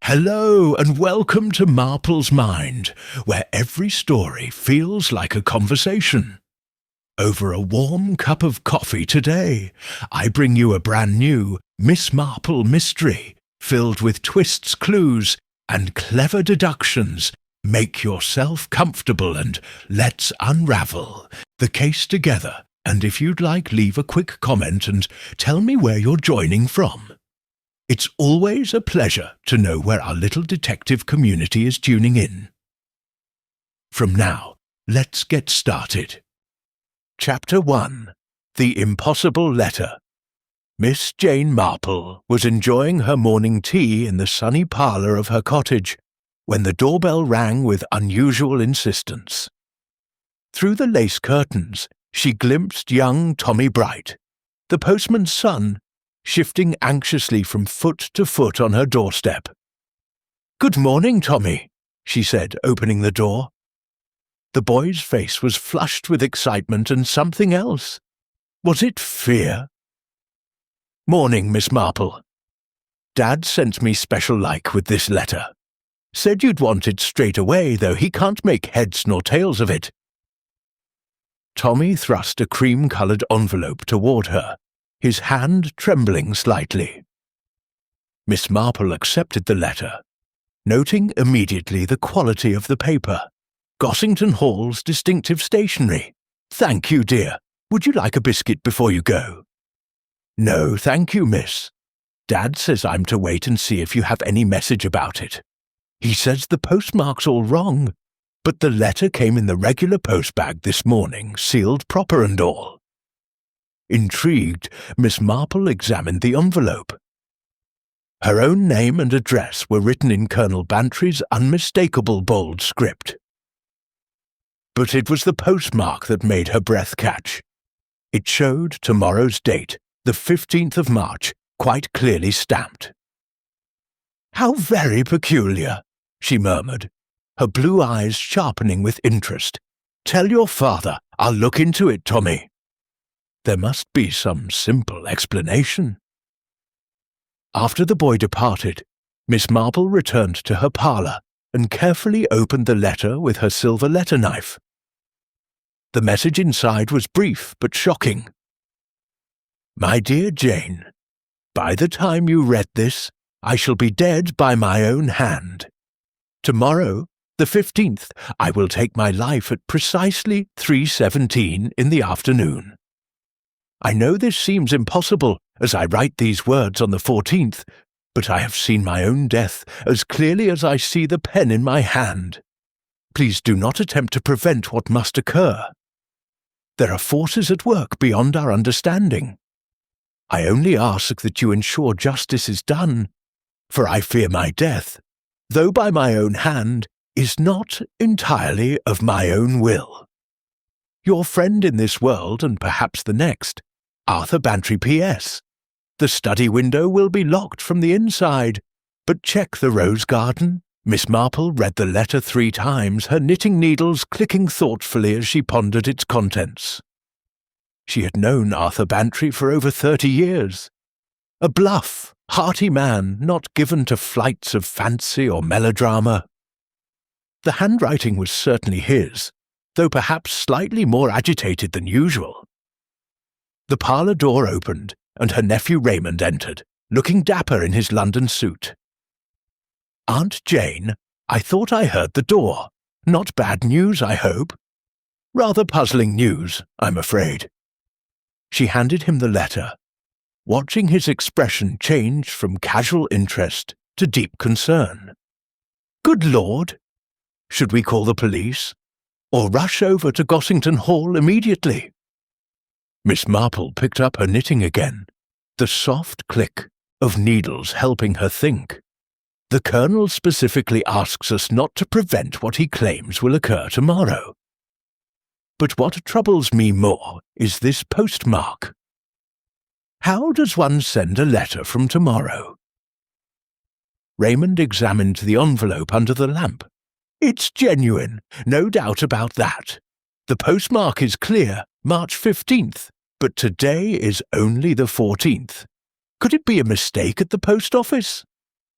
Hello and welcome to Marple's Mind, where every story feels like a conversation. Over a warm cup of coffee today, I bring you a brand new Miss Marple mystery, filled with twists, clues, and clever deductions. Make yourself comfortable and let's unravel the case together. And if you'd like, leave a quick comment and tell me where you're joining from. It's always a pleasure to know where our little detective community is tuning in. From now, let's get started. Chapter 1. The Impossible Letter. Miss Jane Marple was enjoying her morning tea in the sunny parlour of her cottage when the doorbell rang with unusual insistence. Through the lace curtains, she glimpsed young Tommy Bright, the postman's son, shifting anxiously from foot to foot on her doorstep. "Good morning, Tommy," she said, opening the door. The boy's face was flushed with excitement and something else. Was it fear? "Morning, Miss Marple. Dad sent me special like with this letter. Said you'd want it straight away, though he can't make heads nor tails of it." Tommy thrust a cream-coloured envelope toward her, his hand trembling slightly. Miss Marple accepted the letter, noting immediately the quality of the paper. Gossington Hall's distinctive stationery. "Thank you, dear. Would you like a biscuit before you go?" "No, thank you, miss. Dad says I'm to wait and see if you have any message about it. He says the postmark's all wrong, but the letter came in the regular postbag this morning, sealed proper and all." Intrigued, Miss Marple examined the envelope. Her own name and address were written in Colonel Bantry's unmistakable bold script. But it was the postmark that made her breath catch. It showed tomorrow's date, the 15th of March, quite clearly stamped. "How very peculiar," she murmured, her blue eyes sharpening with interest. "Tell your father. I'll look into it, Tommy. There must be some simple explanation." After the boy departed, Miss Marple returned to her parlour and carefully opened the letter with her silver letter knife. The message inside was brief but shocking. "My dear Jane, by the time you read this, I shall be dead by my own hand. Tomorrow, the 15th, I will take my life at precisely 3:17 in the afternoon. I know this seems impossible as I write these words on the 14th, but I have seen my own death as clearly as I see the pen in my hand. Please do not attempt to prevent what must occur. There are forces at work beyond our understanding. I only ask that you ensure justice is done, for I fear my death, though by my own hand, is not entirely of my own will. Your friend in this world and perhaps the next, Arthur Bantry P.S. The study window will be locked from the inside, but check the rose garden." Miss Marple read the letter 3 times, her knitting needles clicking thoughtfully as she pondered its contents. She had known Arthur Bantry for over 30 years. A bluff, hearty man, not given to flights of fancy or melodrama. The handwriting was certainly his, though perhaps slightly more agitated than usual. The parlour door opened, and her nephew Raymond entered, looking dapper in his London suit. "Aunt Jane, I thought I heard the door. Not bad news, I hope?" "Rather puzzling news, I'm afraid." She handed him the letter, watching his expression change from casual interest to deep concern. "Good Lord! Should we call the police? Or rush over to Gossington Hall immediately?" Miss Marple picked up her knitting again, the soft click of needles helping her think. "The Colonel specifically asks us not to prevent what he claims will occur tomorrow. But what troubles me more is this postmark. How does one send a letter from tomorrow?" Raymond examined the envelope under the lamp. "It's genuine, no doubt about that. The postmark is clear, March 15th, but today is only the 14th. Could it be a mistake at the post office?"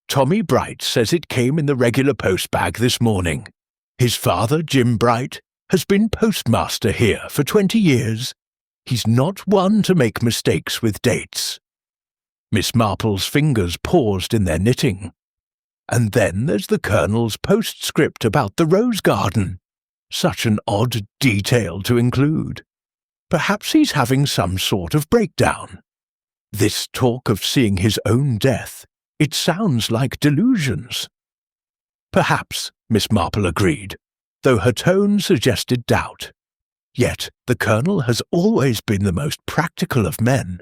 Tommy Bright says it came in the regular postbag this morning. His father, Jim Bright, has been postmaster here for 20 years. He's not one to make mistakes with dates." Miss Marple's fingers paused in their knitting. "And then there's the Colonel's postscript about the rose garden. Such an odd detail to include. Perhaps he's having some sort of breakdown. This talk of seeing his own death, it sounds like delusions." "Perhaps," Miss Marple agreed, though her tone suggested doubt. Yet the Colonel has always been the most practical of men.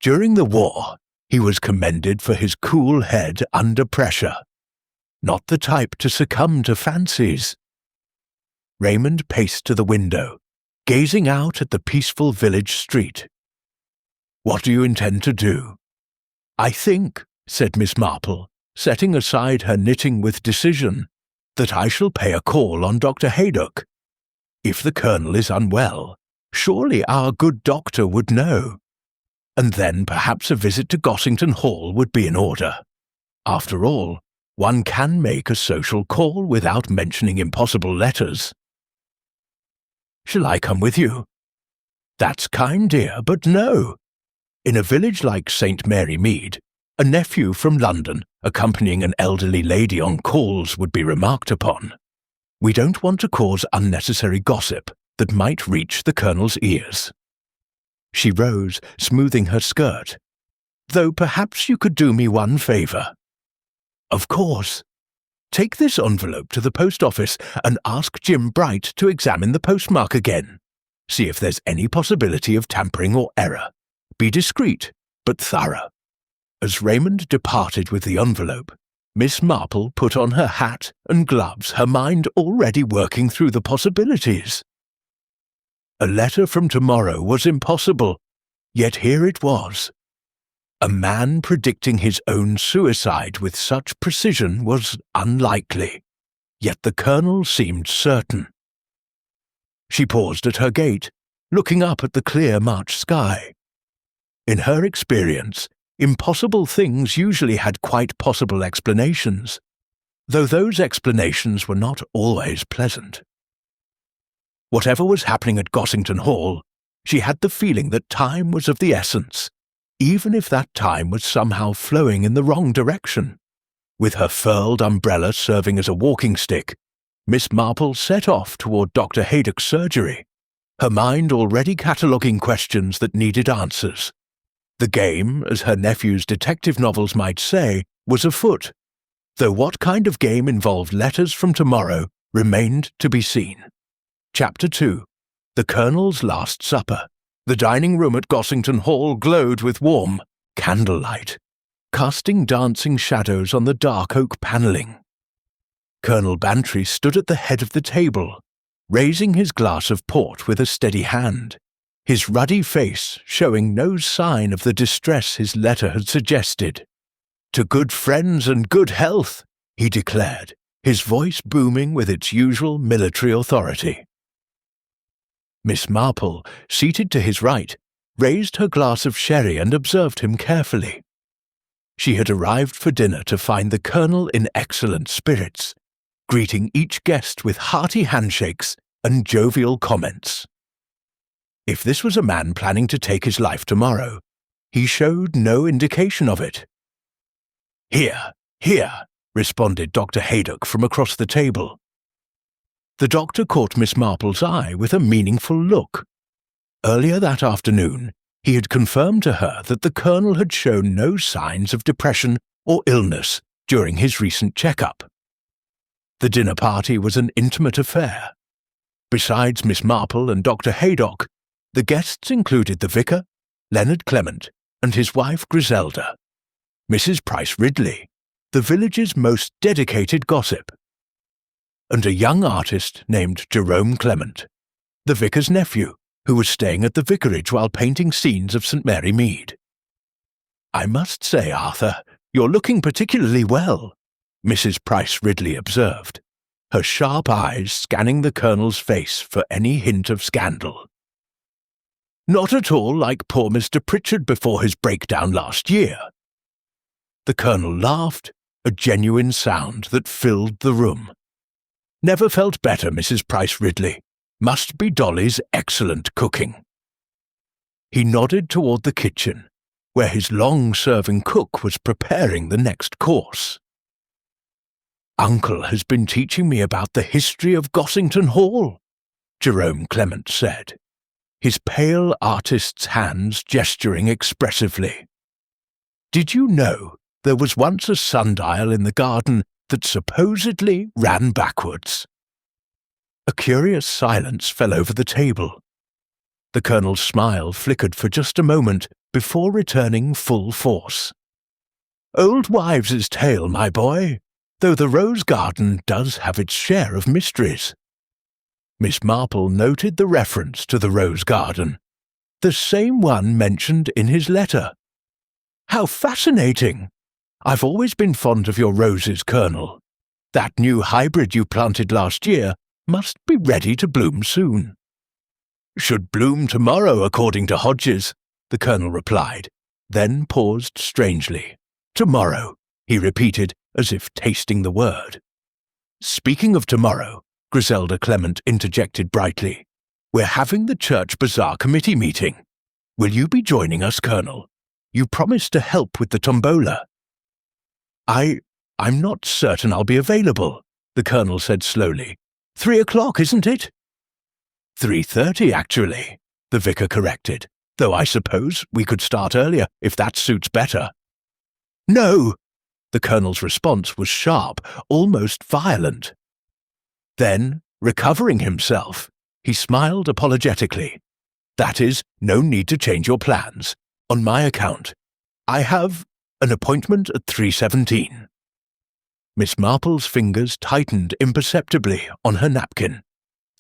During the war, he was commended for his cool head under pressure. Not the type to succumb to fancies. Raymond paced to the window, gazing out at the peaceful village street. "What do you intend to do?" "I think," said Miss Marple, setting aside her knitting with decision, "that I shall pay a call on Dr. Haydock. If the Colonel is unwell, surely our good doctor would know. And then perhaps a visit to Gossington Hall would be in order. After all, one can make a social call without mentioning impossible letters." "Shall I come with you?" "That's kind, dear, but no. In a village like St. Mary Mead, a nephew from London accompanying an elderly lady on calls would be remarked upon. We don't want to cause unnecessary gossip that might reach the Colonel's ears." She rose, smoothing her skirt. "Though perhaps you could do me one favour." "Of course. Take this envelope to the post office and ask Jim Bright to examine the postmark again. See if there's any possibility of tampering or error. Be discreet, but thorough." As Raymond departed with the envelope, Miss Marple put on her hat and gloves, her mind already working through the possibilities. A letter from tomorrow was impossible, yet here it was. A man predicting his own suicide with such precision was unlikely, yet the Colonel seemed certain. She paused at her gate, looking up at the clear March sky. In her experience, impossible things usually had quite possible explanations, though those explanations were not always pleasant. Whatever was happening at Gossington Hall, she had the feeling that time was of the essence, even if that time was somehow flowing in the wrong direction. With her furled umbrella serving as a walking stick, Miss Marple set off toward Dr. Haydock's surgery, her mind already cataloguing questions that needed answers. The game, as her nephew's detective novels might say, was afoot, though what kind of game involved letters from tomorrow remained to be seen. Chapter 2. The Colonel's Last Supper. The dining room at Gossington Hall glowed with warm candlelight, casting dancing shadows on the dark oak panelling. Colonel Bantry stood at the head of the table, raising his glass of port with a steady hand, his ruddy face showing no sign of the distress his letter had suggested. "To good friends and good health," he declared, his voice booming with its usual military authority. Miss Marple, seated to his right, raised her glass of sherry and observed him carefully. She had arrived for dinner to find the Colonel in excellent spirits, greeting each guest with hearty handshakes and jovial comments. If this was a man planning to take his life tomorrow, he showed no indication of it. "Here, here," responded Dr. Haydock from across the table. The doctor caught Miss Marple's eye with a meaningful look. Earlier that afternoon, he had confirmed to her that the Colonel had shown no signs of depression or illness during his recent checkup. The dinner party was an intimate affair. Besides Miss Marple and Dr. Haydock, the guests included the vicar, Leonard Clement, and his wife Griselda, Mrs. Price Ridley, the village's most dedicated gossip, and a young artist named Jerome Clement, the vicar's nephew, who was staying at the vicarage while painting scenes of St. Mary Mead. "I must say, Arthur, you're looking particularly well," Mrs. Price Ridley observed, her sharp eyes scanning the Colonel's face for any hint of scandal. "Not at all like poor Mr. Pritchard before his breakdown last year." The Colonel laughed, a genuine sound that filled the room. "Never felt better, Mrs. Price Ridley. Must be Dolly's excellent cooking." He nodded toward the kitchen, where his long-serving cook was preparing the next course. "Uncle has been teaching me about the history of Gossington Hall," Jerome Clement said, his pale artist's hands gesturing expressively. "Did you know there was once a sundial in the garden that supposedly ran backwards?" A curious silence fell over the table. The Colonel's smile flickered for just a moment before returning full force. "Old wives' tale, my boy, though the rose garden does have its share of mysteries." Miss Marple noted the reference to the rose garden, the same one mentioned in his letter. "How fascinating! I've always been fond of your roses, Colonel. That new hybrid you planted last year must be ready to bloom soon." "Should bloom tomorrow, according to Hodges," the Colonel replied, then paused strangely. "Tomorrow," he repeated, as if tasting the word. "Speaking of tomorrow," Griselda Clement interjected brightly, "we're having the Church Bazaar Committee meeting. Will you be joining us, Colonel? You promised to help with the tombola." I'm not certain I'll be available," the Colonel said slowly. 3:00, isn't it?" 3:30, actually, the vicar corrected, though I suppose we could start earlier if that suits better. "No!" The Colonel's response was sharp, almost violent. Then, recovering himself, he smiled apologetically. "That is, no need to change your plans. On my account. I have an appointment at 3:17. Miss Marple's fingers tightened imperceptibly on her napkin.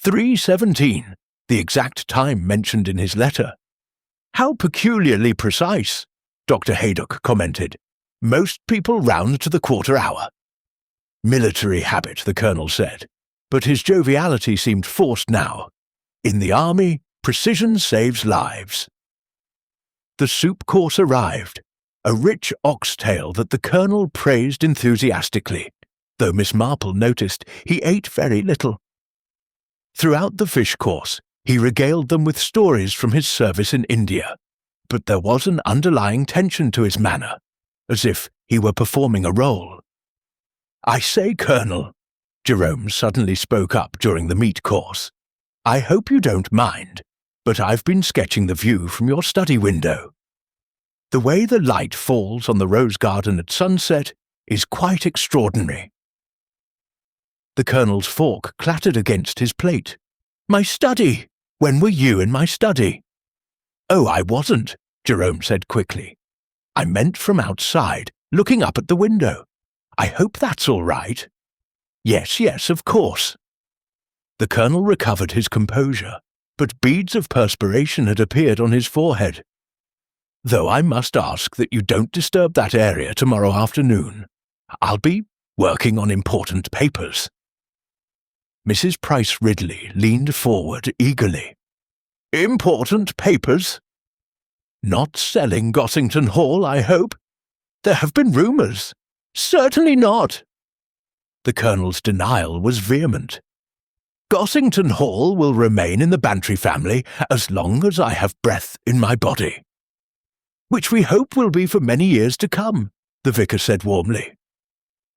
3:17, the exact time mentioned in his letter. "How peculiarly precise," Dr. Haydock commented. "Most people round to the quarter hour." "Military habit," the Colonel said, but his joviality seemed forced now. "In the army, precision saves lives." The soup course arrived, a rich oxtail that the Colonel praised enthusiastically, though Miss Marple noticed he ate very little. Throughout the fish course, he regaled them with stories from his service in India, but there was an underlying tension to his manner, as if he were performing a role. "I say, Colonel," Jerome suddenly spoke up during the meat course, "I hope you don't mind, but I've been sketching the view from your study window. The way the light falls on the rose garden at sunset is quite extraordinary." The Colonel's fork clattered against his plate. "My study! When were you in my study?" "Oh, I wasn't," Jerome said quickly. "I meant from outside, looking up at the window. I hope that's all right." Yes, of course." The Colonel recovered his composure, but beads of perspiration had appeared on his forehead. "Though I must ask that you don't disturb that area tomorrow afternoon. I'll be working on important papers." Mrs. Price Ridley leaned forward eagerly. "Important papers? Not selling Gossington Hall, I hope? There have been rumours." "Certainly not." The Colonel's denial was vehement. "Gossington Hall will remain in the Bantry family as long as I have breath in my body." "Which we hope will be for many years to come," the vicar said warmly.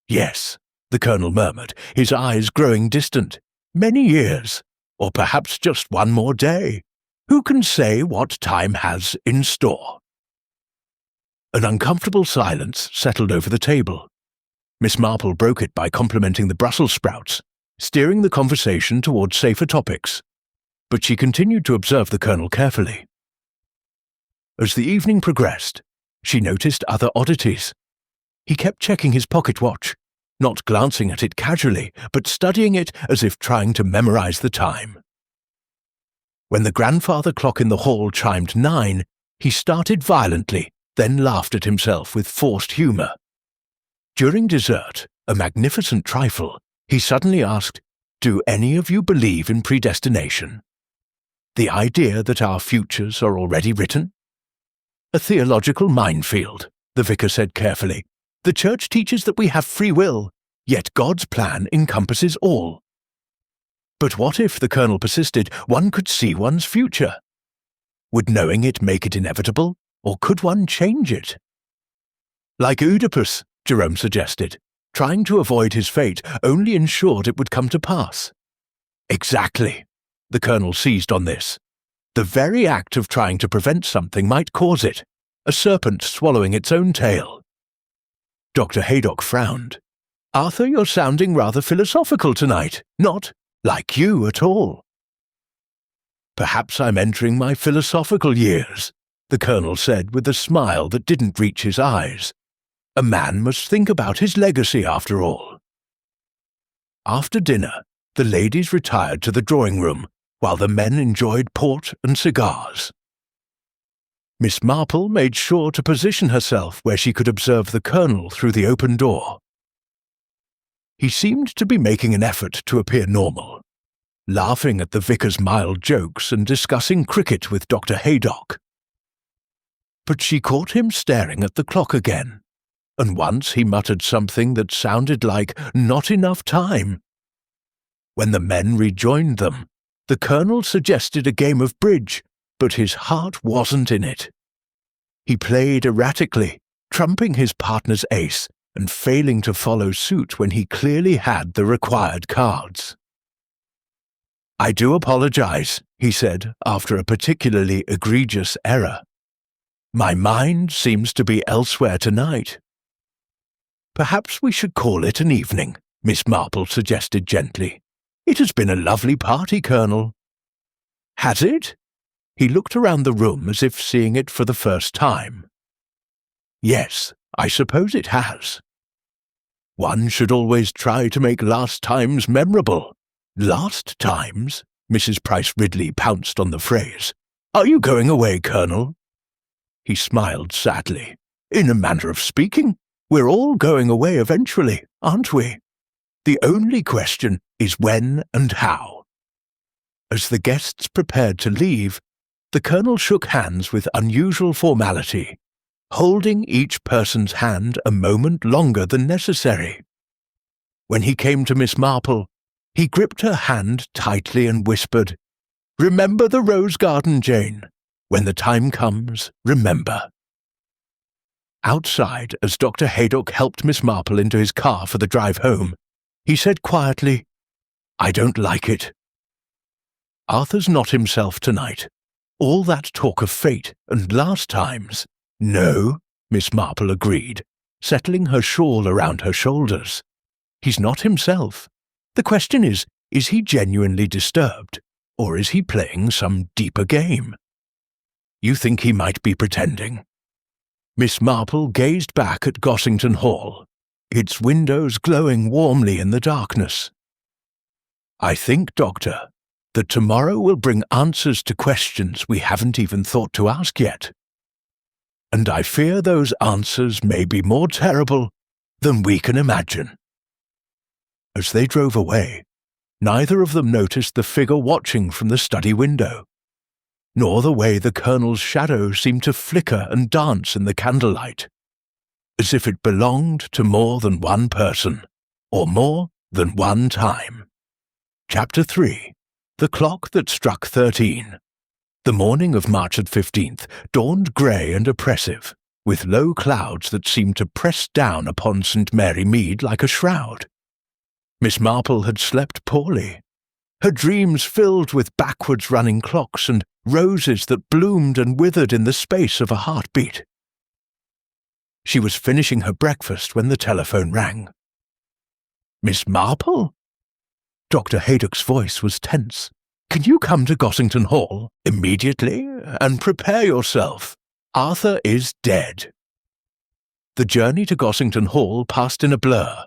"Yes," the Colonel murmured, his eyes growing distant. "Many years, or perhaps just one more day. Who can say what time has in store?" An uncomfortable silence settled over the table. Miss Marple broke it by complimenting the Brussels sprouts, steering the conversation toward safer topics, but she continued to observe the Colonel carefully. As the evening progressed, she noticed other oddities. He kept checking his pocket watch, not glancing at it casually, but studying it as if trying to memorize the time. When the grandfather clock in the hall chimed 9, he started violently, then laughed at himself with forced humour. During dessert, a magnificent trifle, he suddenly asked, "Do any of you believe in predestination? The idea that our futures are already written?" "A theological minefield," the vicar said carefully, The Church teaches that we have free will, yet God's plan encompasses all. But what if, the Colonel persisted, one could see one's future? Would knowing it make it inevitable, or could one change it? Like Oedipus, Jerome suggested, trying to avoid his fate only ensured it would come to pass. Exactly. The Colonel seized on this. The very act of trying to prevent something might cause it, a serpent swallowing its own tail. Dr. Haydock frowned. Arthur, you're sounding rather philosophical tonight, not like you at all. Perhaps I'm entering my philosophical years, the Colonel said with a smile that didn't reach his eyes. A man must think about his legacy after all. After dinner, the ladies retired to the drawing-room, while the men enjoyed port and cigars. Miss Marple made sure to position herself where she could observe the Colonel through the open door. He seemed to be making an effort to appear normal, laughing at the vicar's mild jokes and discussing cricket with Dr. Haydock. But she caught him staring at the clock again, and once he muttered something that sounded like "not enough time." When the men rejoined them, the Colonel suggested a game of bridge, but his heart wasn't in it. He played erratically, trumping his partner's ace and failing to follow suit when he clearly had the required cards. "I do apologize," he said after a particularly egregious error. "My mind seems to be elsewhere tonight." "Perhaps we should call it an evening," Miss Marple suggested gently. "It has been a lovely party, Colonel." "Has it?" He looked around the room as if seeing it for the first time. "Yes, I suppose it has. One should always try to make last times memorable." "Last times?" Mrs. Price Ridley pounced on the phrase. "Are you going away, Colonel?" He smiled sadly. "In a manner of speaking, we're all going away eventually, aren't we? The only question is when and how." As the guests prepared to leave, the Colonel shook hands with unusual formality, holding each person's hand a moment longer than necessary. When he came to Miss Marple, he gripped her hand tightly and whispered, "Remember the rose garden, Jane. When the time comes, remember." Outside, as Dr. Haydock helped Miss Marple into his car for the drive home, he said quietly, "I don't like it. Arthur's not himself tonight. All that talk of fate and last times—" "No," Miss Marple agreed, settling her shawl around her shoulders. "He's not himself. The question is he genuinely disturbed, or is he playing some deeper game? You think he might be pretending?" Miss Marple gazed back at Gossington Hall, its windows glowing warmly in the darkness. "I think, Doctor, that tomorrow will bring answers to questions we haven't even thought to ask yet. And I fear those answers may be more terrible than we can imagine." As they drove away, neither of them noticed the figure watching from the study window, nor the way the Colonel's shadow seemed to flicker and dance in the candlelight, as if it belonged to more than one person, or more than one time. Chapter 3. The Clock That Struck 13. The morning of March 15th dawned grey and oppressive, with low clouds that seemed to press down upon St. Mary Mead like a shroud. Miss Marple had slept poorly, her dreams filled with backwards running clocks and roses that bloomed and withered in the space of a heartbeat. She was finishing her breakfast when the telephone rang. "Miss Marple?" Dr. Haydock's voice was tense. "Can you come to Gossington Hall immediately and prepare yourself? Arthur is dead." The journey to Gossington Hall passed in a blur.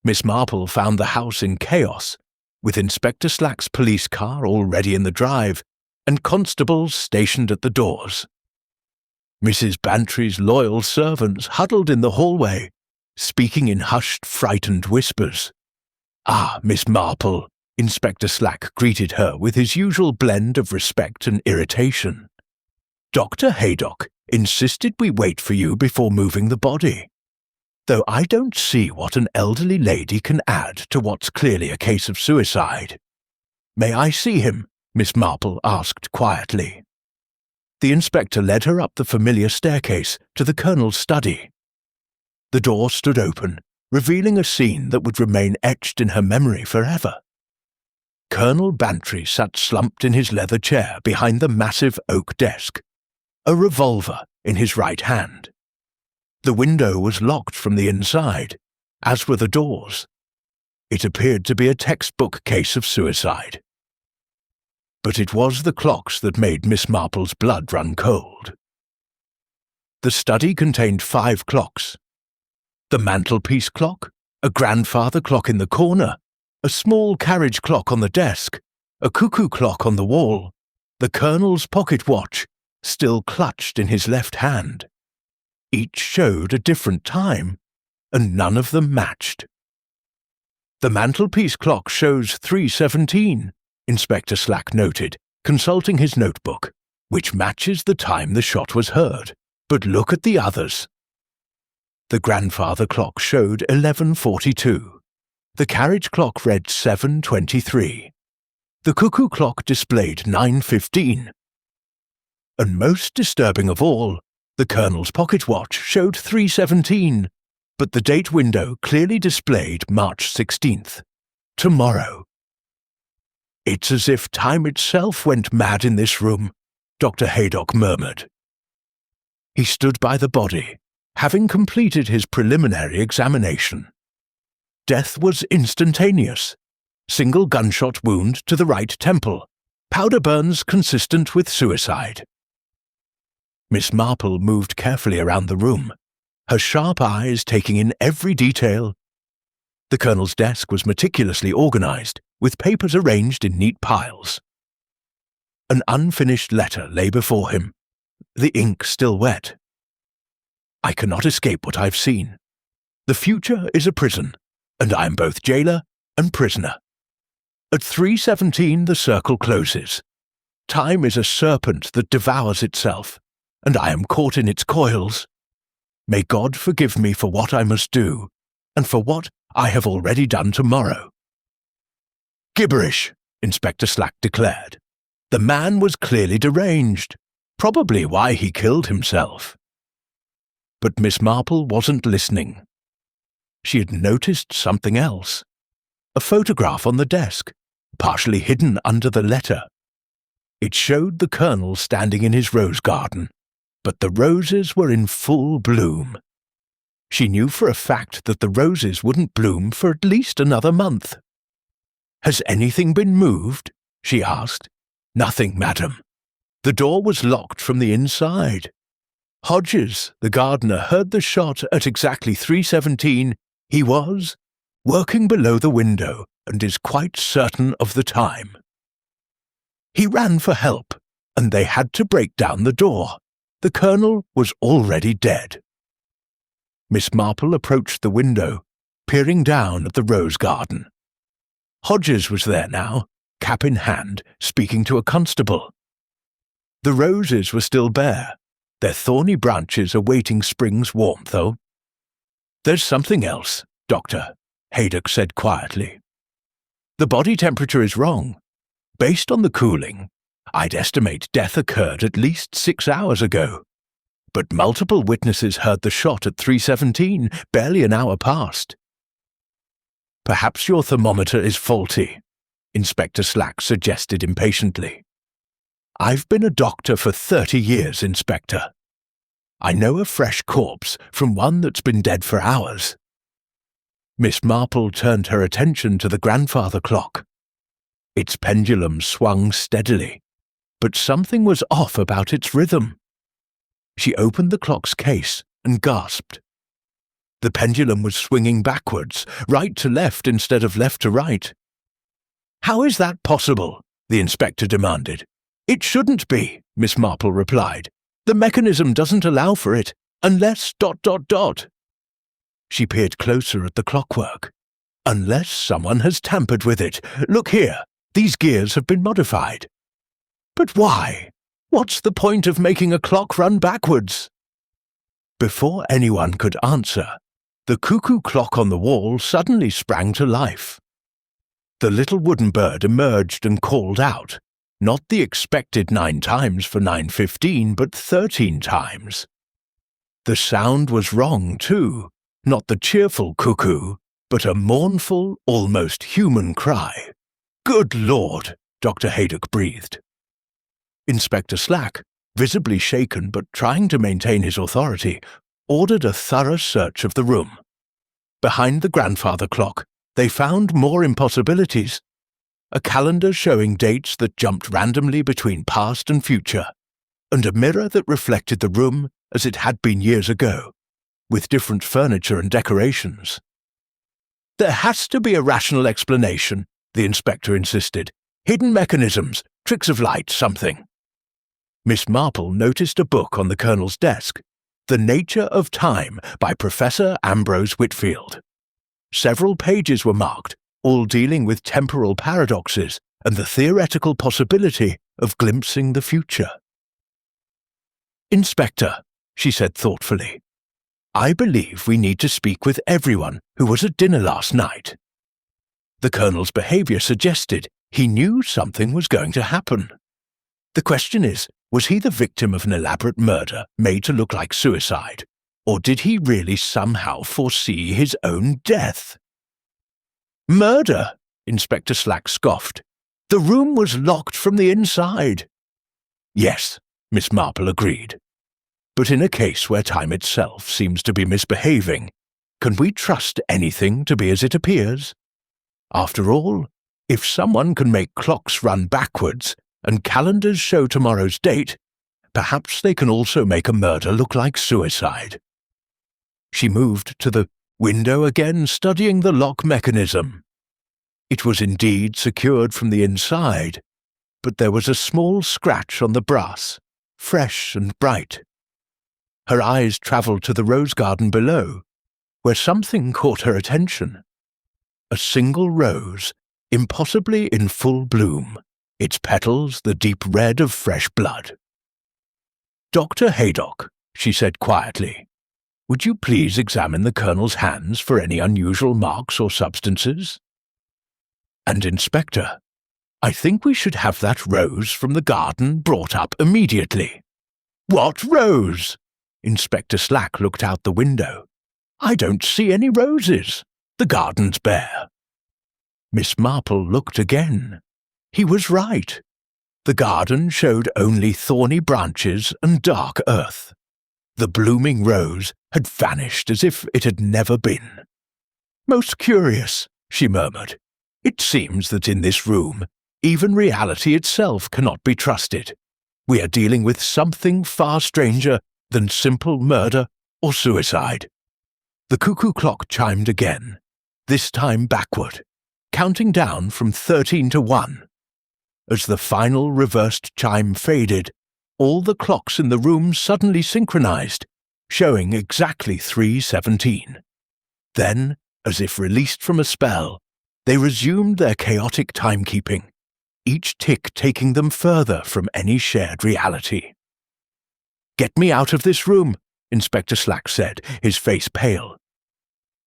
Miss Marple found the house in chaos, with Inspector Slack's police car already in the drive and constables stationed at the doors. Mrs. Bantry's loyal servants huddled in the hallway, speaking in hushed, frightened whispers. "Ah, Miss Marple," Inspector Slack greeted her with his usual blend of respect and irritation. "Dr. Haydock insisted we wait for you before moving the body." though I don't see what an elderly lady can add to what's clearly a case of suicide. May I see him? Miss Marple asked quietly. The inspector led her up the familiar staircase to the Colonel's study. The door stood open, revealing a scene that would remain etched in her memory forever. Colonel Bantry sat slumped in his leather chair behind the massive oak desk, a revolver in his right hand. The window was locked from the inside, as were the doors. It appeared to be a textbook case of suicide. But it was the clocks that made Miss Marple's blood run cold. The study contained 5 clocks. The mantelpiece clock, a grandfather clock in the corner, a small carriage clock on the desk, a cuckoo clock on the wall, the Colonel's pocket watch, still clutched in his left hand. Each showed a different time, and none of them matched. The mantelpiece clock shows 3:17, Inspector Slack noted, consulting his notebook, which matches the time the shot was heard. But look at the others. The grandfather clock showed 11:42. The carriage clock read 7:23. The cuckoo clock displayed 9:15. And most disturbing of all, the Colonel's pocket watch showed 3:17, but the date window clearly displayed March 16th, tomorrow. It's as if time itself went mad in this room, Dr. Haydock murmured. He stood by the body, having completed his preliminary examination. Death was instantaneous. Single gunshot wound to the right temple. Powder burns consistent with suicide. Miss Marple moved carefully around the room, her sharp eyes taking in every detail. The Colonel's desk was meticulously organized, with papers arranged in neat piles. An unfinished letter lay before him, the ink still wet. I cannot escape what I've seen. The future is a prison, and I am both jailer and prisoner. At 3:17 the circle closes. Time is a serpent that devours itself, and I am caught in its coils. May God forgive me for what I must do, and for what I have already done tomorrow. Gibberish, Inspector Slack declared. The man was clearly deranged, probably why he killed himself. But Miss Marple wasn't listening. She had noticed something else. A photograph on the desk, partially hidden under the letter. It showed the Colonel standing in his rose garden, but the roses were in full bloom. She knew for a fact that the roses wouldn't bloom for at least another month. Has anything been moved? She asked. Nothing, madam. The door was locked from the inside. Hodges, the gardener, heard the shot at exactly 3:17. He was working below the window and is quite certain of the time. He ran for help, and they had to break down the door. The Colonel was already dead. Miss Marple approached the window, peering down at the rose garden. Hodges was there now, cap in hand, speaking to a constable. The roses were still bare, their thorny branches awaiting spring's warmth, though. There's something else, Doctor, Haydock said quietly. The body temperature is wrong. Based on the cooling, I'd estimate death occurred at least 6 hours ago. But multiple witnesses heard the shot at 3:17, barely an hour past. Perhaps your thermometer is faulty, Inspector Slack suggested impatiently. I've been a doctor for 30 years, Inspector. I know a fresh corpse from one that's been dead for hours. Miss Marple turned her attention to the grandfather clock. Its pendulum swung steadily, but something was off about its rhythm. She opened the clock's case and gasped. The pendulum was swinging backwards, right to left instead of left to right. How is that possible? The inspector demanded. It shouldn't be, Miss Marple replied. The mechanism doesn't allow for it, unless ... She peered closer at the clockwork. Unless someone has tampered with it. Look here, these gears have been modified. But why? What's the point of making a clock run backwards? Before anyone could answer, The cuckoo clock on the wall suddenly sprang to life. The little wooden bird emerged and called out, not the expected 9 times for 9:15, but 13 times. The sound was wrong, too, not the cheerful cuckoo, but a mournful, almost human cry. "Good Lord!" Dr. Haydock breathed. Inspector Slack, visibly shaken but trying to maintain his authority, ordered a thorough search of the room. Behind the grandfather clock, they found more impossibilities. A calendar showing dates that jumped randomly between past and future, and a mirror that reflected the room as it had been years ago, with different furniture and decorations. "There has to be a rational explanation," the inspector insisted. "Hidden mechanisms, tricks of light, something." Miss Marple noticed a book on the Colonel's desk, The Nature of Time by Professor Ambrose Whitfield. Several pages were marked, all dealing with temporal paradoxes and the theoretical possibility of glimpsing the future. "Inspector," she said thoughtfully, "I believe we need to speak with everyone who was at dinner last night." The Colonel's behaviour suggested he knew something was going to happen. The question is, was he the victim of an elaborate murder made to look like suicide, or did he really somehow foresee his own death? "Murder!" Inspector Slack scoffed. "The room was locked from the inside." "Yes," Miss Marple agreed. "But in a case where time itself seems to be misbehaving, can we trust anything to be as it appears? After all, if someone can make clocks run backwards and calendars show tomorrow's date, perhaps they can also make a murder look like suicide." She moved to the window again, studying the lock mechanism. It was indeed secured from the inside, but there was a small scratch on the brass, fresh and bright. Her eyes travelled to the rose garden below, where something caught her attention. A single rose, impossibly in full bloom, its petals the deep red of fresh blood. "Dr. Haydock," she said quietly, "would you please examine the Colonel's hands for any unusual marks or substances? And Inspector, I think we should have that rose from the garden brought up immediately." "What rose?" Inspector Slack looked out the window. "I don't see any roses. The garden's bare." Miss Marple looked again. He was right. The garden showed only thorny branches and dark earth. The blooming rose had vanished as if it had never been. "Most curious," she murmured. "It seems that in this room, even reality itself cannot be trusted. We are dealing with something far stranger than simple murder or suicide." The cuckoo clock chimed again, this time backward, counting down from 13 to 1. As the final reversed chime faded, all the clocks in the room suddenly synchronized, showing exactly 3:17. Then, as if released from a spell, they resumed their chaotic timekeeping, each tick taking them further from any shared reality. "Get me out of this room," Inspector Slack said, his face pale.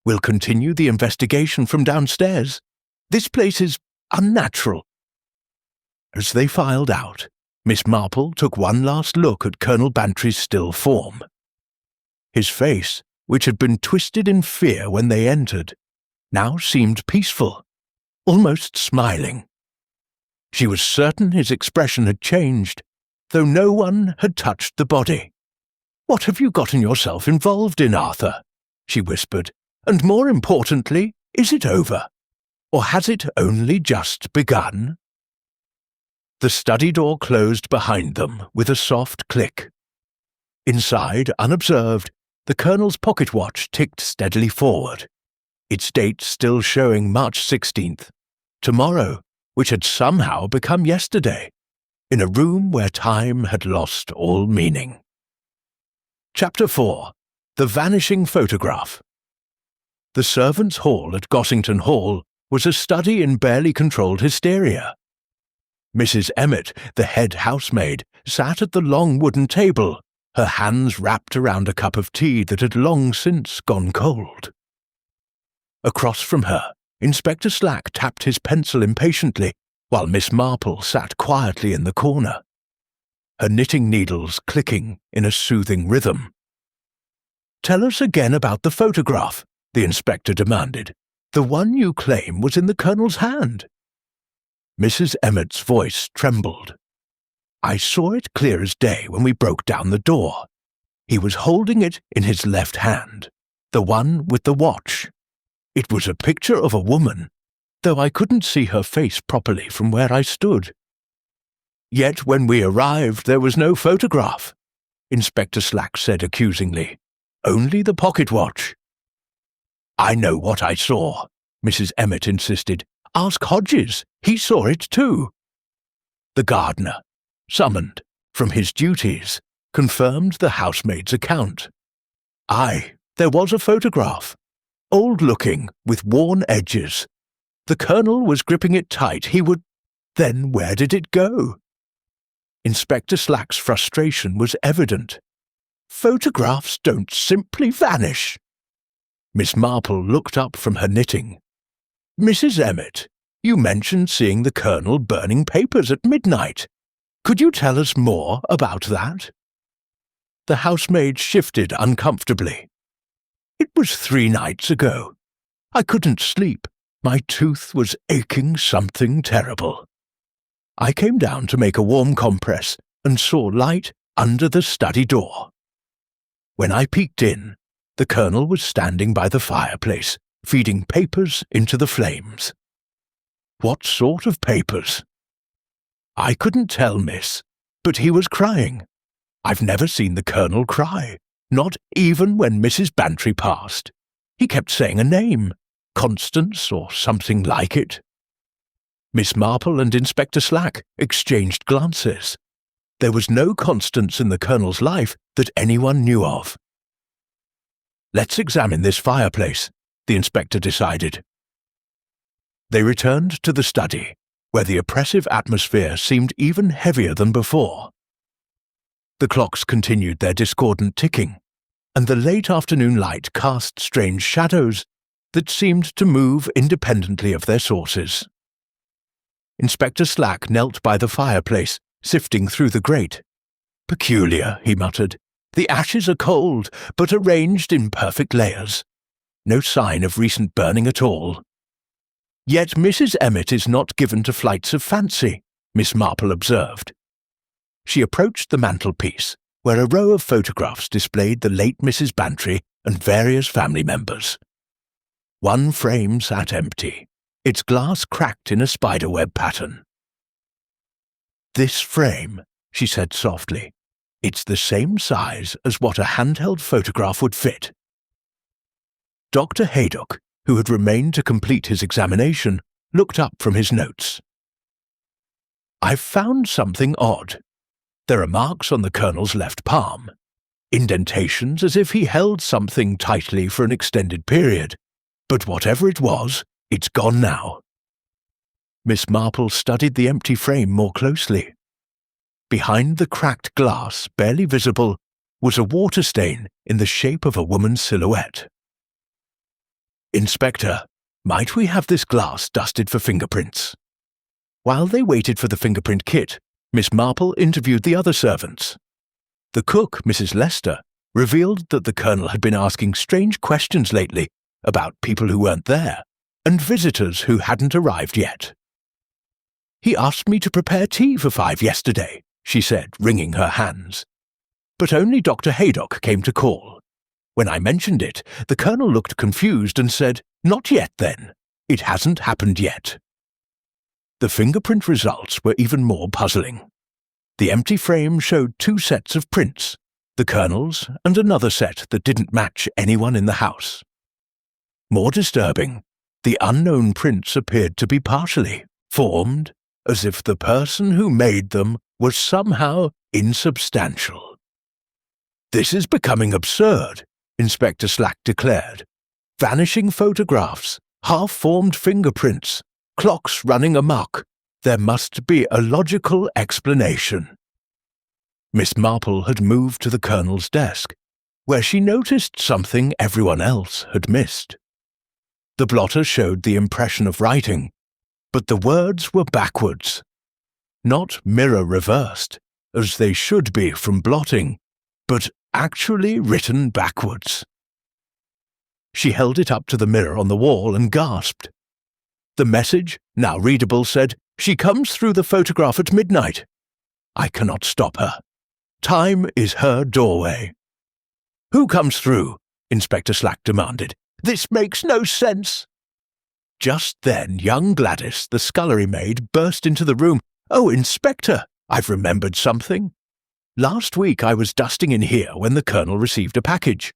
"We'll continue the investigation from downstairs. This place is unnatural." As they filed out, Miss Marple took one last look at Colonel Bantry's still form. His face, which had been twisted in fear when they entered, now seemed peaceful, almost smiling. She was certain his expression had changed, though no one had touched the body. "What have you gotten yourself involved in, Arthur?" she whispered. "And more importantly, is it over? Or has it only just begun?" The study door closed behind them with a soft click. Inside, unobserved, the Colonel's pocket watch ticked steadily forward, its date still showing March 16th, tomorrow, which had somehow become yesterday, in a room where time had lost all meaning. Chapter 4. The Vanishing Photograph. The servants' hall at Gossington Hall was a study in barely controlled hysteria. Mrs. Emmett, the head housemaid, sat at the long wooden table, her hands wrapped around a cup of tea that had long since gone cold. Across from her, Inspector Slack tapped his pencil impatiently, while Miss Marple sat quietly in the corner, her knitting needles clicking in a soothing rhythm. "Tell us again about the photograph," the inspector demanded. "The one you claim was in the Colonel's hand." Mrs. Emmett's voice trembled. "I saw it clear as day when we broke down the door. He was holding it in his left hand, the one with the watch. It was a picture of a woman, though I couldn't see her face properly from where I stood. Yet when we arrived there was no photograph," Inspector Slack said accusingly. "Only the pocket watch." "I know what I saw," Mrs. Emmett insisted. "Ask Hodges. He saw it too." The gardener, summoned from his duties, confirmed the housemaid's account. Aye, there was a photograph. Old-looking, with worn edges. The Colonel was gripping it tight. He would... Then where did it go? Inspector Slack's frustration was evident. "Photographs don't simply vanish." Miss Marple looked up from her knitting. "Mrs. Emmett, you mentioned seeing the Colonel burning papers at midnight. Could you tell us more about that?" The housemaid shifted uncomfortably. "It was 3 nights ago. I couldn't sleep. My tooth was aching something terrible. I came down to make a warm compress and saw light under the study door. When I peeked in, the Colonel was standing by the fireplace, feeding papers into the flames." "What sort of papers?" "I couldn't tell, miss, but he was crying. I've never seen the Colonel cry, not even when Mrs. Bantry passed. He kept saying a name, Constance or something like it." Miss Marple and Inspector Slack exchanged glances. There was no Constance in the Colonel's life that anyone knew of. "Let's examine this fireplace," the inspector decided. They returned to the study, where the oppressive atmosphere seemed even heavier than before. The clocks continued their discordant ticking, and the late afternoon light cast strange shadows that seemed to move independently of their sources. Inspector Slack knelt by the fireplace, sifting through the grate. "Peculiar," he muttered. "The ashes are cold, but arranged in perfect layers. No sign of recent burning at all." "Yet Mrs. Emmett is not given to flights of fancy," Miss Marple observed. She approached the mantelpiece, where a row of photographs displayed the late Mrs. Bantry and various family members. One frame sat empty, its glass cracked in a spiderweb pattern. "This frame," she said softly. "It's the same size as what a handheld photograph would fit." Dr. Haydock, who had remained to complete his examination, looked up from his notes. "I've found something odd. There are marks on the Colonel's left palm, indentations as if he held something tightly for an extended period, but whatever it was, it's gone now." Miss Marple studied the empty frame more closely. Behind the cracked glass, barely visible, was a water stain in the shape of a woman's silhouette. "Inspector, might we have this glass dusted for fingerprints?" While they waited for the fingerprint kit, Miss Marple interviewed the other servants. The cook, Mrs. Lester, revealed that the Colonel had been asking strange questions lately about people who weren't there, and visitors who hadn't arrived yet. "He asked me to prepare tea for 5 yesterday," she said, wringing her hands. "But only Dr. Haydock came to call. When I mentioned it, the Colonel looked confused and said, 'Not yet, then. It hasn't happened yet.'" The fingerprint results were even more puzzling. The empty frame showed 2 sets of prints, the Colonel's and another set that didn't match anyone in the house. More disturbing, the unknown prints appeared to be partially formed, as if the person who made them was somehow insubstantial. "This is becoming absurd," Inspector Slack declared. "Vanishing photographs, half-formed fingerprints, clocks running amok. There must be a logical explanation." Miss Marple had moved to the Colonel's desk, where she noticed something everyone else had missed. The blotter showed the impression of writing, but the words were backwards. Not mirror reversed, as they should be from blotting, but actually written backwards. She held it up to the mirror on the wall and gasped. The message, now readable, said, "She comes through the photograph at midnight. I cannot stop her. Time is her doorway." "Who comes through?" Inspector Slack demanded. "This makes no sense." Just then young Gladys, the scullery maid, burst into the room. "Oh, Inspector, I've remembered something. Last week I was dusting in here when the Colonel received a package.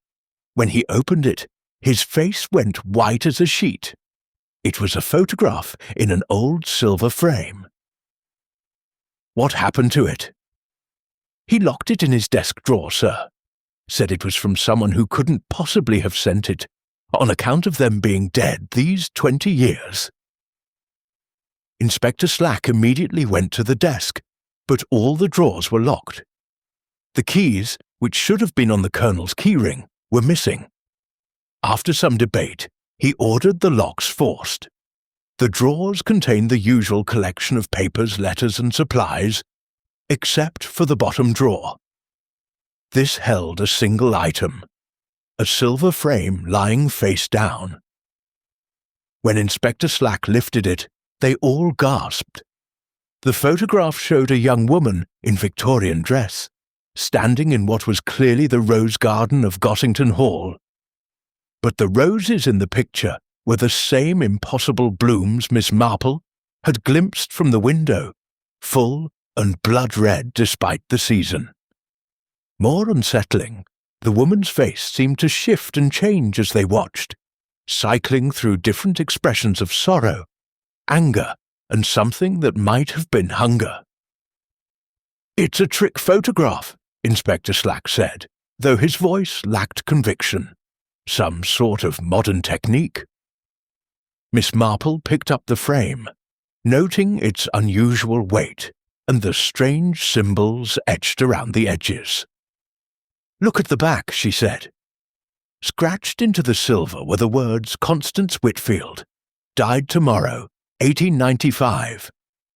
When he opened it, his face went white as a sheet. It was a photograph in an old silver frame." "What happened to it?" "He locked it in his desk drawer, sir. Said it was from someone who couldn't possibly have sent it, on account of them being dead these 20 years. Inspector Slack immediately went to the desk, but all the drawers were locked. The keys, which should have been on the Colonel's keyring, were missing. After some debate, he ordered the locks forced. The drawers contained the usual collection of papers, letters, and supplies, except for the bottom drawer. This held a single item, a silver frame lying face down. When Inspector Slack lifted it, they all gasped. The photograph showed a young woman in Victorian dress, standing in what was clearly the rose garden of Gossington Hall. But the roses in the picture were the same impossible blooms Miss Marple had glimpsed from the window, full and blood-red despite the season. More unsettling, the woman's face seemed to shift and change as they watched, cycling through different expressions of sorrow, anger, and something that might have been hunger. "It's a trick photograph," Inspector Slack said, though his voice lacked conviction. "Some sort of modern technique." Miss Marple picked up the frame, noting its unusual weight and the strange symbols etched around the edges. "Look at the back," she said. Scratched into the silver were the words Constance Whitfield, died tomorrow, 1895,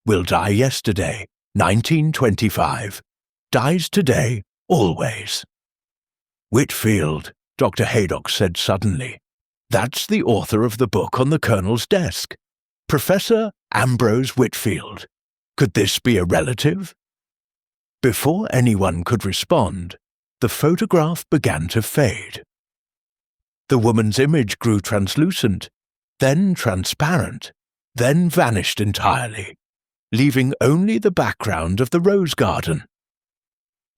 will die yesterday, 1925, dies today, always. "Whitfield," Dr. Haydock said suddenly. "That's the author of the book on the Colonel's desk, Professor Ambrose Whitfield. Could this be a relative?" Before anyone could respond, the photograph began to fade. The woman's image grew translucent, then transparent, then vanished entirely, leaving only the background of the rose garden.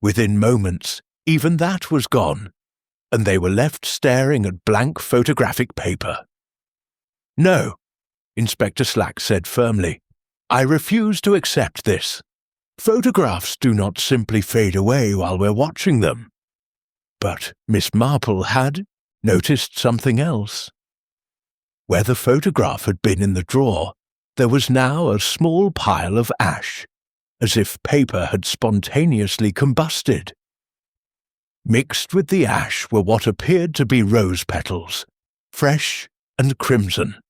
Within moments, even that was gone, and they were left staring at blank photographic paper. "No," Inspector Slack said firmly, "I refuse to accept this. Photographs do not simply fade away while we're watching them." But Miss Marple had noticed something else. Where the photograph had been in the drawer, there was now a small pile of ash, as if paper had spontaneously combusted. Mixed with the ash were what appeared to be rose petals, fresh and crimson.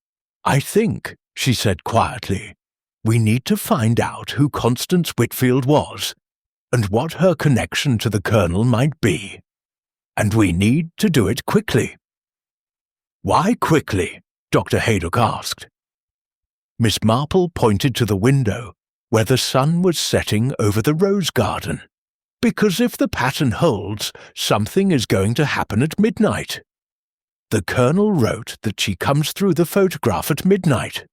"I think," she said quietly, "we need to find out who Constance Whitfield was, and what her connection to the Colonel might be. And we need to do it quickly." "Why quickly?" Dr. Haydock asked. Miss Marple pointed to the window, where the sun was setting over the rose garden. "Because if the pattern holds, something is going to happen at midnight. The Colonel wrote that she comes through the photograph at midnight.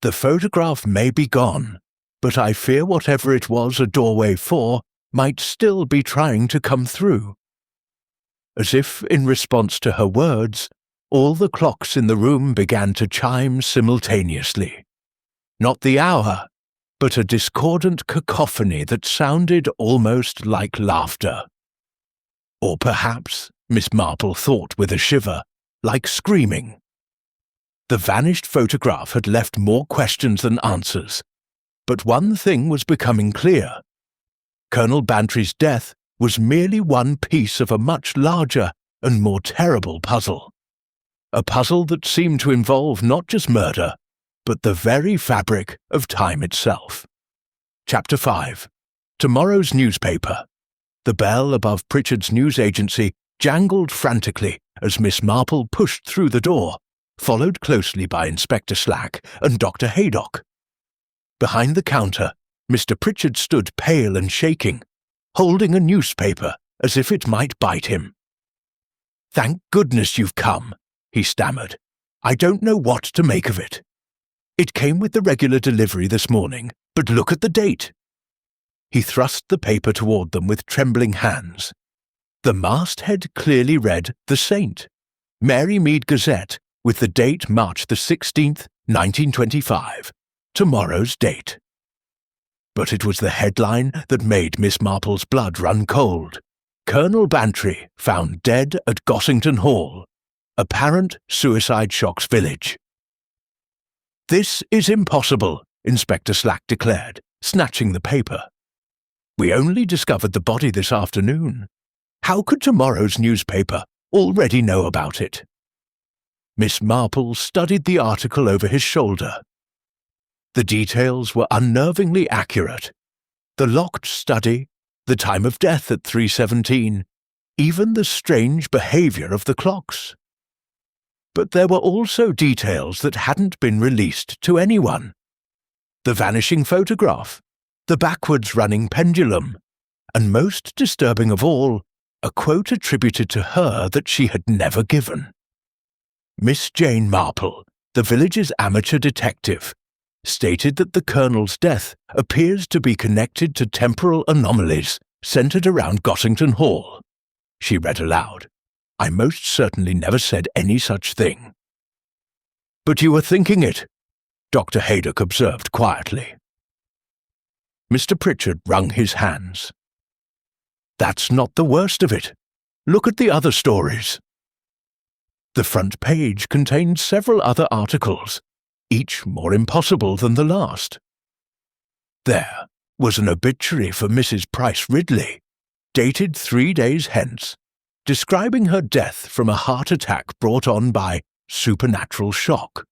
The photograph may be gone, but I fear whatever it was a doorway for might still be trying to come through." As if in response to her words, all the clocks in the room began to chime simultaneously. Not the hour, but a discordant cacophony that sounded almost like laughter. Or perhaps, Miss Marple thought with a shiver, like screaming. The vanished photograph had left more questions than answers, but one thing was becoming clear. Colonel Bantry's death was merely one piece of a much larger and more terrible puzzle. a puzzle that seemed to involve not just murder, but the very fabric of time itself. Chapter 5. Tomorrow's newspaper. The bell above Pritchard's news agency jangled frantically as Miss Marple pushed through the door, followed closely by Inspector Slack and Dr. Haydock. Behind the counter, Mr. Pritchard stood pale and shaking, holding a newspaper as if it might bite him. "Thank goodness you've come," he stammered. "I don't know what to make of it. It came with the regular delivery this morning, but look at the date." He thrust the paper toward them with trembling hands. The masthead clearly read The Saint, Mary Mead Gazette, with the date March the 16th, 1925, tomorrow's date. But it was the headline that made Miss Marple's blood run cold. Colonel Bantry found dead at Gossington Hall. Apparent suicide shocks village. "This is impossible," Inspector Slack declared, snatching the paper. "We only discovered the body this afternoon. How could tomorrow's newspaper already know about it?" Miss Marple studied the article over his shoulder. The details were unnervingly accurate. The locked study, the time of death at 3:17, even the strange behaviour of the clocks. But there were also details that hadn't been released to anyone. The vanishing photograph, the backwards-running pendulum, and most disturbing of all, a quote attributed to her that she had never given. Miss Jane Marple, the village's amateur detective, stated that the Colonel's death appears to be connected to temporal anomalies centred around Gossington Hall. She read aloud. "I most certainly never said any such thing." "But you were thinking it," Dr. Haydock observed quietly. Mr. Pritchard wrung his hands. "That's not the worst of it. Look at the other stories." The front page contained several other articles, each more impossible than the last. There was an obituary for Mrs. Price Ridley, dated 3 days hence, describing her death from a heart attack brought on by supernatural shock.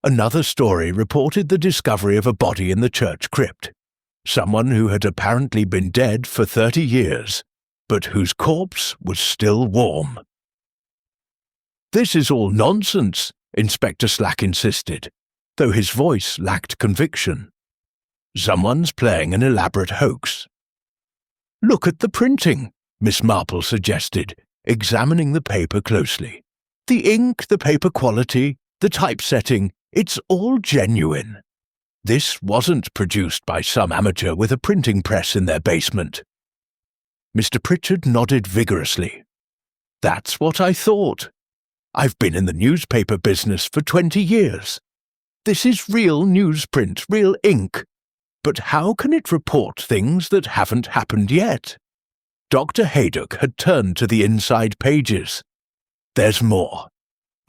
Another story reported the discovery of a body in the church crypt, someone who had apparently been dead for 30 years, but whose corpse was still warm. "This is all nonsense," Inspector Slack insisted, though his voice lacked conviction. "Someone's playing an elaborate hoax." "Look at the printing," Miss Marple suggested, examining the paper closely. "The ink, the paper quality, the typesetting, it's all genuine. This wasn't produced by some amateur with a printing press in their basement." Mr. Pritchard nodded vigorously. "That's what I thought. I've been in the newspaper business for 20 years. This is real newsprint, real ink. But how can it report things that haven't happened yet?" Dr. Haydock had turned to the inside pages. "There's more.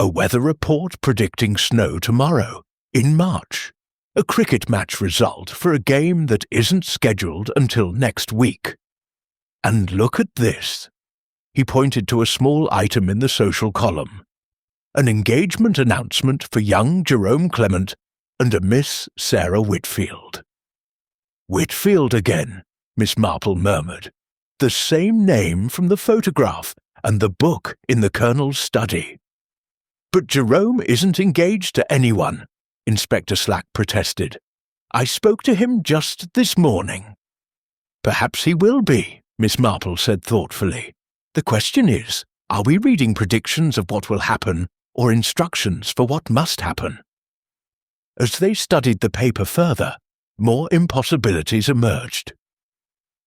A weather report predicting snow tomorrow, in March. A cricket match result for a game that isn't scheduled until next week. And look at this." He pointed to a small item in the social column. "An engagement announcement for young Jerome Clement and a Miss Sarah Whitfield." "Whitfield again," Miss Marple murmured. "The same name from the photograph and the book in the Colonel's study." "But Jerome isn't engaged to anyone," Inspector Slack protested. "I spoke to him just this morning." "Perhaps he will be," Miss Marple said thoughtfully. "The question is, are we reading predictions of what will happen or instructions for what must happen?" As they studied the paper further, more impossibilities emerged.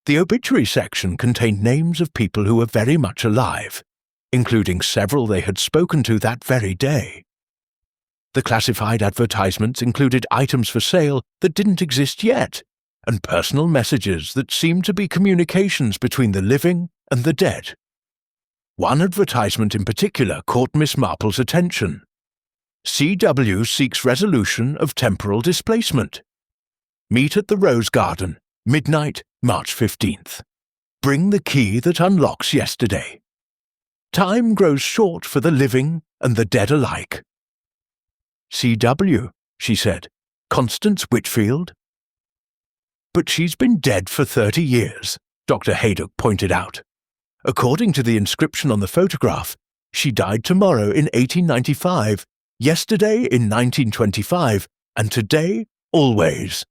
The obituary section contained names of people who were very much alive, including several they had spoken to that very day. The classified advertisements included items for sale that didn't exist yet, and personal messages that seemed to be communications between the living and the dead. One advertisement in particular caught Miss Marple's attention. "CW seeks resolution of temporal displacement. Meet at the Rose Garden, midnight, March 15th. Bring the key that unlocks yesterday." Time grows short for the living and the dead alike. CW, she said. Constance Whitfield. But she's been dead for 30 years, Dr. Haydock pointed out. According to the inscription on the photograph, she died tomorrow in 1895, yesterday in 1925, and today always.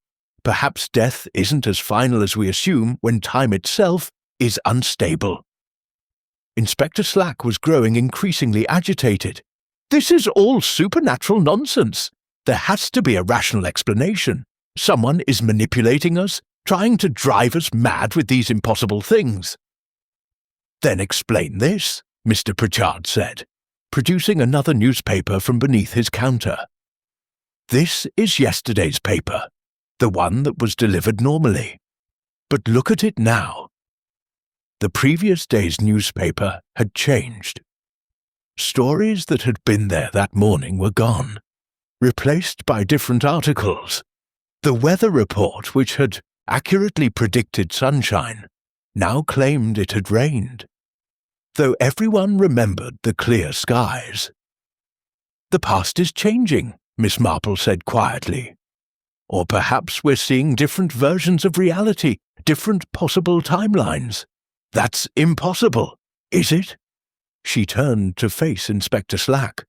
Perhaps death isn't as final as we assume when time itself is unstable. Inspector Slack was growing increasingly agitated. This is all supernatural nonsense. There has to be a rational explanation. Someone is manipulating us, trying to drive us mad with these impossible things. Then explain this, Mr. Pritchard said, producing another newspaper from beneath his counter. This is yesterday's paper, the one that was delivered normally. But look at it now. The previous day's newspaper had changed. Stories that had been there that morning were gone, replaced by different articles. The weather report, which had accurately predicted sunshine, now claimed it had rained, though everyone remembered the clear skies. The past is changing, Miss Marple said quietly. Or perhaps we're seeing different versions of reality, different possible timelines. That's impossible, is it? She turned to face Inspector Slack.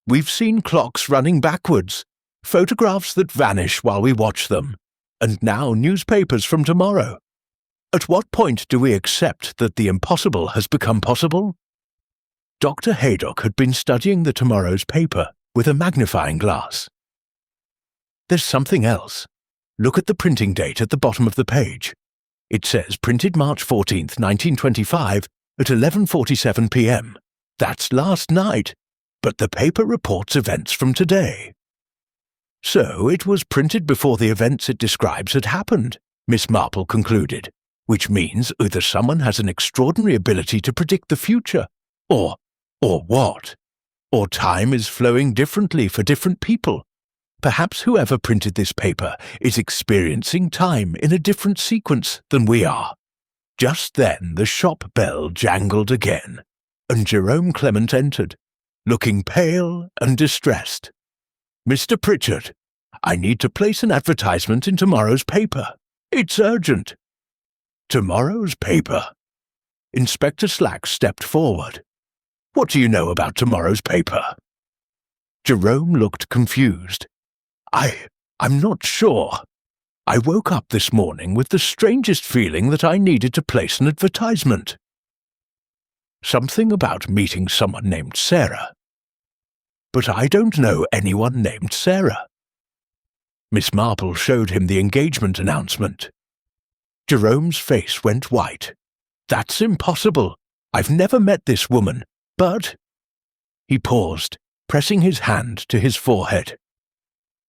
We've seen clocks running backwards, photographs that vanish while we watch them, and now newspapers from tomorrow. At what point do we accept that the impossible has become possible? Dr. Haydock had been studying the tomorrow's paper with a magnifying glass. There's something else. Look at the printing date at the bottom of the page. It says printed March 14th, 1925 at 11:47 p.m. That's last night, but the paper reports events from today. So it was printed before the events it describes had happened, Miss Marple concluded, which means either someone has an extraordinary ability to predict the future, or what? Or time is flowing differently for different people. Perhaps whoever printed this paper is experiencing time in a different sequence than we are. Just then the shop bell jangled again, and Jerome Clement entered, looking pale and distressed. Mr. Pritchard, I need to place an advertisement in tomorrow's paper. It's urgent. Tomorrow's paper? Inspector Slack stepped forward. What do you know about tomorrow's paper? Jerome looked confused. I'm not sure. I woke up this morning with the strangest feeling that I needed to place an advertisement. Something about meeting someone named Sarah. But I don't know anyone named Sarah. Miss Marple showed him the engagement announcement. Jerome's face went white. That's impossible. I've never met this woman, but... He paused, pressing his hand to his forehead.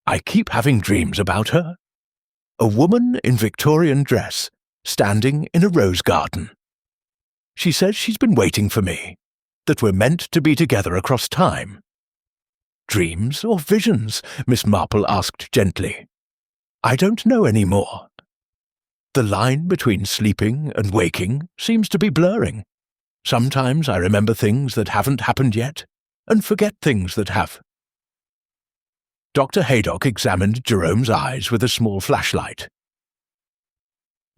I keep having dreams about her. A woman in Victorian dress, standing in a rose garden. She says she's been waiting for me, that we're meant to be together across time. Dreams or visions? Miss Marple asked gently. I don't know any more. The line between sleeping and waking seems to be blurring. Sometimes I remember things that haven't happened yet, and forget things that have. Dr. Haydock examined Jerome's eyes with a small flashlight.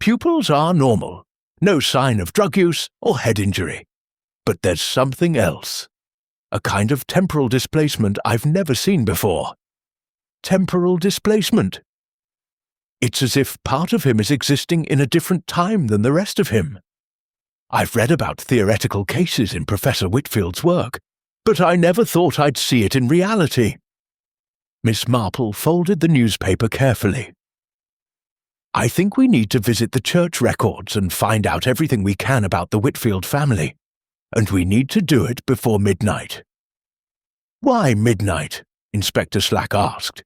Pupils are normal, no sign of drug use or head injury. But there's something else. A kind of temporal displacement I've never seen before. Temporal displacement. It's as if part of him is existing in a different time than the rest of him. I've read about theoretical cases in Professor Whitfield's work, but I never thought I'd see it in reality. Miss Marple folded the newspaper carefully. I think we need to visit the church records and find out everything we can about the Whitfield family, and we need to do it before midnight. Why midnight? Inspector Slack asked.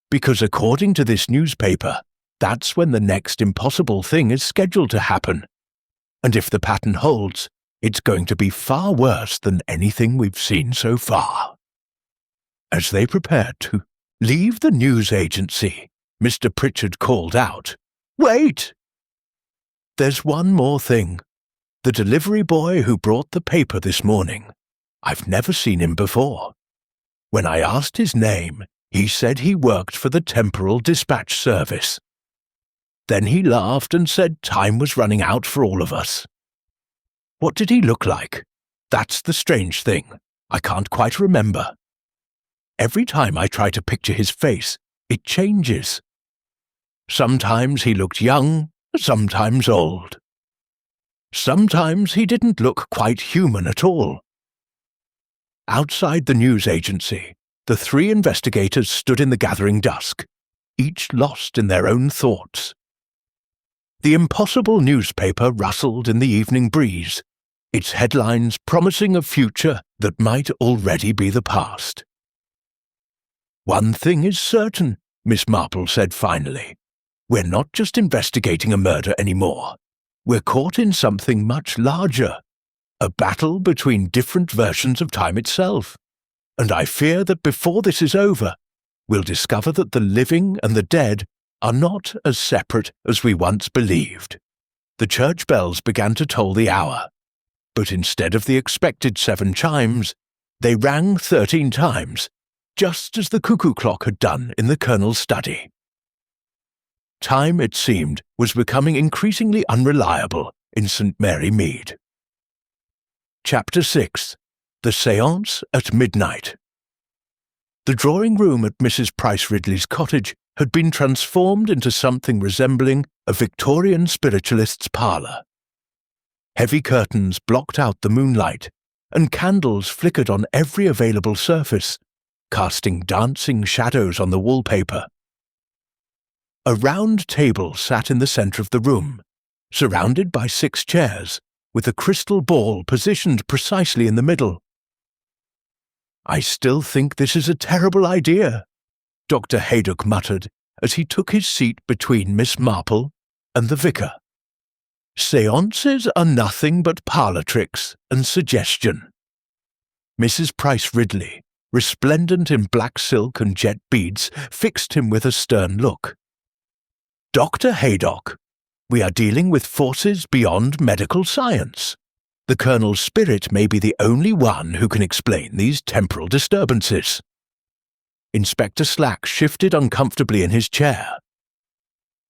Because according to this newspaper, that's when the next impossible thing is scheduled to happen. And if the pattern holds, it's going to be far worse than anything we've seen so far. As they prepared to leave the news agency, Mr. Pritchard called out, Wait! There's one more thing. The delivery boy who brought the paper this morning I've never seen him before. When I asked his name, he said he worked for the Temporal Dispatch Service. Then he laughed and said time was running out for all of us. What did he look like? That's the strange thing. I can't quite remember. Every time I try to picture his face, it changes. Sometimes he looked young, sometimes old. Sometimes he didn't look quite human at all. Outside the news agency, the three investigators stood in the gathering dusk, each lost in their own thoughts. The impossible newspaper rustled in the evening breeze, its headlines promising a future that might already be the past. "One thing is certain," Miss Marple said finally. "We're not just investigating a murder anymore. We're caught in something much larger, a battle between different versions of time itself. And I fear that before this is over, we'll discover that the living and the dead are not as separate as we once believed." The church bells began to toll the hour, but instead of the expected 7 chimes, they rang 13 times, just as the cuckoo clock had done in the Colonel's study. Time, it seemed, was becoming increasingly unreliable in St. Mary Mead. Chapter 6. The Séance at Midnight. The drawing-room at Mrs. Price Ridley's cottage had been transformed into something resembling a Victorian spiritualist's parlour. Heavy curtains blocked out the moonlight, and candles flickered on every available surface, casting dancing shadows on the wallpaper. A round table sat in the centre of the room, surrounded by 6 chairs, with a crystal ball positioned precisely in the middle. "I still think this is a terrible idea," Dr. Whodunit muttered as he took his seat between Miss Marple and the vicar. "Séances are nothing but parlour tricks and suggestion." Mrs. Price Ridley, resplendent in black silk and jet beads, fixed him with a stern look. "Dr. Whodunit, we are dealing with forces beyond medical science. The Colonel's spirit may be the only one who can explain these temporal disturbances." Inspector Slack shifted uncomfortably in his chair.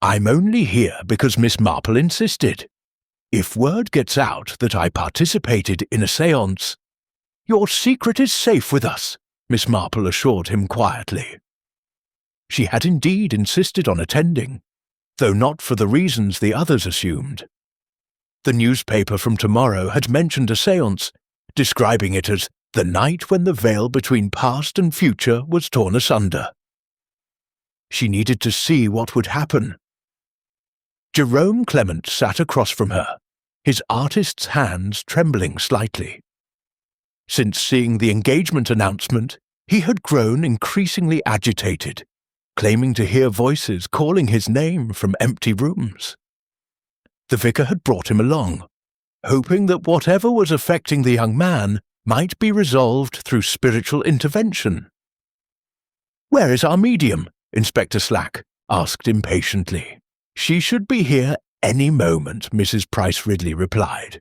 "I'm only here because Miss Marple insisted. If word gets out that I participated in a séance—" "Your secret is safe with us," Miss Marple assured him quietly. She had indeed insisted on attending, though not for the reasons the others assumed. The newspaper from tomorrow had mentioned a séance, describing it as the night when the veil between past and future was torn asunder. She needed to see what would happen. Jerome Clement sat across from her, his artist's hands trembling slightly. Since seeing the engagement announcement, he had grown increasingly agitated, claiming to hear voices calling his name from empty rooms. The vicar had brought him along, hoping that whatever was affecting the young man might be resolved through spiritual intervention. "Where is our medium?" Inspector Slack asked impatiently. "She should be here any moment," Mrs. Price Ridley replied.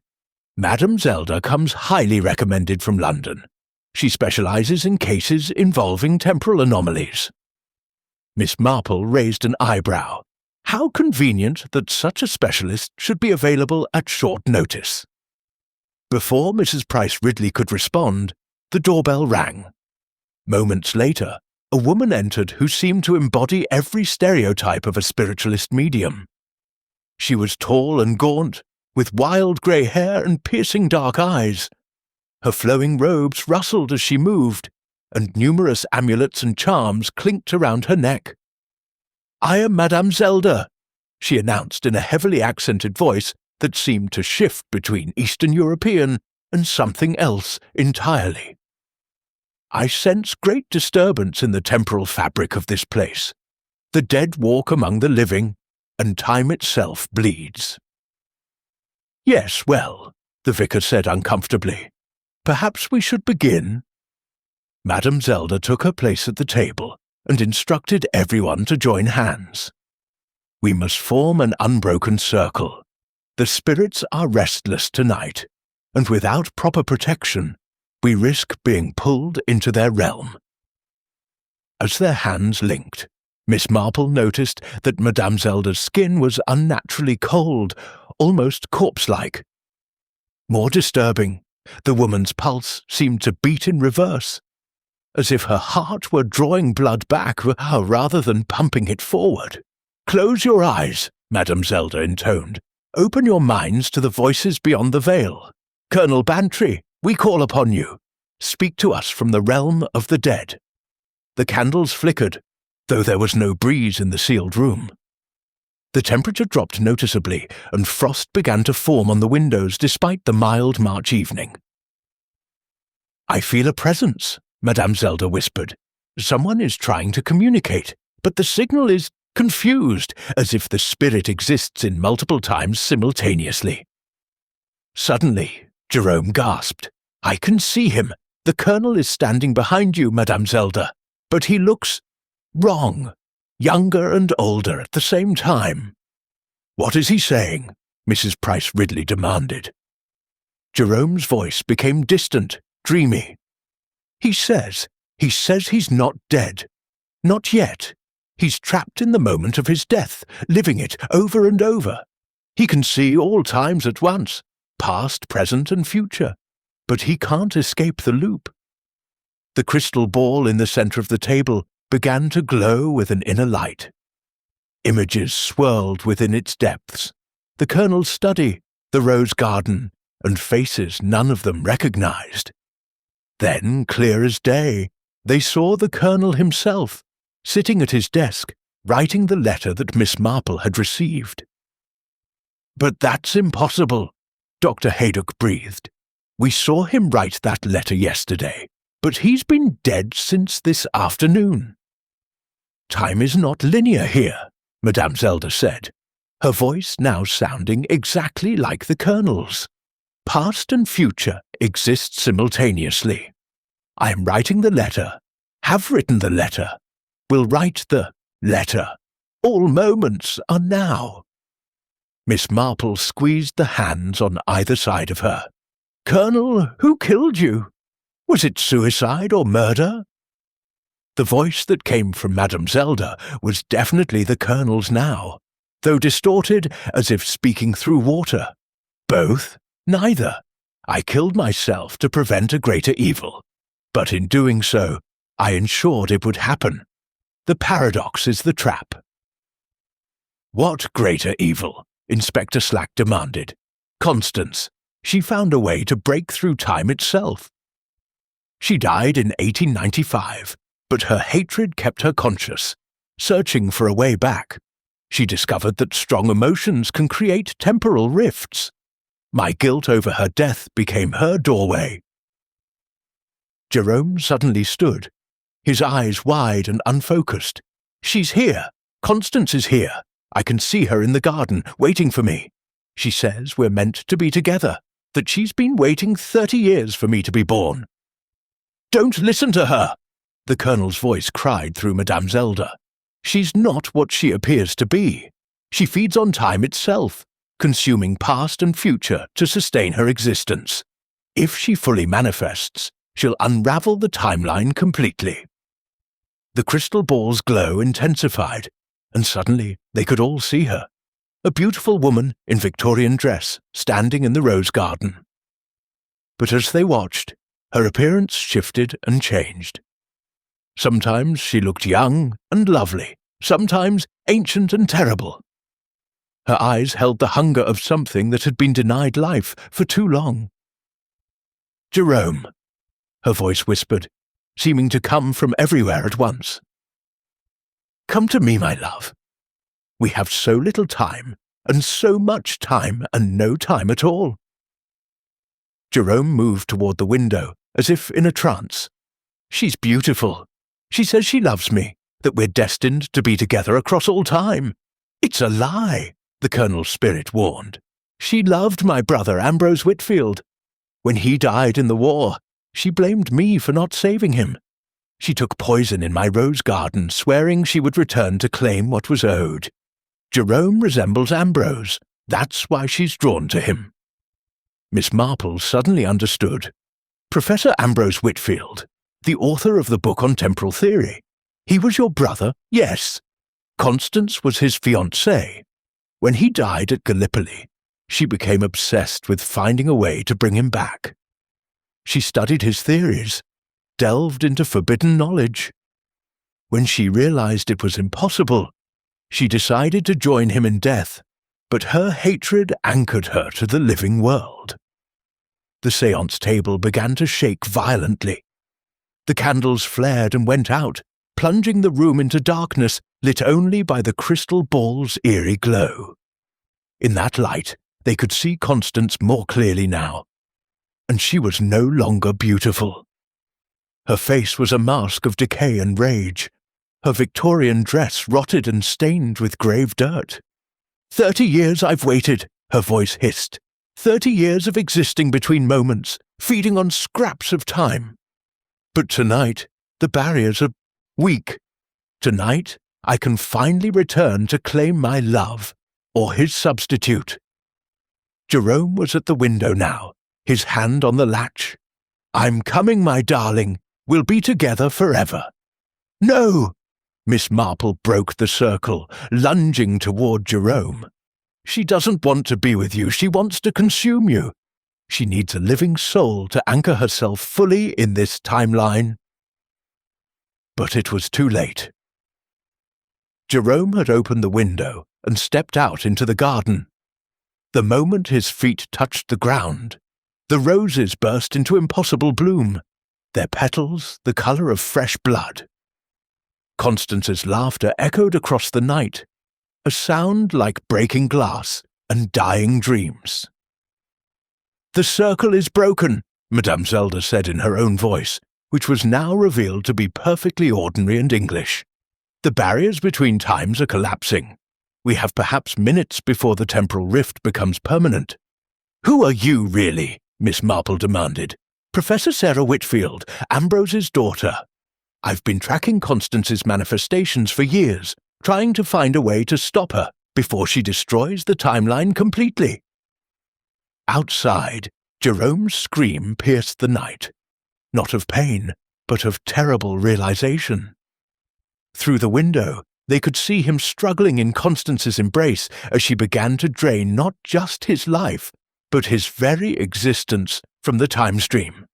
"Madame Zelda comes highly recommended from London. She specialises in cases involving temporal anomalies." Miss Marple raised an eyebrow. How convenient that such a specialist should be available at short notice. Before Mrs. Price Ridley could respond, the doorbell rang. Moments later, a woman entered who seemed to embody every stereotype of a spiritualist medium. She was tall and gaunt, with wild grey hair and piercing dark eyes. Her flowing robes rustled as she moved, and numerous amulets and charms clinked around her neck. "I am Madame Zelda," she announced in a heavily accented voice that seemed to shift between Eastern European and something else entirely. "I sense great disturbance in the temporal fabric of this place. The dead walk among the living, and time itself bleeds." "Yes, well," the vicar said uncomfortably. "Perhaps we should begin." Madame Zelda took her place at the table and instructed everyone to join hands. "We must form an unbroken circle. The spirits are restless tonight, and without proper protection, we risk being pulled into their realm." As their hands linked, Miss Marple noticed that Madame Zelda's skin was unnaturally cold, almost corpse-like. More disturbing, the woman's pulse seemed to beat in reverse, as if her heart were drawing blood back rather than pumping it forward. "Close your eyes," Madame Zelda intoned. "Open your minds to the voices beyond the veil. Colonel Bantry, we call upon you. Speak to us from the realm of the dead." The candles flickered, though there was no breeze in the sealed room. The temperature dropped noticeably, and frost began to form on the windows despite the mild March evening. "I feel a presence," Madame Zelda whispered. "Someone is trying to communicate, but the signal is confused, as if the spirit exists in multiple times simultaneously." Suddenly, Jerome gasped. "I can see him. The Colonel is standing behind you, Madame Zelda, but he looks wrong, younger and older at the same time." "What is he saying?" Mrs. Price Ridley demanded. Jerome's voice became distant, dreamy. He says he's not dead. Not yet. He's trapped in the moment of his death, living it over and over. He can see all times at once, past, present, and future, but he can't escape the loop." The crystal ball in the center of the table began to glow with an inner light. Images swirled within its depths. The Colonel's study, the rose garden, and faces none of them recognized. Then, clear as day, they saw the Colonel himself, sitting at his desk, writing the letter that Miss Marple had received. "But that's impossible," Dr. Haydock breathed. "We saw him write that letter yesterday, but he's been dead since this afternoon." "Time is not linear here," Madame Zelda said, her voice now sounding exactly like the Colonel's. "Past and future exist simultaneously. I am writing the letter, have written the letter, will write the letter. All moments are now." Miss Marple squeezed the hands on either side of her. "Colonel, who killed you? Was it suicide or murder?" The voice that came from Madame Zelda was definitely the Colonel's now, though distorted as if speaking through water. "Both? Neither. I killed myself to prevent a greater evil, but in doing so, I ensured it would happen. The paradox is the trap." "What greater evil?" Inspector Slack demanded. "Constance. She found a way to break through time itself. She died in 1895, but her hatred kept her conscious, searching for a way back. She discovered that strong emotions can create temporal rifts. My guilt over her death became her doorway." Jerome suddenly stood, his eyes wide and unfocused. "She's here. Constance is here. I can see her in the garden, waiting for me. She says we're meant to be together, that she's been waiting 30 years for me to be born." "Don't listen to her!" the Colonel's voice cried through Madame Zelda. "She's not what she appears to be. She feeds on time itself, consuming past and future to sustain her existence. If she fully manifests, she'll unravel the timeline completely." The crystal ball's glow intensified, and suddenly they could all see her, a beautiful woman in Victorian dress, standing in the rose garden. But as they watched, her appearance shifted and changed. Sometimes she looked young and lovely, sometimes ancient and terrible. Her eyes held the hunger of something that had been denied life for too long. "Jerome," her voice whispered, seeming to come from everywhere at once. "Come to me, my love. We have so little time, and so much time, and no time at all." Jerome moved toward the window, as if in a trance. "She's beautiful. She says she loves me, that we're destined to be together across all time. It's a lie," the Colonel's spirit warned. "She loved my brother Ambrose Whitfield. When he died in the war, she blamed me for not saving him. She took poison in my rose garden, swearing she would return to claim what was owed. Jerome resembles Ambrose. That's why she's drawn to him." Miss Marple suddenly understood. Professor Ambrose Whitfield, the author of the book on temporal theory. He was your brother, yes. Constance was his fiancée. When he died at Gallipoli, she became obsessed with finding a way to bring him back. She studied his theories, delved into forbidden knowledge. When she realized it was impossible, she decided to join him in death, but her hatred anchored her to the living world. The séance table began to shake violently. The candles flared and went out, plunging the room into darkness lit only by the crystal ball's eerie glow. In that light, they could see Constance more clearly now, and she was no longer beautiful. Her face was a mask of decay and rage. Her Victorian dress rotted and stained with grave dirt. 30 years I've waited, her voice hissed. 30 years of existing between moments, feeding on scraps of time. But tonight, the barriers are weak. Tonight, I can finally return to claim my love, or his substitute. Jerome was at the window now, his hand on the latch. I'm coming, my darling. We'll be together forever. No! Miss Marple broke the circle, lunging toward Jerome. She doesn't want to be with you. She wants to consume you. She needs a living soul to anchor herself fully in this timeline. But it was too late. Jerome had opened the window and stepped out into the garden. The moment his feet touched the ground, the roses burst into impossible bloom, their petals the colour of fresh blood. Constance's laughter echoed across the night, a sound like breaking glass and dying dreams. The circle is broken, Madame Zelda said in her own voice, which was now revealed to be perfectly ordinary and English. The barriers between times are collapsing. We have perhaps minutes before the temporal rift becomes permanent. Who are you, really? Miss Marple demanded. Professor Sarah Whitfield, Ambrose's daughter. I've been tracking Constance's manifestations for years, trying to find a way to stop her before she destroys the timeline completely. Outside, Jerome's scream pierced the night, not of pain, but of terrible realization. Through the window, they could see him struggling in Constance's embrace as she began to drain not just his life, but his very existence from the time stream.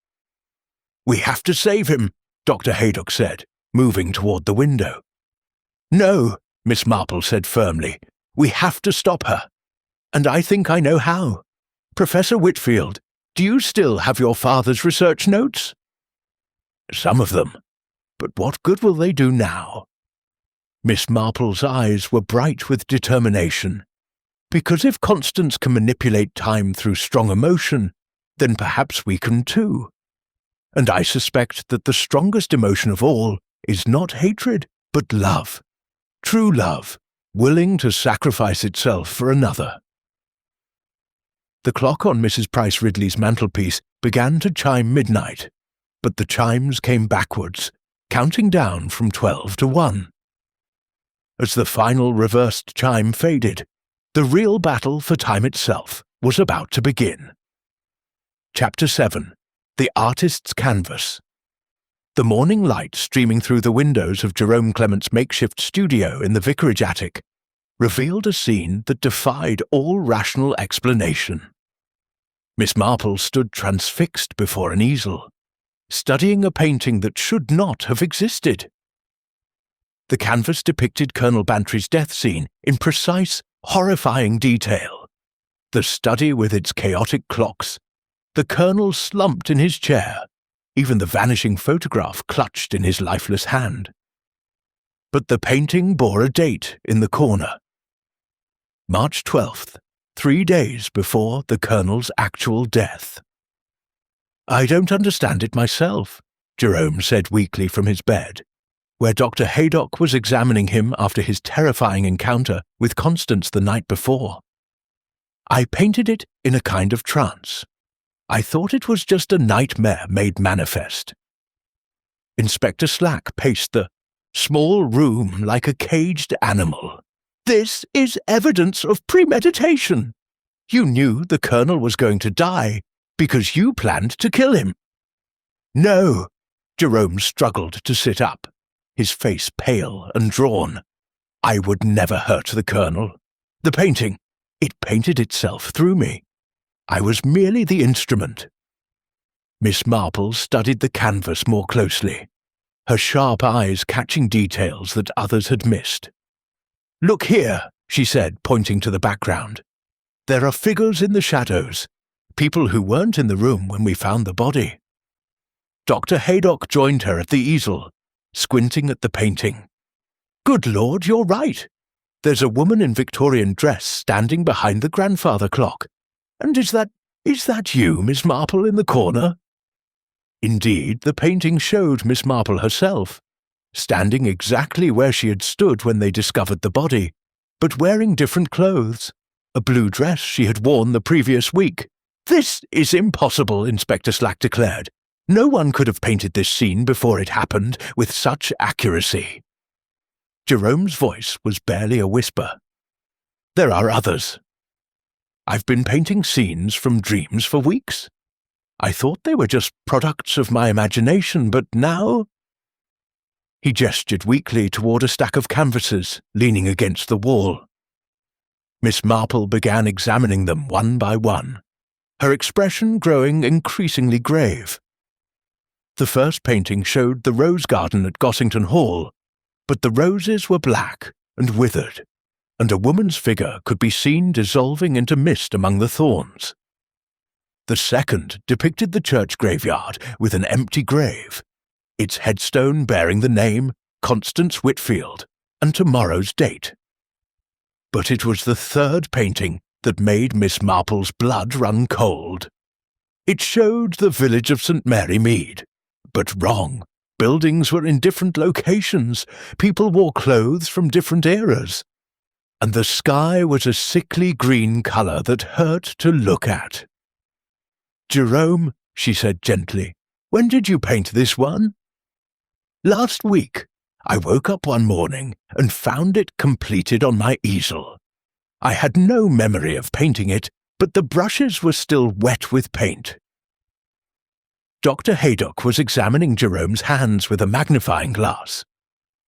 We have to save him, Dr. Haydock said, moving toward the window. No, Miss Marple said firmly. We have to stop her. And I think I know how. Professor Whitfield, do you still have your father's research notes? Some of them. But what good will they do now? Miss Marple's eyes were bright with determination. Because if Constance can manipulate time through strong emotion, then perhaps we can too. And I suspect that the strongest emotion of all is not hatred, but love. True love, willing to sacrifice itself for another. The clock on Mrs. Price Ridley's mantelpiece began to chime midnight, but the chimes came backwards, counting down from 12 to 1. As the final reversed chime faded, the real battle for time itself was about to begin. Chapter 7. The Artist's Canvas. The morning light streaming through the windows of Jerome Clement's makeshift studio in the vicarage attic revealed a scene that defied all rational explanation. Miss Marple stood transfixed before an easel, studying a painting that should not have existed. The canvas depicted Colonel Bantry's death scene in precise, horrifying detail. The study with its chaotic clocks, the Colonel slumped in his chair, even the vanishing photograph clutched in his lifeless hand. But the painting bore a date in the corner. March 12th, 3 days before the Colonel's actual death. I don't understand it myself, Jerome said weakly from his bed, where Dr. Haydock was examining him after his terrifying encounter with Constance the night before. I painted it in a kind of trance. I thought it was just a nightmare made manifest. Inspector Slack paced the small room like a caged animal. This is evidence of premeditation. You knew the Colonel was going to die because you planned to kill him. No! Jerome struggled to sit up, his face pale and drawn. I would never hurt the Colonel. The painting, it painted itself through me. I was merely the instrument. Miss Marple studied the canvas more closely, her sharp eyes catching details that others had missed. Look here, she said, pointing to the background. There are figures in the shadows, people who weren't in the room when we found the body. Dr. Haydock joined her at the easel, squinting at the painting. Good Lord, you're right. There's a woman in Victorian dress standing behind the grandfather clock. And is that you, Miss Marple, in the corner? Indeed, the painting showed Miss Marple herself, standing exactly where she had stood when they discovered the body, but wearing different clothes, a blue dress she had worn the previous week. This is impossible, Inspector Slack declared. No one could have painted this scene before it happened with such accuracy. Jerome's voice was barely a whisper. There are others. I've been painting scenes from dreams for weeks. I thought they were just products of my imagination, but now— He gestured weakly toward a stack of canvases leaning against the wall. Miss Marple began examining them one by one, her expression growing increasingly grave. The first painting showed the rose garden at Gossington Hall, but the roses were black and withered, and a woman's figure could be seen dissolving into mist among the thorns. The second depicted the church graveyard with an empty grave, its headstone bearing the name Constance Whitfield and tomorrow's date. But it was the third painting that made Miss Marple's blood run cold. It showed the village of St. Mary Mead, but wrong. Buildings were in different locations, people wore clothes from different eras, and the sky was a sickly green colour that hurt to look at. Jerome, she said gently, when did you paint this one? Last week. I woke up one morning and found it completed on my easel. I had no memory of painting it, but the brushes were still wet with paint. Dr. Haydock was examining Jerome's hands with a magnifying glass.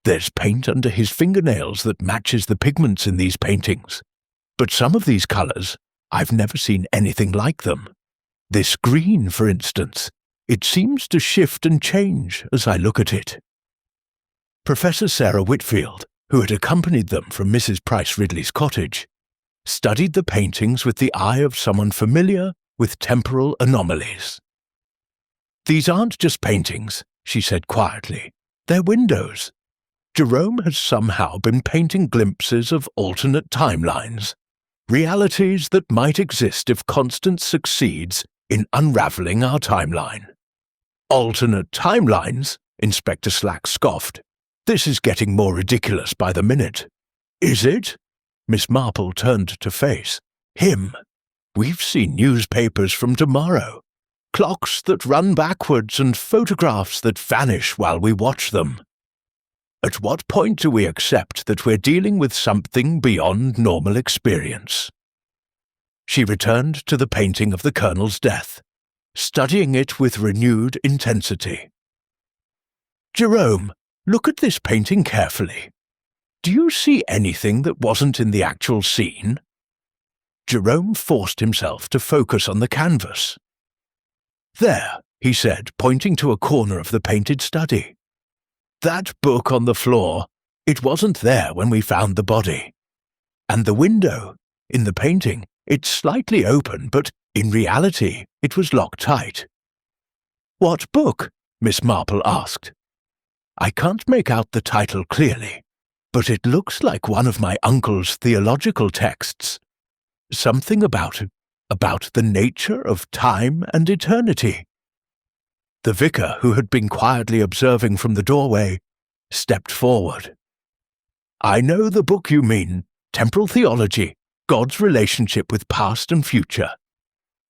There's paint under his fingernails that matches the pigments in these paintings, but some of these colours, I've never seen anything like them. This green, for instance, it seems to shift and change as I look at it. Professor Sarah Whitfield, who had accompanied them from Mrs. Price Ridley's cottage, studied the paintings with the eye of someone familiar with temporal anomalies. These aren't just paintings, she said quietly. They're windows. Jerome has somehow been painting glimpses of alternate timelines, realities that might exist if Constance succeeds in unravelling our timeline. Alternate timelines? Inspector Slack scoffed. This is getting more ridiculous by the minute. Is it? Miss Marple turned to face him. We've seen newspapers from tomorrow, clocks that run backwards and photographs that vanish while we watch them. At what point do we accept that we're dealing with something beyond normal experience? She returned to the painting of the Colonel's death, studying it with renewed intensity. Jerome, look at this painting carefully. Do you see anything that wasn't in the actual scene? Jerome forced himself to focus on the canvas. There, he said, pointing to a corner of the painted study. That book on the floor, it wasn't there when we found the body. And the window, in the painting, it's slightly open, but in reality, it was locked tight. What book? Miss Marple asked. I can't make out the title clearly, but it looks like one of my uncle's theological texts. Something about the nature of time and eternity. The vicar, who had been quietly observing from the doorway, stepped forward. I know the book you mean, Temporal Theology, God's Relationship with Past and Future.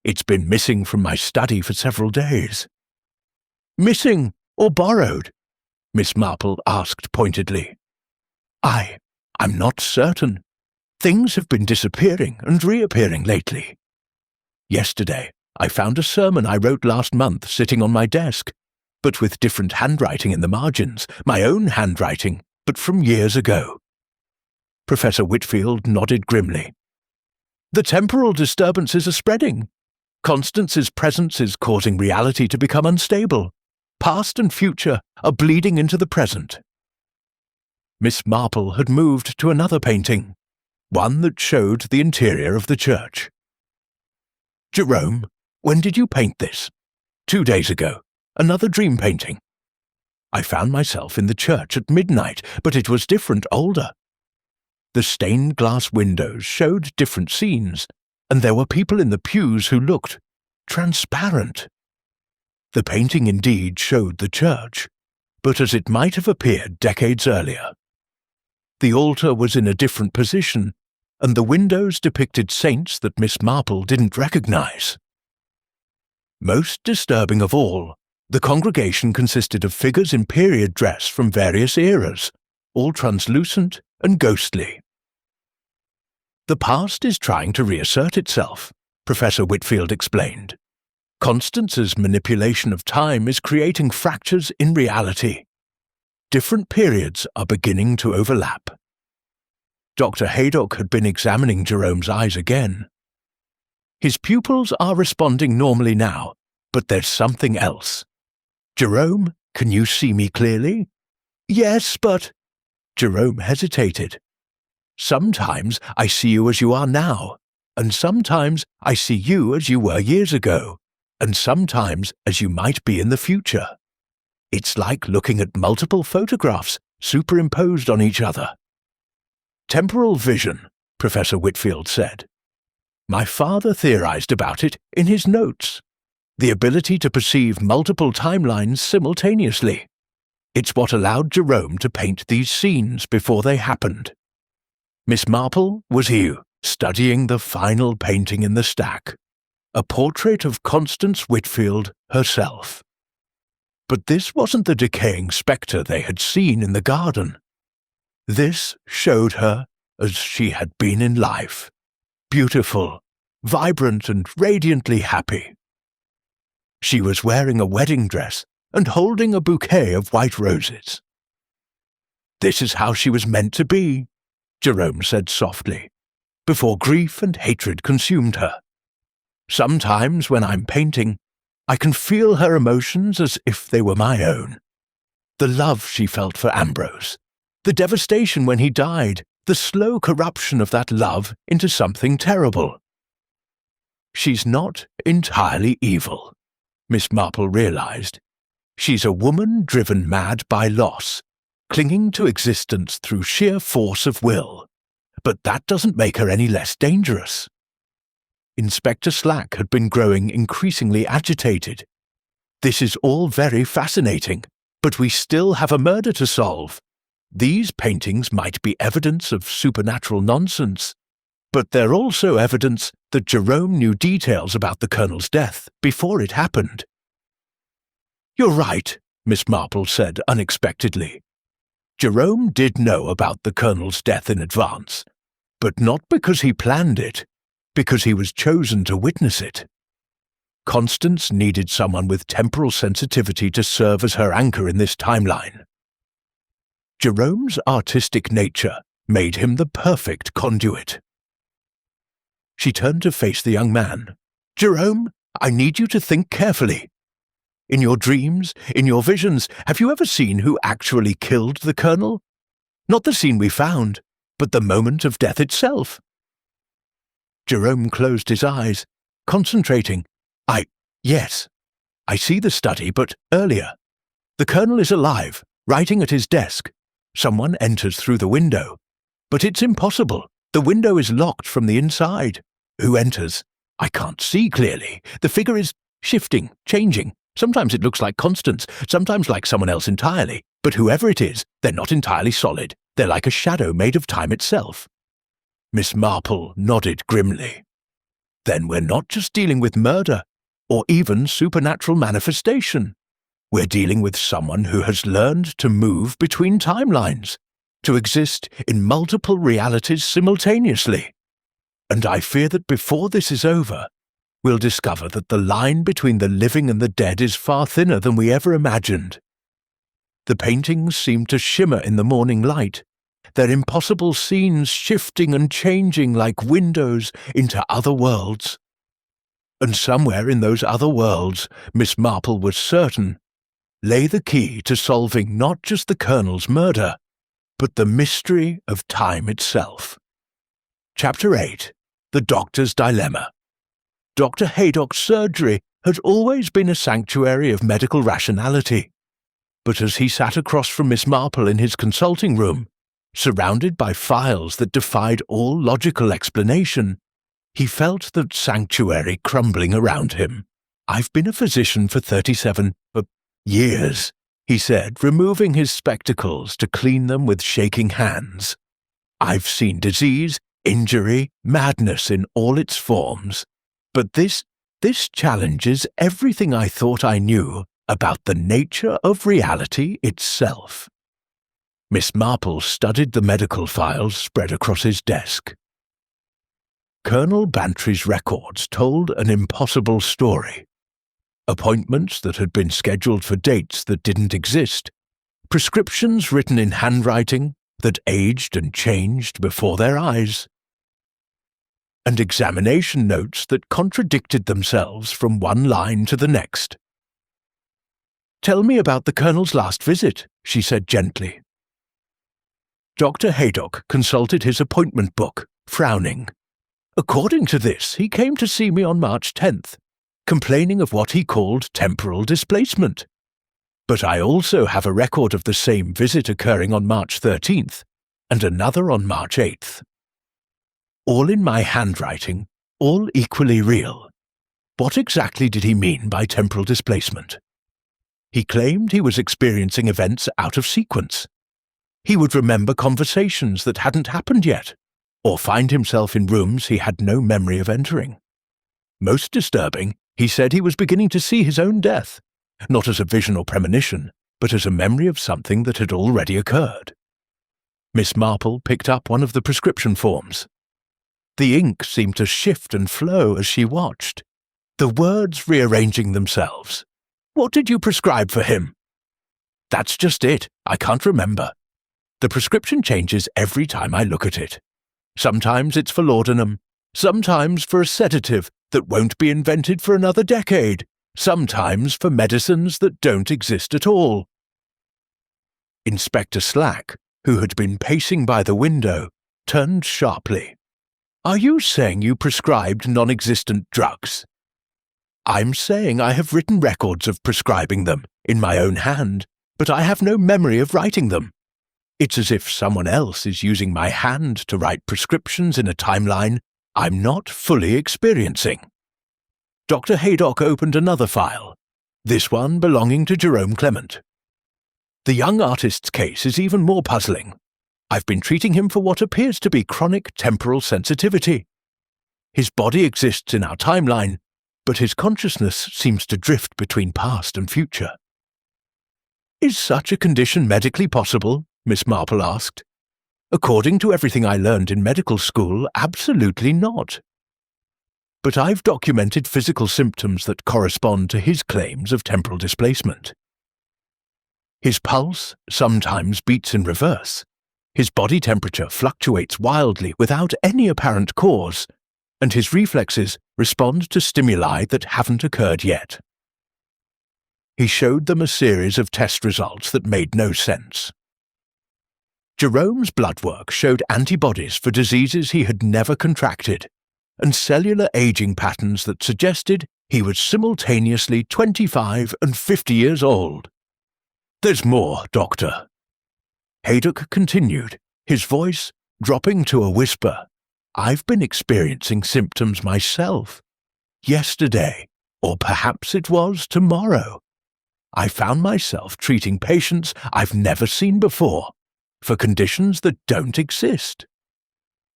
It's been missing from my study for several days. Missing or borrowed? Miss Marple asked pointedly. I'm not certain. Things have been disappearing and reappearing lately. Yesterday, I found a sermon I wrote last month sitting on my desk. but with different handwriting in the margins, my own handwriting, but from years ago. Professor Whitfield nodded grimly. The temporal disturbances are spreading. Constance's presence is causing reality to become unstable. Past and future are bleeding into the present. Miss Marple had moved to another painting, one that showed the interior of the church. Jerome, when did you paint this? 2 days ago. Another dream painting. I found myself in the church at midnight, but it was different, older. The stained glass windows showed different scenes, and there were people in the pews who looked transparent. The painting indeed showed the church, but as it might have appeared decades earlier. The altar was in a different position, and the windows depicted saints that Miss Marple didn't recognize. Most disturbing of all, the congregation consisted of figures in period dress from various eras, all translucent and ghostly. The past is trying to reassert itself, Professor Whitfield explained. Constance's manipulation of time is creating fractures in reality. Different periods are beginning to overlap. Dr. Haydock had been examining Jerome's eyes again. His pupils are responding normally now, but there's something else. Jerome, can you see me clearly? Yes, but... Jerome hesitated. Sometimes I see you as you are now, and sometimes I see you as you were years ago, and sometimes as you might be in the future. It's like looking at multiple photographs superimposed on each other. Temporal vision, Professor Whitfield said. My father theorized about it in his notes. The ability to perceive multiple timelines simultaneously. It's what allowed Jerome to paint these scenes before they happened. Miss Marple was here, studying the final painting in the stack, a portrait of Constance Whitfield herself. But this wasn't the decaying spectre they had seen in the garden. This showed her as she had been in life, beautiful, vibrant and radiantly happy. She was wearing a wedding dress and holding a bouquet of white roses. This is how she was meant to be, Jerome said softly, before grief and hatred consumed her. Sometimes when I'm painting, I can feel her emotions as if they were my own. The love she felt for Ambrose, the devastation when he died, the slow corruption of that love into something terrible. She's not entirely evil, Miss Marple realized. She's a woman driven mad by loss, clinging to existence through sheer force of will. But that doesn't make her any less dangerous. Inspector Slack had been growing increasingly agitated. This is all very fascinating, but we still have a murder to solve. These paintings might be evidence of supernatural nonsense, but they're also evidence that Jerome knew details about the Colonel's death before it happened. You're right, Miss Marple said unexpectedly. Jerome did know about the Colonel's death in advance, but not because he planned it, because he was chosen to witness it. Constance needed someone with temporal sensitivity to serve as her anchor in this timeline. Jerome's artistic nature made him the perfect conduit. She turned to face the young man. Jerome, I need you to think carefully. In your dreams, in your visions, have you ever seen who actually killed the Colonel? Not the scene we found, but the moment of death itself. Jerome closed his eyes, concentrating. Yes. I see the study, but earlier. The Colonel is alive, writing at his desk. Someone enters through the window. But it's impossible. The window is locked from the inside. Who enters? I can't see clearly. The figure is shifting, changing. Sometimes it looks like Constance, sometimes like someone else entirely. But whoever it is, they're not entirely solid. They're like a shadow made of time itself. Miss Marple nodded grimly. Then we're not just dealing with murder, or even supernatural manifestation. We're dealing with someone who has learned to move between timelines, to exist in multiple realities simultaneously. And I fear that before this is over, we'll discover that the line between the living and the dead is far thinner than we ever imagined. The paintings seem to shimmer in the morning light, their impossible scenes shifting and changing like windows into other worlds. And somewhere in those other worlds, Miss Marple was certain, lay the key to solving not just the Colonel's murder, but the mystery of time itself. Chapter 8. The Doctor's Dilemma. Dr. Haydock's surgery had always been a sanctuary of medical rationality, but as he sat across from Miss Marple in his consulting room, surrounded by files that defied all logical explanation, he felt that sanctuary crumbling around him. "I've been a physician for 37 years," he said, removing his spectacles to clean them with shaking hands. "I've seen disease, injury, madness in all its forms. But this challenges everything I thought I knew about the nature of reality itself." Miss Marple studied the medical files spread across his desk. Colonel Bantry's records told an impossible story. Appointments that had been scheduled for dates that didn't exist, prescriptions written in handwriting that aged and changed before their eyes, and examination notes that contradicted themselves from one line to the next. "Tell me about the Colonel's last visit," she said gently. Dr. Haydock consulted his appointment book, frowning. "According to this, he came to see me on March 10th, complaining of what he called temporal displacement. But I also have a record of the same visit occurring on March 13th, and another on March 8th. All in my handwriting, all equally real. What exactly did he mean by temporal displacement? He claimed he was experiencing events out of sequence. He would remember conversations that hadn't happened yet, or find himself in rooms he had no memory of entering. Most disturbing, he said he was beginning to see his own death, not as a vision or premonition, but as a memory of something that had already occurred." Miss Marple picked up one of the prescription forms. The ink seemed to shift and flow as she watched, the words rearranging themselves. "What did you prescribe for him?" "That's just it. I can't remember. The prescription changes every time I look at it. Sometimes it's for laudanum, sometimes for a sedative that won't be invented for another decade, sometimes for medicines that don't exist at all." Inspector Slack, who had been pacing by the window, turned sharply. "Are you saying you prescribed non-existent drugs?" "I'm saying I have written records of prescribing them in my own hand, but I have no memory of writing them. It's as if someone else is using my hand to write prescriptions in a timeline I'm not fully experiencing." Dr. Haydock opened another file, this one belonging to Jerome Clement. "The young artist's case is even more puzzling. I've been treating him for what appears to be chronic temporal sensitivity. His body exists in our timeline, but his consciousness seems to drift between past and future." "Is such a condition medically possible?" Miss Marple asked. "According to everything I learned in medical school, absolutely not. But I've documented physical symptoms that correspond to his claims of temporal displacement. His pulse sometimes beats in reverse. His body temperature fluctuates wildly without any apparent cause, and his reflexes respond to stimuli that haven't occurred yet." He showed them a series of test results that made no sense. Jerome's blood work showed antibodies for diseases he had never contracted, and cellular aging patterns that suggested he was simultaneously 25 and 50 years old. "There's more, Doctor." Haydock continued, his voice dropping to a whisper. "I've been experiencing symptoms myself. Yesterday, or perhaps it was tomorrow, I found myself treating patients I've never seen before, for conditions that don't exist.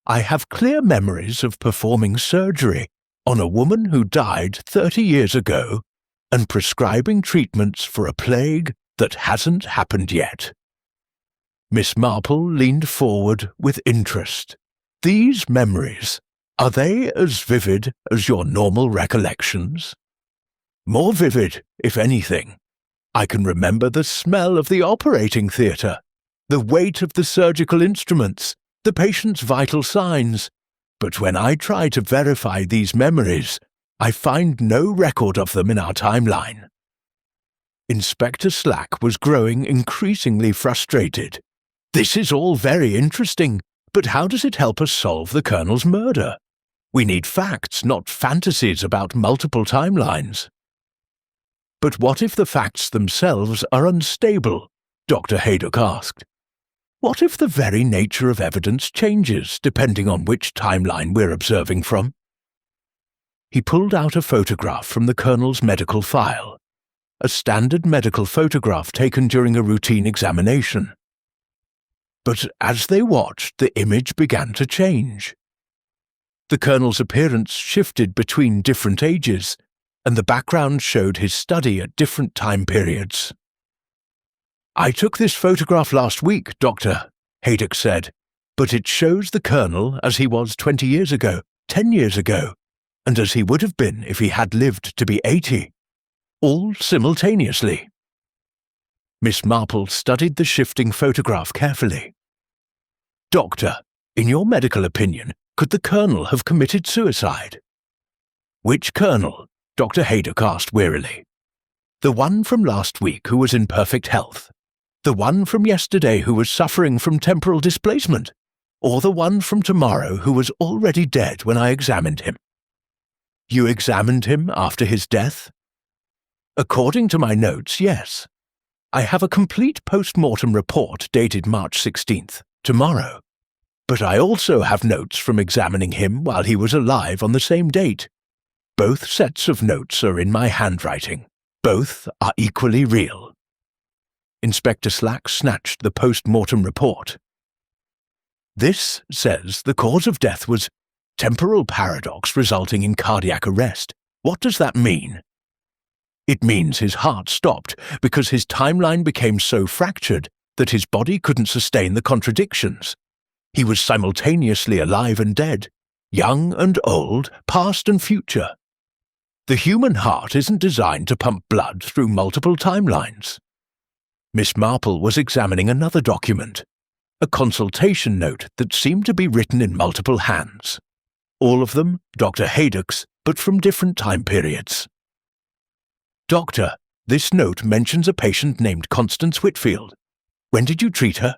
I have clear memories of performing surgery on a woman who died 30 years ago and prescribing treatments for a plague that hasn't happened yet." Miss Marple leaned forward with interest. "These memories, Are they as vivid as your normal recollections? More vivid, if anything. I can remember the smell of the operating theatre, the weight of the surgical instruments, the patient's vital signs. But when I try to verify these memories, I find no record of them in our timeline. Inspector Slack was growing increasingly frustrated. This is all very interesting, but how does it help us solve the Colonel's murder? We need facts, not fantasies about multiple timelines. But what if the facts themselves are unstable? Dr. Haydock asked. What if the very nature of evidence changes depending on which timeline we're observing from? He pulled out a photograph from the Colonel's medical file, a standard medical photograph taken during a routine examination. But as they watched, the image began to change. The Colonel's appearance shifted between different ages, and the background showed his study at different time periods. "I took this photograph last week, Doctor," Haydock said, "but it shows the Colonel as he was 20 years ago, 10 years ago, and as he would have been if he had lived to be 80. All simultaneously." Miss Marple studied the shifting photograph carefully. "Doctor, in your medical opinion, could the Colonel have committed suicide?" "Which Colonel?" Dr. Haydock asked wearily. "The one from last week who was in perfect health? The one from yesterday who was suffering from temporal displacement? Or the one from tomorrow who was already dead when I examined him?" "You examined him after his death?" "According to my notes, yes. I have a complete post-mortem report dated March 16th, tomorrow. But I also have notes from examining him while he was alive on the same date. Both sets of notes are in my handwriting. Both are equally real." Inspector Slack snatched the post-mortem report. "This says the cause of death was temporal paradox resulting in cardiac arrest. What does that mean?" "It means his heart stopped because his timeline became so fractured that his body couldn't sustain the contradictions. He was simultaneously alive and dead, young and old, past and future. The human heart isn't designed to pump blood through multiple timelines." Miss Marple was examining another document, a consultation note that seemed to be written in multiple hands. All of them Dr. Haydock's, but from different time periods. "Doctor, this note mentions a patient named Constance Whitfield. When did you treat her?"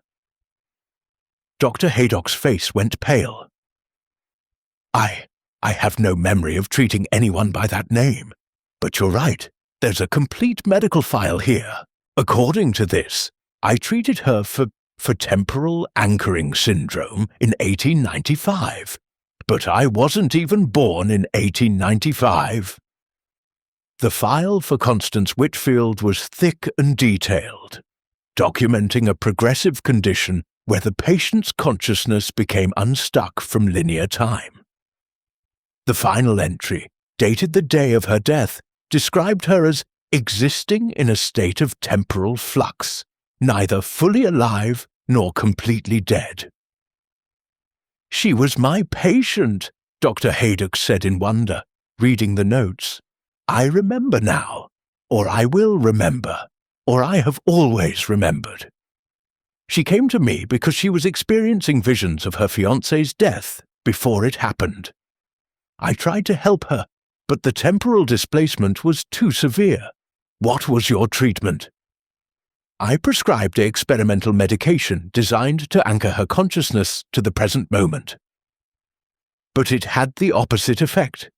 Dr. Haydock's face went pale. I have no memory of treating anyone by that name. But you're right, there's a complete medical file here. According to this, I treated her for temporal anchoring syndrome in 1895. But I wasn't even born in 1895. The file for Constance Whitfield was thick and detailed, documenting a progressive condition where the patient's consciousness became unstuck from linear time. The final entry, dated the day of her death, described her as existing in a state of temporal flux, neither fully alive nor completely dead. "She was my patient," Dr. Haydock said in wonder, reading the notes. "I remember now, or I will remember, or I have always remembered. She came to me because she was experiencing visions of her fiancé's death before it happened. I tried to help her, but the temporal displacement was too severe. What was your treatment?" "I prescribed an experimental medication designed to anchor her consciousness to the present moment. But it had the opposite effect.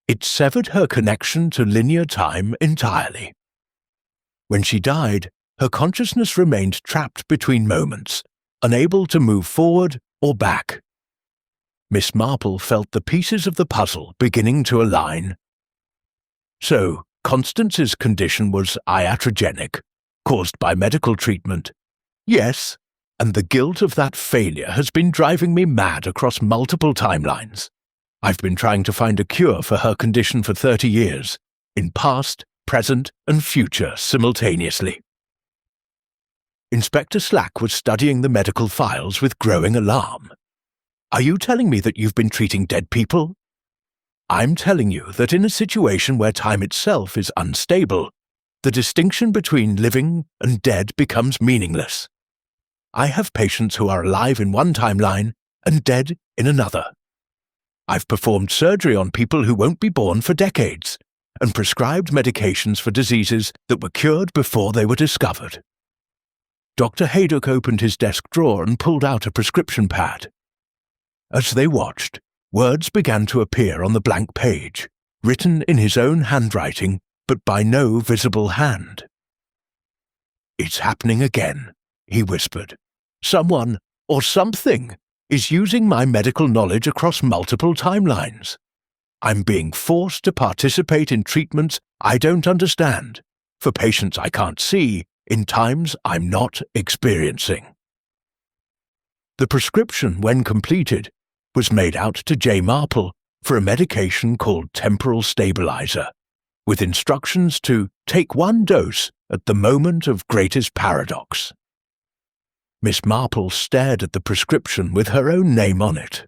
It severed her connection to linear time entirely. When she died, her consciousness remained trapped between moments, unable to move forward or back." Miss Marple felt the pieces of the puzzle beginning to align. "So, Constance's condition was iatrogenic, caused by medical treatment." "Yes, and the guilt of that failure has been driving me mad across multiple timelines. I've been trying to find a cure for her condition for 30 years, in past, present, and future simultaneously." Inspector Slack was studying the medical files with growing alarm. Are you telling me that you've been treating dead people? I'm telling you that in a situation where time itself is unstable, the distinction between living and dead becomes meaningless. I have patients who are alive in one timeline and dead in another. I've performed surgery on people who won't be born for decades, and prescribed medications for diseases that were cured before they were discovered. Dr. Haydock opened his desk drawer and pulled out a prescription pad. As they watched, words began to appear on the blank page, written in his own handwriting, but by no visible hand. "It's happening again," he whispered. "Someone, or something, is using my medical knowledge across multiple timelines. I'm being forced to participate in treatments I don't understand, for patients I can't see, in times I'm not experiencing." The prescription, when completed, was made out to Jane Marple for a medication called temporal stabilizer, with instructions to take one dose at the moment of greatest paradox. Miss Marple stared at the prescription with her own name on it.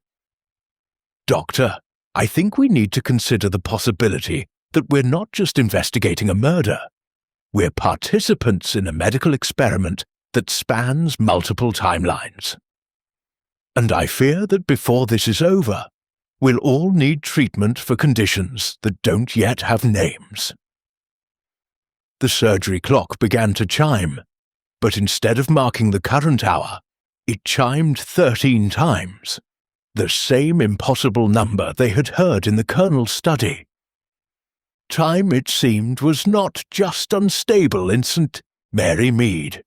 "Doctor, I think we need to consider the possibility that we're not just investigating a murder. We're participants in a medical experiment that spans multiple timelines. And I fear that before this is over, we'll all need treatment for conditions that don't yet have names." The surgery clock began to chime, but instead of marking the current hour, it chimed 13 times, the same impossible number they had heard in the Colonel's study. Time, it seemed, was not just unstable in St. Mary Mead.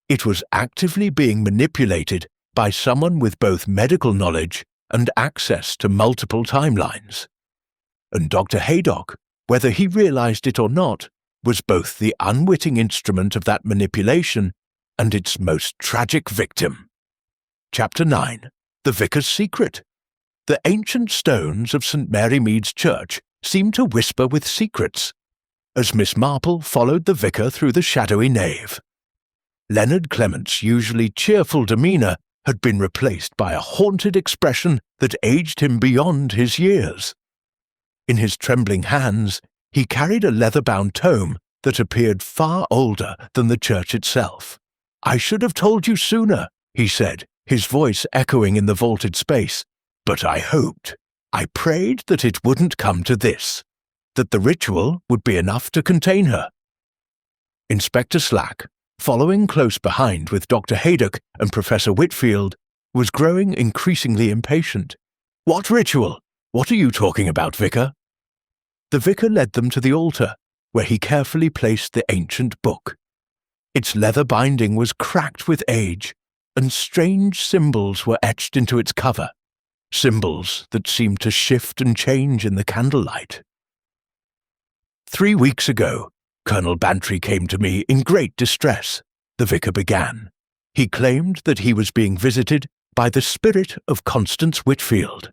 It was actively being manipulated by someone with both medical knowledge and access to multiple timelines. And Dr. Haydock, whether he realized it or not, was both the unwitting instrument of that manipulation and its most tragic victim. Chapter 9. The Vicar's Secret. The ancient stones of St. Mary Mead's church seemed to whisper with secrets, as Miss Marple followed the vicar through the shadowy nave. Leonard Clement's usually cheerful demeanour had been replaced by a haunted expression that aged him beyond his years. In his trembling hands, he carried a leather-bound tome that appeared far older than the church itself. "I should have told you sooner," he said, his voice echoing in the vaulted space, "but I hoped, I prayed that it wouldn't come to this, that the ritual would be enough to contain her." Inspector Slack, following close behind with Dr. Haydock and Professor Whitfield, was growing increasingly impatient. "What ritual? What are you talking about, Vicar?" The vicar led them to the altar, where he carefully placed the ancient book. Its leather binding was cracked with age, and strange symbols were etched into its cover, symbols that seemed to shift and change in the candlelight. "3 weeks ago, Colonel Bantry came to me in great distress," the vicar began. "He claimed that he was being visited by the spirit of Constance Whitfield.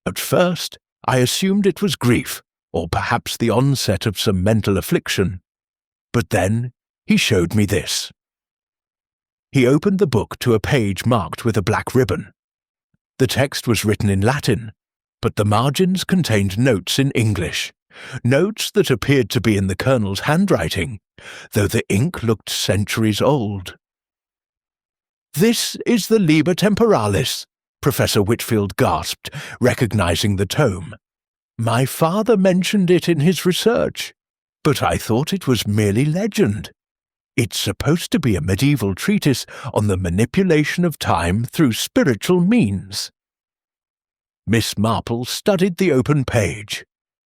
At first, I assumed it was grief, or perhaps the onset of some mental affliction. But then he showed me this." He opened the book to a page marked with a black ribbon. The text was written in Latin, but the margins contained notes in English, notes that appeared to be in the Colonel's handwriting, though the ink looked centuries old. "This is the Liber Temporalis," Professor Whitfield gasped, recognizing the tome. "My father mentioned it in his research, but I thought it was merely legend. It's supposed to be a medieval treatise on the manipulation of time through spiritual means." Miss Marple studied the open page.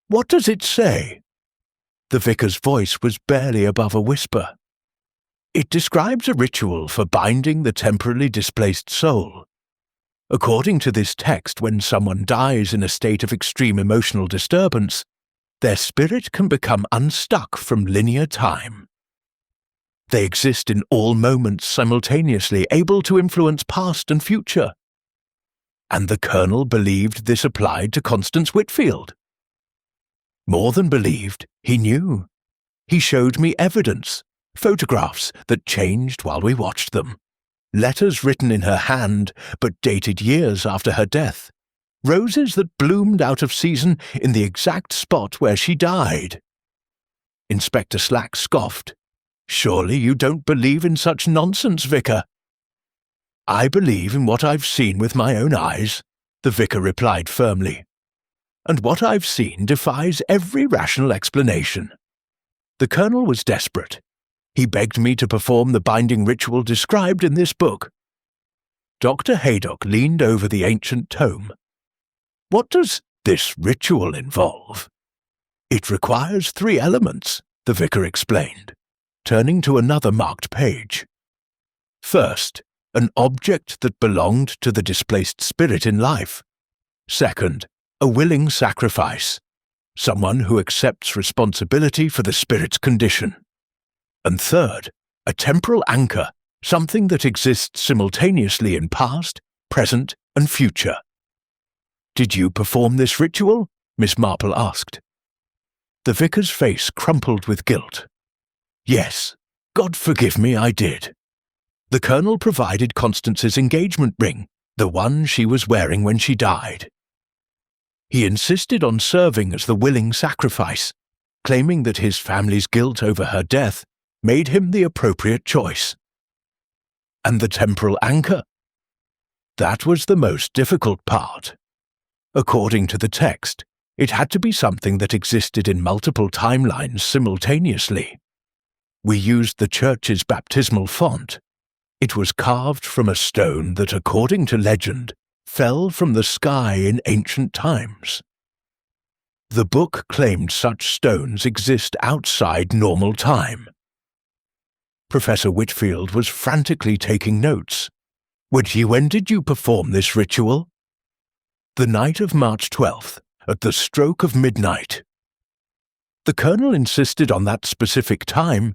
"What does it say?" The vicar's voice was barely above a whisper. "It describes a ritual for binding the temporally displaced soul. According to this text, when someone dies in a state of extreme emotional disturbance, their spirit can become unstuck from linear time. They exist in all moments simultaneously, able to influence past and future. And the Colonel believed this applied to Constance Whitfield. More than believed, he knew. He showed me evidence, photographs that changed while we watched them. letters written in her hand but dated years after her death, roses that bloomed out of season in the exact spot where she died. Inspector Slack scoffed. "Surely you don't believe in such nonsense, Vicar." "I believe in what I've seen with my own eyes," the vicar replied firmly. "And what I've seen defies every rational explanation." The colonel was desperate. He begged me to perform the binding ritual described in this book. Dr. Haydock leaned over the ancient tome. "What does this ritual involve?" "It requires 3 elements," the vicar explained, turning to another marked page. "First, an object that belonged to the displaced spirit in life. Second, a willing sacrifice, someone who accepts responsibility for the spirit's condition. And third, a temporal anchor, something that exists simultaneously in past, present, and future." "Did you perform this ritual?" Miss Marple asked. The vicar's face crumpled with guilt. "Yes, God forgive me, I did." The colonel provided Constance's engagement ring, the one she was wearing when she died. He insisted on serving as the willing sacrifice, claiming that his family's guilt over her death made him the appropriate choice. And the temporal anchor? That was the most difficult part. According to the text, it had to be something that existed in multiple timelines simultaneously. We used the church's baptismal font. It was carved from a stone that, according to legend, fell from the sky in ancient times. The book claimed such stones exist outside normal time. Professor Whitfield was frantically taking notes. "When did you perform this ritual?" "The night of March 12th, at the stroke of midnight." The colonel insisted on that specific time,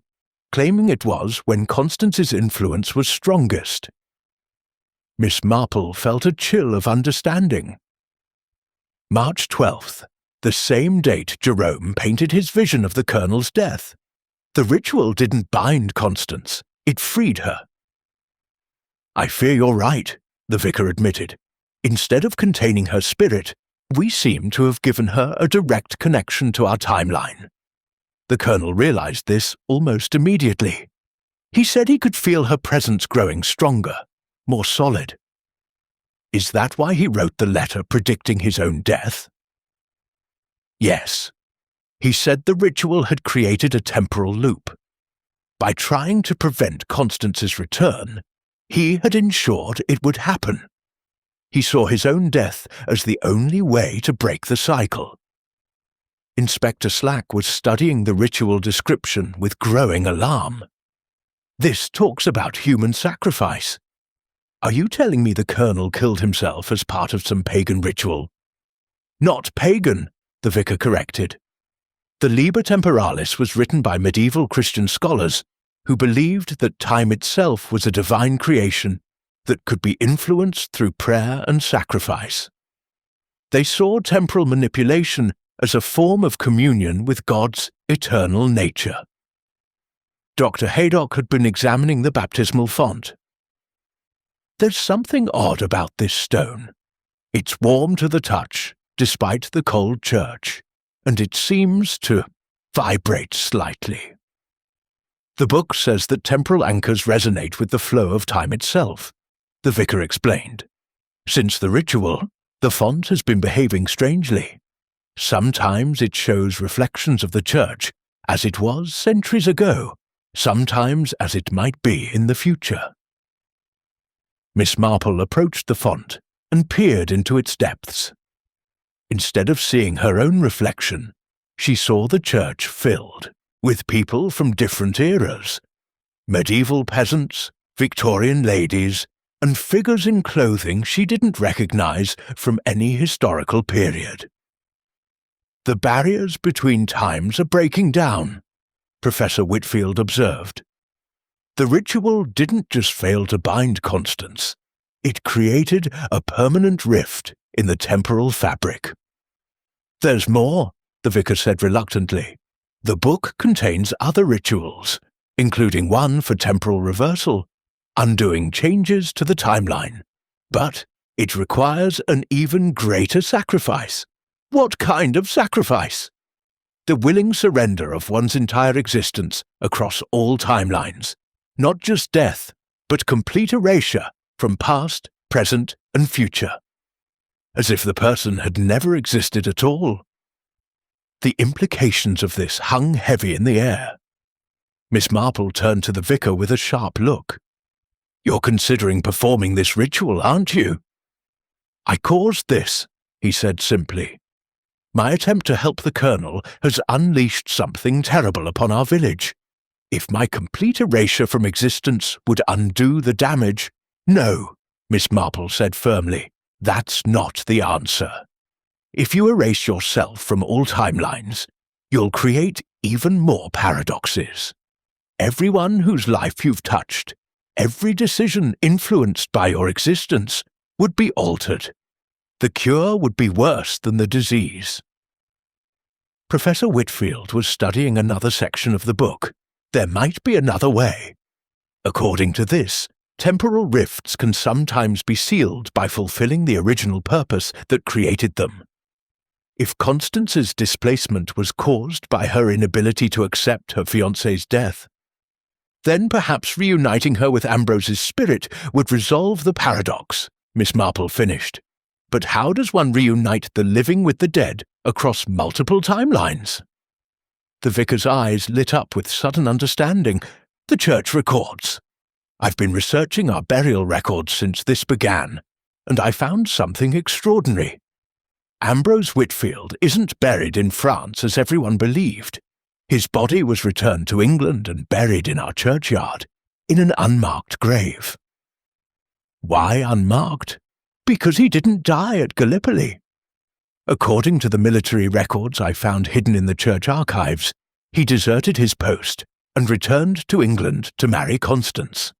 claiming it was when Constance's influence was strongest. Miss Marple felt a chill of understanding. March 12th, the same date Jerome painted his vision of the colonel's death. The ritual didn't bind Constance, it freed her. "I fear you're right," the vicar admitted. "Instead of containing her spirit, we seem to have given her a direct connection to our timeline." The colonel realized this almost immediately. He said he could feel her presence growing stronger, more solid. Is that why he wrote the letter predicting his own death? Yes. He said the ritual had created a temporal loop. By trying to prevent Constance's return, he had ensured it would happen. He saw his own death as the only way to break the cycle. Inspector Slack was studying the ritual description with growing alarm. "This talks about human sacrifice. Are you telling me the colonel killed himself as part of some pagan ritual?" "Not pagan," the vicar corrected. The Liber Temporalis was written by medieval Christian scholars who believed that time itself was a divine creation that could be influenced through prayer and sacrifice. They saw temporal manipulation as a form of communion with God's eternal nature. Dr. Haydock had been examining the baptismal font. "There's something odd about this stone. It's warm to the touch, despite the cold church, and it seems to vibrate slightly." "The book says that temporal anchors resonate with the flow of time itself," the vicar explained. "Since the ritual, the font has been behaving strangely. Sometimes it shows reflections of the church as it was centuries ago, sometimes as it might be in the future." Miss Marple approached the font and peered into its depths. Instead of seeing her own reflection, she saw the church filled with people from different eras, medieval peasants, Victorian ladies, and figures in clothing she didn't recognize from any historical period. "The barriers between times are breaking down," Professor Whitfield observed. "The ritual didn't just fail to bind Constance, it created a permanent rift in the temporal fabric." "There's more," the vicar said reluctantly. "The book contains other rituals, including one for temporal reversal, undoing changes to the timeline. But it requires an even greater sacrifice. What kind of sacrifice? The willing surrender of one's entire existence across all timelines. Not just death, but complete erasure from past, present, and future. As if the person had never existed at all. The implications of this hung heavy in the air. Miss Marple turned to the vicar with a sharp look. "You're considering performing this ritual, aren't you?" "I caused this," he said simply. "My attempt to help the Colonel has unleashed something terrible upon our village. If my complete erasure from existence would undo the damage—" "No," Miss Marple said firmly, "that's not the answer. If you erase yourself from all timelines, you'll create even more paradoxes. Everyone whose life you've touched, every decision influenced by your existence, would be altered. The cure would be worse than the disease." Professor Whitfield was studying another section of the book. There might be another way. According to this, temporal rifts can sometimes be sealed by fulfilling the original purpose that created them. If Constance's displacement was caused by her inability to accept her fiancé's death, then perhaps reuniting her with Ambrose's spirit would resolve the paradox, Miss Marple finished. But how does one reunite the living with the dead across multiple timelines? The vicar's eyes lit up with sudden understanding. "The church records. I've been researching our burial records since this began, and I found something extraordinary. Ambrose Whitfield isn't buried in France as everyone believed. His body was returned to England and buried in our churchyard, in an unmarked grave." "Why unmarked?" "Because he didn't die at Gallipoli. According to the military records I found hidden in the church archives, he deserted his post and returned to England to marry Constance.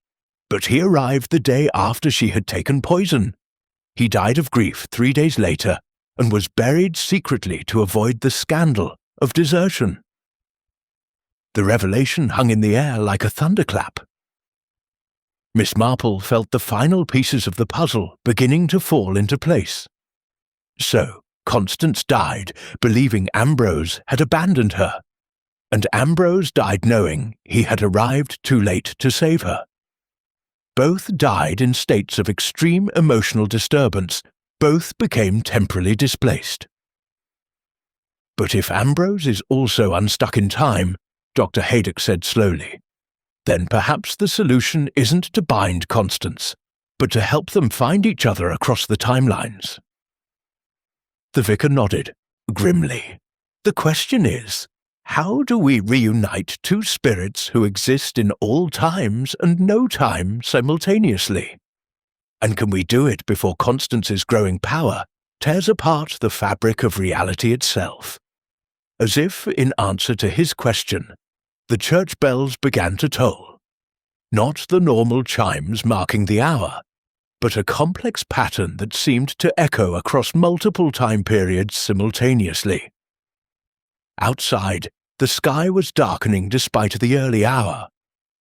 But he arrived the day after she had taken poison. He died of grief 3 days later and was buried secretly to avoid the scandal of desertion." The revelation hung in the air like a thunderclap. Miss Marple felt the final pieces of the puzzle beginning to fall into place. So, Constance died, believing Ambrose had abandoned her, and Ambrose died knowing he had arrived too late to save her. Both died in states of extreme emotional disturbance. Both became temporally displaced. "But if Ambrose is also unstuck in time," Dr. Haydock said slowly, "then perhaps the solution isn't to bind Constance, but to help them find each other across the timelines." The vicar nodded, grimly. "The question is, how do we reunite two spirits who exist in all times and no time simultaneously? And can we do it before Constance's growing power tears apart the fabric of reality itself?" As if in answer to his question, the church bells began to toll. Not the normal chimes marking the hour, but a complex pattern that seemed to echo across multiple time periods simultaneously. Outside, the sky was darkening despite the early hour,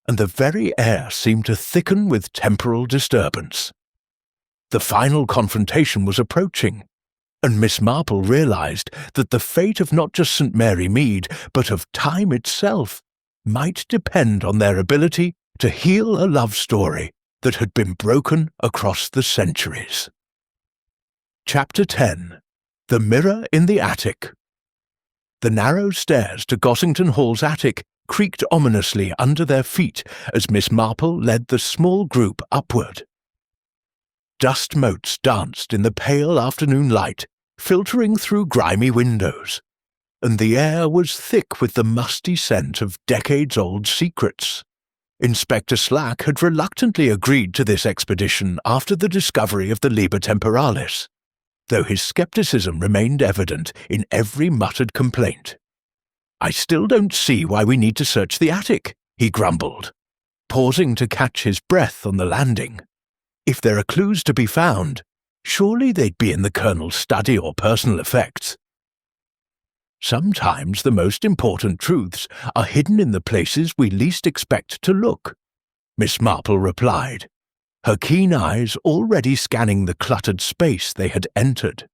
and the very air seemed to thicken with temporal disturbance. The final confrontation was approaching, and Miss Marple realized that the fate of not just St. Mary Mead, but of time itself, might depend on their ability to heal a love story that had been broken across the centuries. Chapter 10. The Mirror in the Attic. The narrow stairs to Gossington Hall's attic creaked ominously under their feet as Miss Marple led the small group upward. Dust motes danced in the pale afternoon light, filtering through grimy windows, and the air was thick with the musty scent of decades-old secrets. Inspector Slack had reluctantly agreed to this expedition after the discovery of the Liber Temporalis, though his skepticism remained evident in every muttered complaint. "I still don't see why we need to search the attic," he grumbled, pausing to catch his breath on the landing. "If there are clues to be found, surely they'd be in the Colonel's study or personal effects." "Sometimes the most important truths are hidden in the places we least expect to look," Miss Marple replied, her keen eyes already scanning the cluttered space they had entered.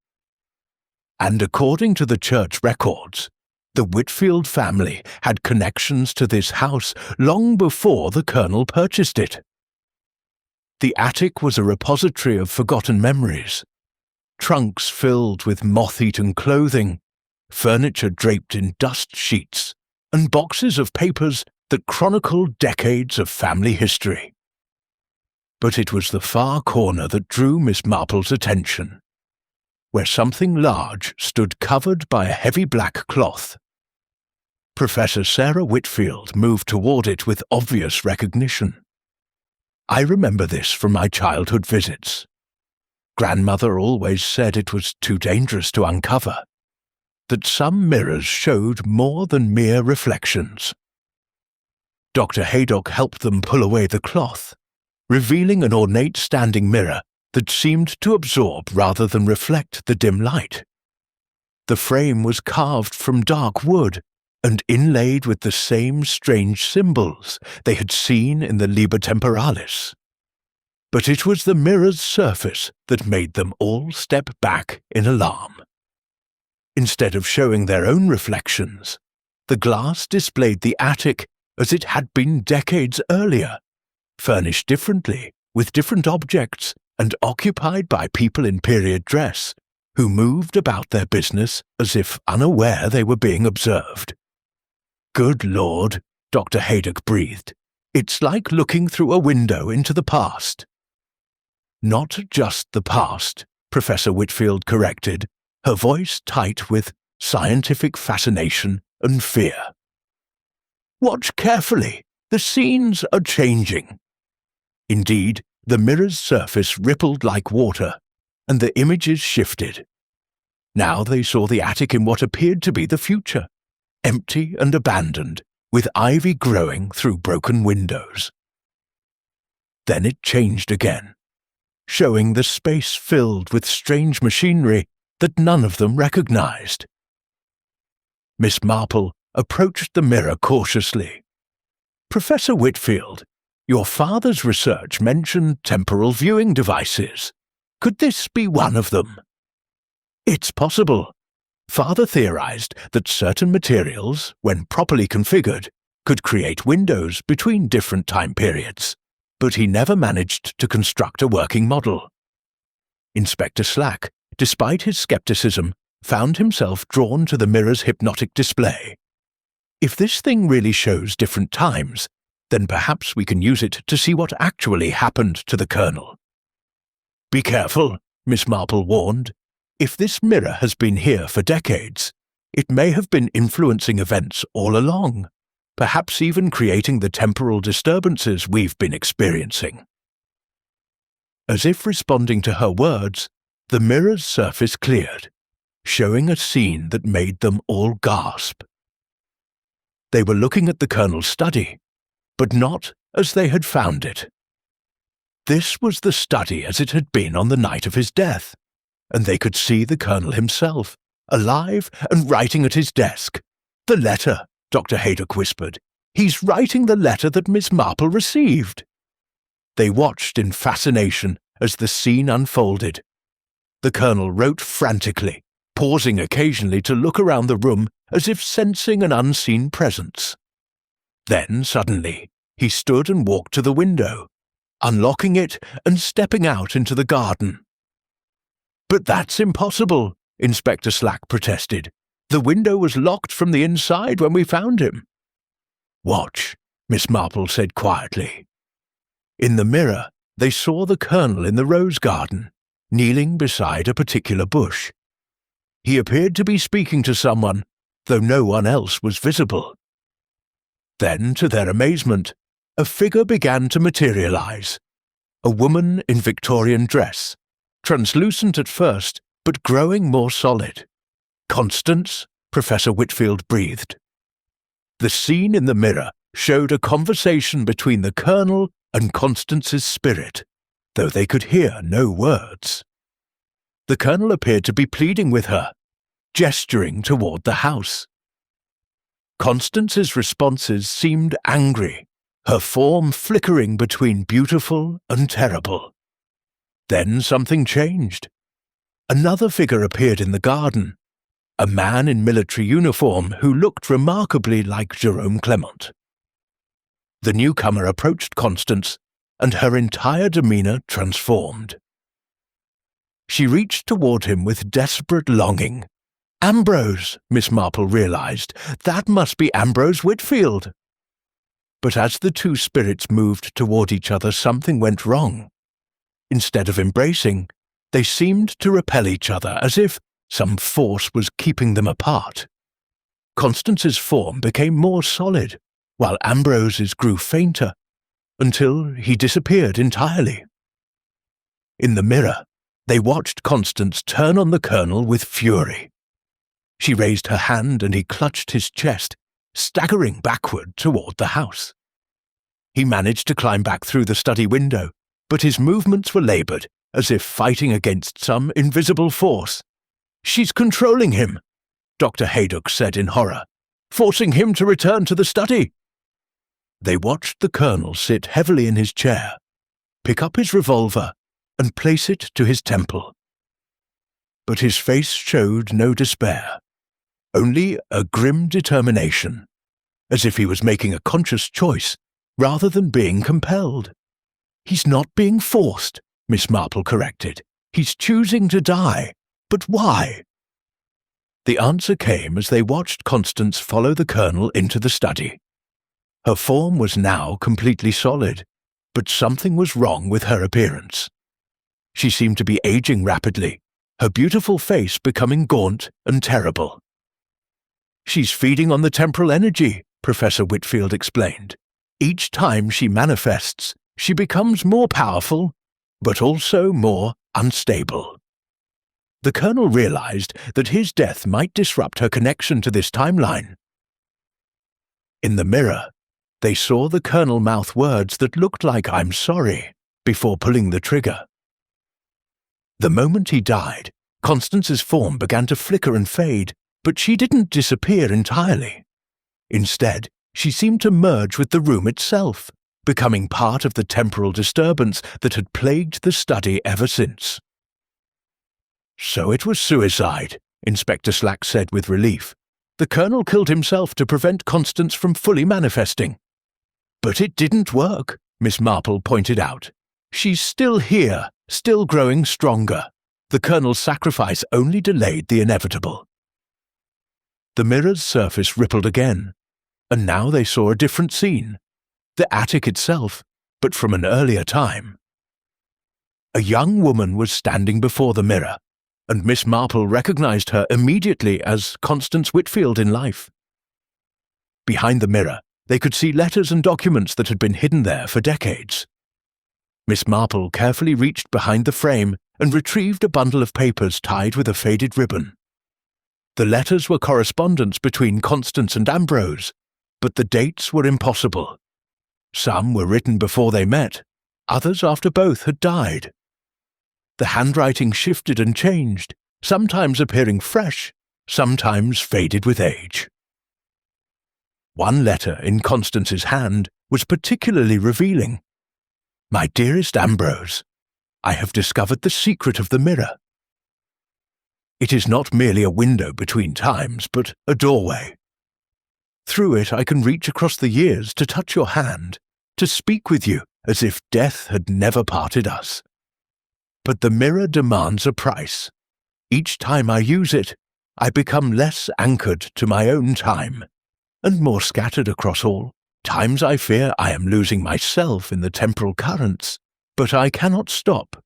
And according to the church records, the Whitfield family had connections to this house long before the Colonel purchased it. The attic was a repository of forgotten memories, trunks filled with moth-eaten clothing, furniture draped in dust sheets, and boxes of papers that chronicled decades of family history. But it was the far corner that drew Miss Marple's attention, where something large stood covered by a heavy black cloth. Professor Sarah Whitfield moved toward it with obvious recognition. I remember this from my childhood visits. Grandmother always said it was too dangerous to uncover, that some mirrors showed more than mere reflections. Dr. Haydock helped them pull away the cloth, revealing an ornate standing mirror that seemed to absorb rather than reflect the dim light. The frame was carved from dark wood and inlaid with the same strange symbols they had seen in the Liber Temporalis. But it was the mirror's surface that made them all step back in alarm. Instead of showing their own reflections, the glass displayed the attic as it had been decades earlier, furnished differently, with different objects, and occupied by people in period dress, who moved about their business as if unaware they were being observed. "Good Lord," Dr. Haydock breathed. "It's like looking through a window into the past." "Not just the past," Professor Whitfield corrected, her voice tight with scientific fascination and fear. "Watch carefully. The scenes are changing." Indeed, the mirror's surface rippled like water, and the images shifted. Now they saw the attic in what appeared to be the future, empty and abandoned, with ivy growing through broken windows. Then it changed again, showing the space filled with strange machinery that none of them recognized. Miss Marple approached the mirror cautiously. "Professor Whitfield, your father's research mentioned temporal viewing devices. Could this be one of them?" "It's possible. Father theorized that certain materials, when properly configured, could create windows between different time periods, but he never managed to construct a working model." Inspector Slack, despite his skepticism, found himself drawn to the mirror's hypnotic display. If this thing really shows different times, then perhaps we can use it to see what actually happened to the Colonel. "Be careful," Miss Marple warned. "If this mirror has been here for decades, it may have been influencing events all along, perhaps even creating the temporal disturbances we've been experiencing." As if responding to her words, the mirror's surface cleared, showing a scene that made them all gasp. They were looking at the Colonel's study, but not as they had found it. This was the study as it had been on the night of his death, and they could see the Colonel himself, alive and writing at his desk. "The letter," Dr. Haydock whispered. "He's writing the letter that Miss Marple received." They watched in fascination as the scene unfolded. The Colonel wrote frantically, pausing occasionally to look around the room as if sensing an unseen presence. Then, suddenly, he stood and walked to the window, unlocking it and stepping out into the garden. "But that's impossible," Inspector Slack protested. "The window was locked from the inside when we found him." "Watch," Miss Marple said quietly. In the mirror, they saw the Colonel in the rose garden, kneeling beside a particular bush. He appeared to be speaking to someone, though no one else was visible. Then, to their amazement, a figure began to materialize. A woman in Victorian dress, translucent at first, but growing more solid. "Constance?" Professor Whitfield breathed. The scene in the mirror showed a conversation between the Colonel and Constance's spirit, though they could hear no words. The Colonel appeared to be pleading with her, gesturing toward the house. Constance's responses seemed angry, her form flickering between beautiful and terrible. Then something changed. Another figure appeared in the garden, a man in military uniform who looked remarkably like Jerome Clement. The newcomer approached Constance, and her entire demeanour transformed. She reached toward him with desperate longing. Ambrose, Miss Marple realized. That must be Ambrose Whitfield. But as the two spirits moved toward each other, something went wrong. Instead of embracing, they seemed to repel each other as if some force was keeping them apart. Constance's form became more solid, while Ambrose's grew fainter, until he disappeared entirely. In the mirror, they watched Constance turn on the Colonel with fury. She raised her hand and he clutched his chest, staggering backward toward the house. He managed to climb back through the study window, but his movements were laboured, as if fighting against some invisible force. "She's controlling him," Dr. Haydock said in horror, "forcing him to return to the study." They watched the Colonel sit heavily in his chair, pick up his revolver, and place it to his temple. But his face showed no despair, only a grim determination, as if he was making a conscious choice rather than being compelled. "He's not being forced," Miss Marple corrected. "He's choosing to die. But why?" The answer came as they watched Constance follow the Colonel into the study. Her form was now completely solid, but something was wrong with her appearance. She seemed to be aging rapidly, her beautiful face becoming gaunt and terrible. "She's feeding on the temporal energy," Professor Whitfield explained. "Each time she manifests, she becomes more powerful, but also more unstable." The Colonel realized that his death might disrupt her connection to this timeline. In the mirror, they saw the Colonel mouth words that looked like "I'm sorry" before pulling the trigger. The moment he died, Constance's form began to flicker and fade, but she didn't disappear entirely. Instead, she seemed to merge with the room itself, becoming part of the temporal disturbance that had plagued the study ever since. "So it was suicide," Inspector Slack said with relief. "The Colonel killed himself to prevent Constance from fully manifesting." "But it didn't work," Miss Marple pointed out. "She's still here, still growing stronger. The Colonel's sacrifice only delayed the inevitable." The mirror's surface rippled again, and now they saw a different scene. The attic itself, but from an earlier time. A young woman was standing before the mirror, and Miss Marple recognized her immediately as Constance Whitfield in life. Behind the mirror, they could see letters and documents that had been hidden there for decades. Miss Marple carefully reached behind the frame and retrieved a bundle of papers tied with a faded ribbon. The letters were correspondence between Constance and Ambrose, but the dates were impossible. Some were written before they met, others after both had died. The handwriting shifted and changed, sometimes appearing fresh, sometimes faded with age. One letter in Constance's hand was particularly revealing. "My dearest Ambrose, I have discovered the secret of the mirror. It is not merely a window between times, but a doorway. Through it I can reach across the years to touch your hand, to speak with you as if death had never parted us. But the mirror demands a price. Each time I use it, I become less anchored to my own time, and more scattered across all. Times I fear I am losing myself in the temporal currents, but I cannot stop.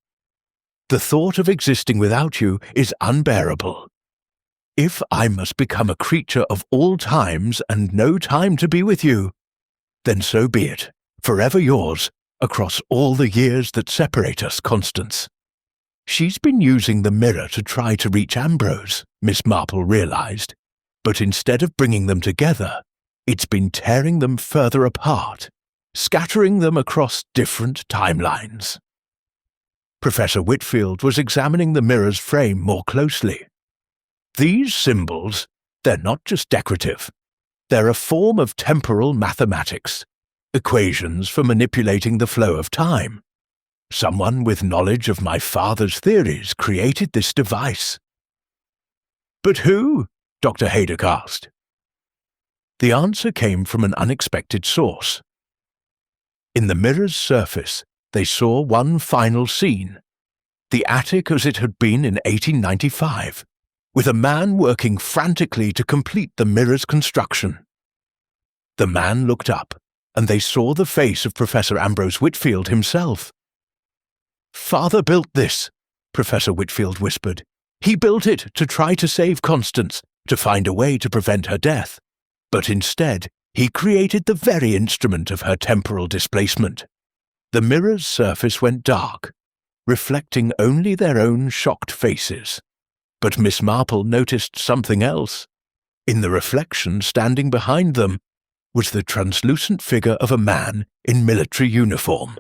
The thought of existing without you is unbearable. If I must become a creature of all times and no time to be with you, then so be it, forever yours, across all the years that separate us, Constance." She's been using the mirror to try to reach Ambrose, Miss Marple realized, but instead of bringing them together, it's been tearing them further apart, scattering them across different timelines. Professor Whitfield was examining the mirror's frame more closely. "These symbols, they're not just decorative. They're a form of temporal mathematics. equations for manipulating the flow of time. Someone with knowledge of my father's theories created this device." "But who?" Dr. Haydock asked. The answer came from an unexpected source. In the mirror's surface, they saw one final scene, the attic as it had been in 1895, with a man working frantically to complete the mirror's construction. The man looked up, and they saw the face of Professor Ambrose Whitfield himself. "Father built this," Professor Whitfield whispered. "He built it to try to save Constance, to find a way to prevent her death. But instead, he created the very instrument of her temporal displacement." The mirror's surface went dark, reflecting only their own shocked faces. But Miss Marple noticed something else. In the reflection standing behind them was the translucent figure of a man in military uniform.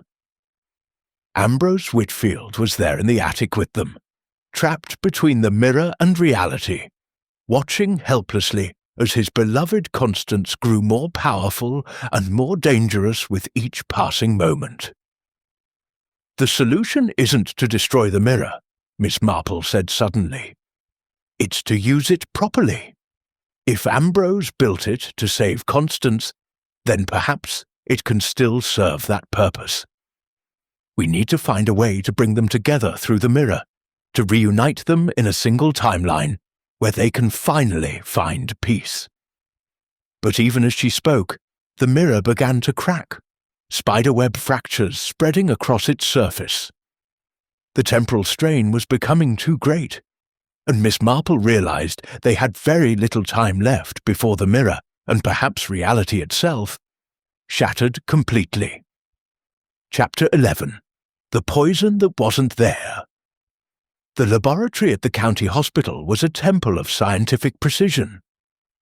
Ambrose Whitfield was there in the attic with them, trapped between the mirror and reality, watching helplessly as his beloved Constance grew more powerful and more dangerous with each passing moment. "The solution isn't to destroy the mirror," Miss Marple said suddenly. "It's to use it properly. If Ambrose built it to save Constance, then perhaps it can still serve that purpose. We need to find a way to bring them together through the mirror, to reunite them in a single timeline where they can finally find peace." But even as she spoke, the mirror began to crack, spiderweb fractures spreading across its surface. The temporal strain was becoming too great, and Miss Marple realized they had very little time left before the mirror, and perhaps reality itself, shattered completely. Chapter 11. The Poison That Wasn't There. The laboratory at the county hospital was a temple of scientific precision,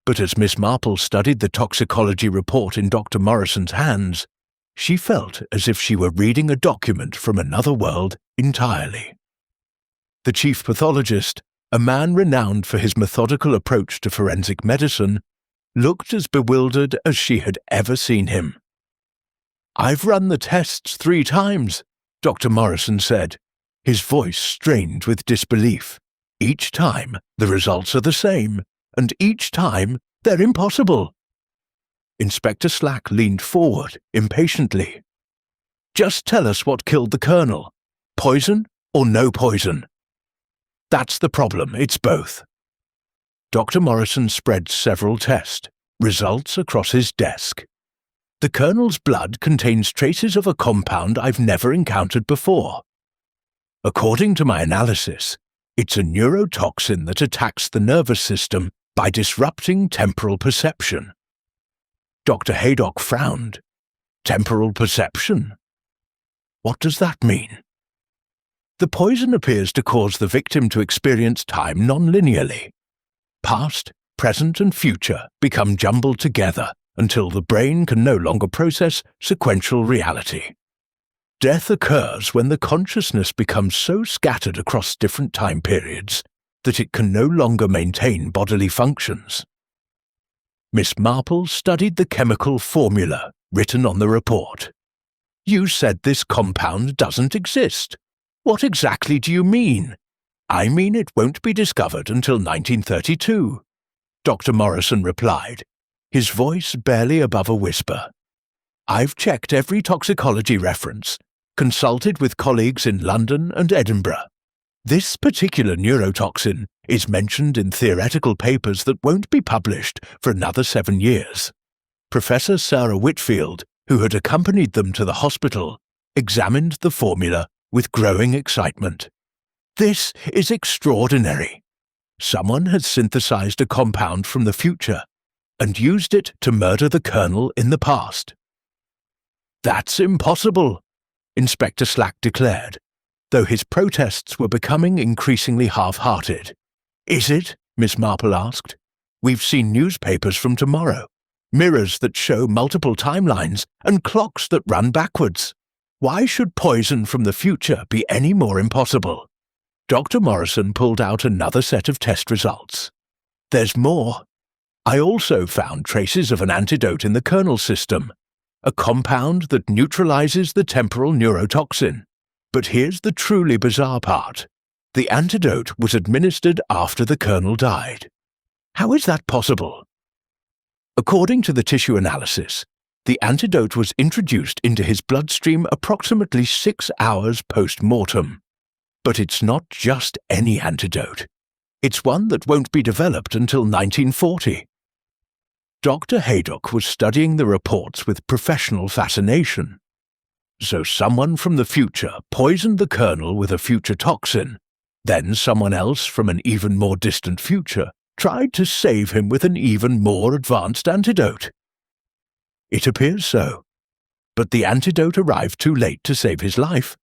but as Miss Marple studied the toxicology report in Dr. Morrison's hands, she felt as if she were reading a document from another world entirely. The chief pathologist, a man renowned for his methodical approach to forensic medicine, looked as bewildered as she had ever seen him. "I've run the tests 3 times, Dr. Morrison said, his voice strained with disbelief. "Each time the results are the same, and each time they're impossible." Inspector Slack leaned forward impatiently. "Just tell us what killed the colonel. Poison or no poison?" "That's the problem, it's both." Dr. Morrison spread several test results across his desk. "The colonel's blood contains traces of a compound I've never encountered before. According to my analysis, it's a neurotoxin that attacks the nervous system by disrupting temporal perception." Dr. Haydock frowned. "Temporal perception? What does that mean?" "The poison appears to cause the victim to experience time non-linearly. Past, present, and future become jumbled together until the brain can no longer process sequential reality. Death occurs when the consciousness becomes so scattered across different time periods that it can no longer maintain bodily functions." Miss Marple studied the chemical formula written on the report. "You said this compound doesn't exist. What exactly do you mean?" "I mean it won't be discovered until 1932, Dr. Morrison replied, his voice barely above a whisper. "I've checked every toxicology reference, consulted with colleagues in London and Edinburgh. This particular neurotoxin is mentioned in theoretical papers that won't be published for another 7 years." Professor Sarah Whitfield, who had accompanied them to the hospital, examined the formula with growing excitement. "This is extraordinary. Someone has synthesized a compound from the future and used it to murder the colonel in the past." "That's impossible," Inspector Slack declared, though his protests were becoming increasingly half-hearted. "Is it?" Miss Marple asked. "We've seen newspapers from tomorrow, mirrors that show multiple timelines, and clocks that run backwards. Why should poison from the future be any more impossible?" Dr. Morrison pulled out another set of test results. "There's more. I also found traces of an antidote in the kernel system. a compound that neutralizes the temporal neurotoxin. But here's the truly bizarre part. The antidote was administered after the colonel died. How is that possible? According to the tissue analysis, the antidote was introduced into his bloodstream approximately 6 hours post-mortem. But it's not just any antidote. It's one that won't be developed until 1940. Dr. Haydock was studying the reports with professional fascination. So someone from the future poisoned the colonel with a future toxin. Then someone else from an even more distant future tried to save him with an even more advanced antidote. It appears so. But the antidote arrived too late to save his life,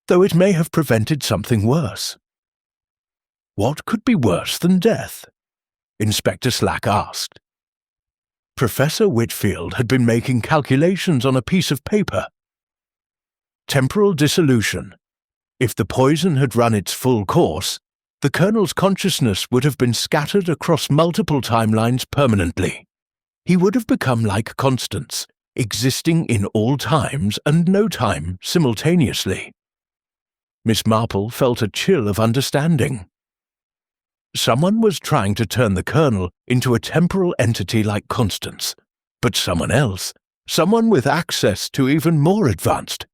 though it may have prevented something worse. What could be worse than death? Inspector Slack asked. Professor Whitfield had been making calculations on a piece of paper. Temporal dissolution. If the poison had run its full course, the colonel's consciousness would have been scattered across multiple timelines permanently. He would have become like Constance, existing in all times and no time simultaneously. Miss Marple felt a chill of understanding. Someone was trying to turn the colonel into a temporal entity like Constance, but someone else, someone with access to even more advanced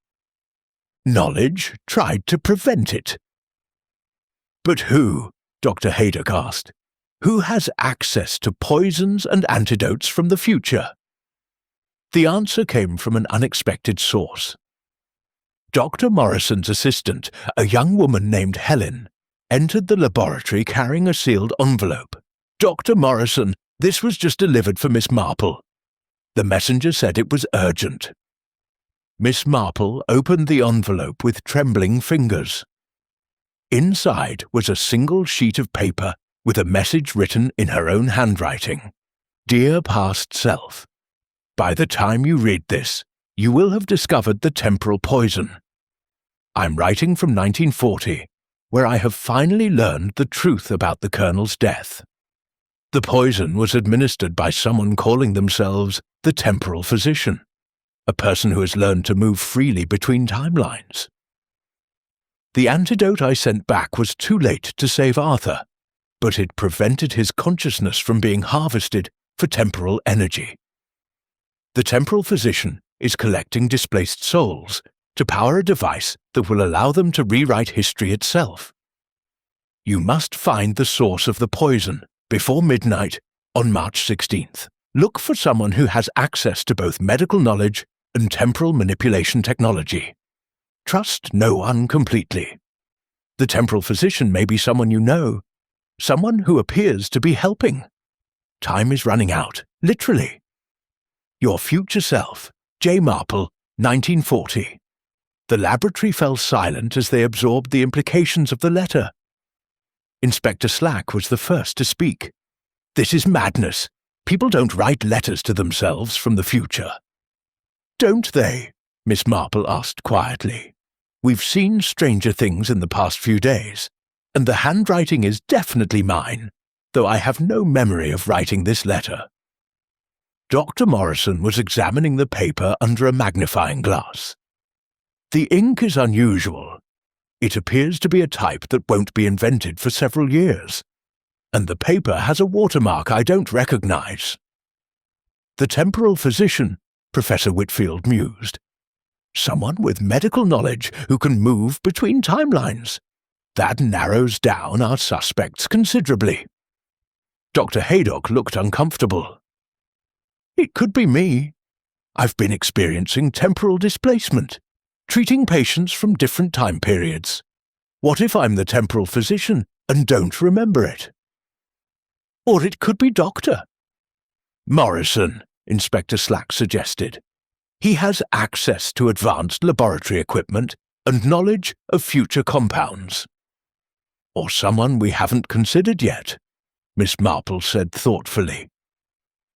knowledge, tried to prevent it. But who? Dr. Haydock asked. Who has access to poisons and antidotes from the future? The answer came from an unexpected source. Dr. Morrison's assistant, a young woman named Helen, entered the laboratory carrying a sealed envelope. Dr. Morrison, this was just delivered for Miss Marple. The messenger said it was urgent. Miss Marple opened the envelope with trembling fingers. Inside was a single sheet of paper with a message written in her own handwriting. Dear past self, by the time you read this, you will have discovered the temporal poison. I'm writing from 1940, where I have finally learned the truth about the colonel's death. The poison was administered by someone calling themselves the temporal physician, a person who has learned to move freely between timelines. The antidote I sent back was too late to save Arthur, but it prevented his consciousness from being harvested for temporal energy. The temporal physician is collecting displaced souls to power a device that will allow them to rewrite history itself. You must find the source of the poison before midnight on March 16th. Look for someone who has access to both medical knowledge and temporal manipulation technology. Trust no one completely. The temporal physician may be someone you know, someone who appears to be helping. Time is running out, literally. Your future self, Jane Marple, 1940. The laboratory fell silent as they absorbed the implications of the letter. Inspector Slack was the first to speak. This is madness. People don't write letters to themselves from the future. Don't they? Miss Marple asked quietly. We've seen stranger things in the past few days, and the handwriting is definitely mine, though I have no memory of writing this letter. Dr. Morrison was examining the paper under a magnifying glass. The ink is unusual. It appears to be a type that won't be invented for several years, and the paper has a watermark I don't recognize. The temporal physician, Professor Whitfield mused. Someone with medical knowledge who can move between timelines. That narrows down our suspects considerably. Dr. Haydock looked uncomfortable. It could be me. I've been experiencing temporal displacement, treating patients from different time periods. What if I'm the temporal physician and don't remember it? Or it could be Dr. Morrison, Inspector Slack suggested. He has access to advanced laboratory equipment and knowledge of future compounds. Or someone we haven't considered yet, Miss Marple said thoughtfully.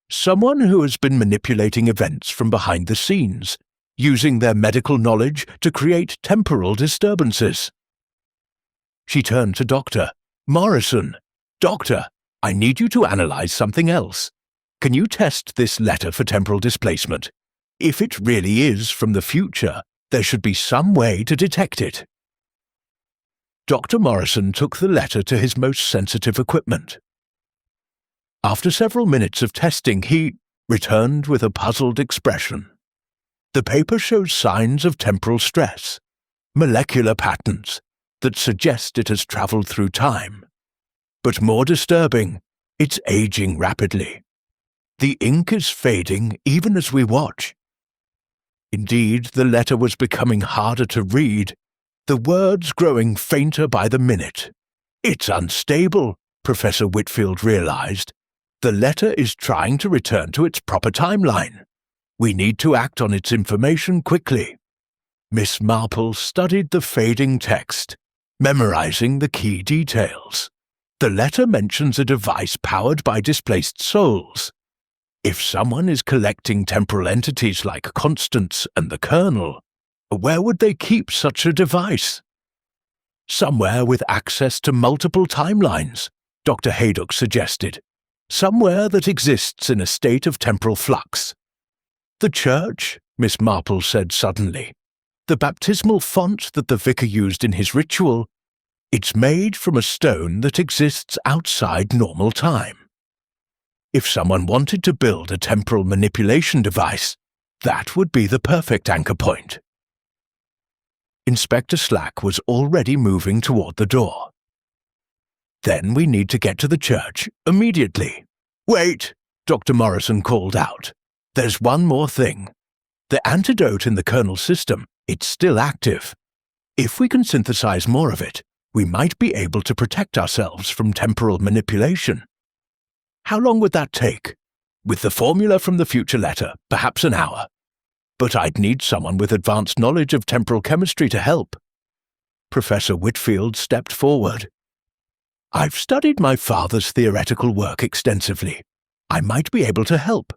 Someone who has been manipulating events from behind the scenes, using their medical knowledge to create temporal disturbances. She turned to Dr. Morrison. Doctor, I need you to analyze something else. Can you test this letter for temporal displacement? If it really is from the future, there should be some way to detect it. Dr. Morrison took the letter to his most sensitive equipment. After several minutes of testing, he returned with a puzzled expression. The paper shows signs of temporal stress, molecular patterns that suggest it has travelled through time. But more disturbing, it's aging rapidly. The ink is fading even as we watch. Indeed, the letter was becoming harder to read, the words growing fainter by the minute. It's unstable, Professor Whitfield realized. The letter is trying to return to its proper timeline. We need to act on its information quickly. Miss Marple studied the fading text, memorizing the key details. The letter mentions a device powered by displaced souls. If someone is collecting temporal entities like Constance and the Colonel, where would they keep such a device? Somewhere with access to multiple timelines, Dr. Haydock suggested. Somewhere that exists in a state of temporal flux. The church, Miss Marple said suddenly. The baptismal font that the vicar used in his ritual, it's made from a stone that exists outside normal time. If someone wanted to build a temporal manipulation device, that would be the perfect anchor point. Inspector Slack was already moving toward the door. Then we need to get to the church immediately. Wait, Dr. Morrison called out. There's one more thing. The antidote in the Colonel's system, it's still active. If we can synthesize more of it, we might be able to protect ourselves from temporal manipulation. How long would that take? With the formula from the future letter, perhaps an hour. But I'd need someone with advanced knowledge of temporal chemistry to help. Professor Whitfield stepped forward. I've studied my father's theoretical work extensively. I might be able to help.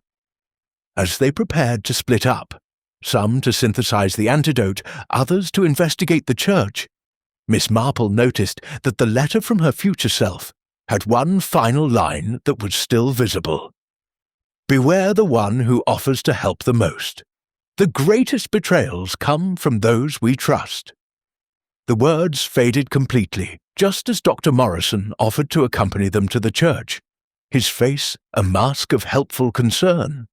As they prepared to split up, some to synthesize the antidote, others to investigate the church, Miss Marple noticed that the letter from her future self had one final line that was still visible. Beware the one who offers to help the most. The greatest betrayals come from those we trust. The words faded completely, just as Dr. Morrison offered to accompany them to the church, his face a mask of helpful concern.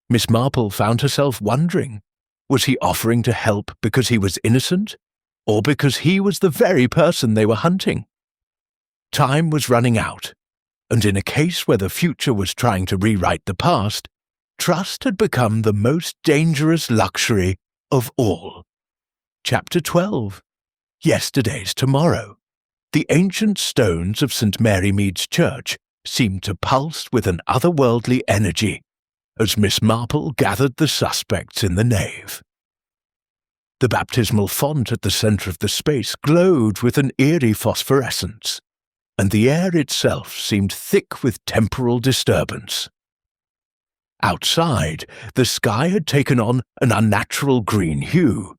Miss Marple found herself wondering, was he offering to help because he was innocent, or because he was the very person they were hunting? Time was running out, and in a case where the future was trying to rewrite the past, trust had become the most dangerous luxury of all. Chapter 12. Yesterday's tomorrow. The ancient stones of St. Mary Mead's Church seemed to pulse with an otherworldly energy as Miss Marple gathered the suspects in the nave. The baptismal font at the centre of the space glowed with an eerie phosphorescence, and the air itself seemed thick with temporal disturbance. Outside, the sky had taken on an unnatural green hue,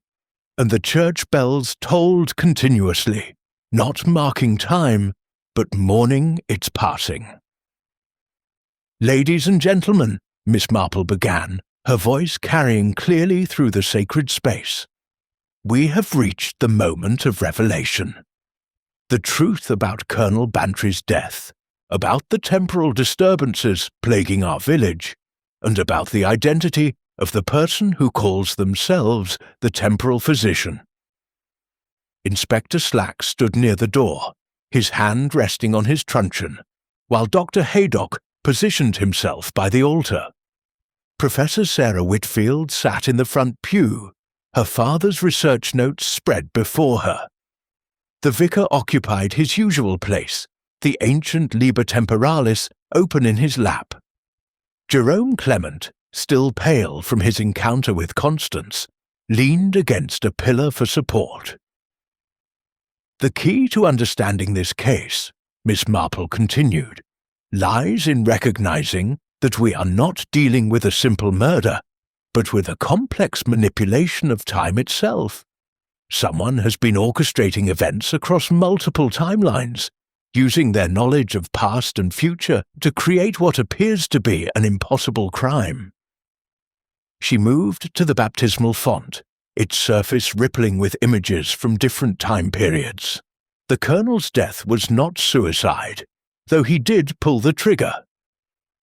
and the church bells tolled continuously, not marking time, but mourning its passing. Ladies and gentlemen, Miss Marple began, her voice carrying clearly through the sacred space. We have reached the moment of revelation. The truth about Colonel Bantry's death, about the temporal disturbances plaguing our village, and about the identity of the person who calls themselves the temporal physician. Inspector Slack stood near the door, his hand resting on his truncheon, while Dr. Haydock positioned himself by the altar. Professor Sarah Whitfield sat in the front pew, her father's research notes spread before her. The vicar occupied his usual place, the ancient Liber Temporalis open in his lap. Jerome Clement, still pale from his encounter with Constance, leaned against a pillar for support. The key to understanding this case, Miss Marple continued, lies in recognizing that we are not dealing with a simple murder, but with a complex manipulation of time itself. Someone has been orchestrating events across multiple timelines, using their knowledge of past and future to create what appears to be an impossible crime. She moved to the baptismal font, its surface rippling with images from different time periods. The Colonel's death was not suicide, though he did pull the trigger.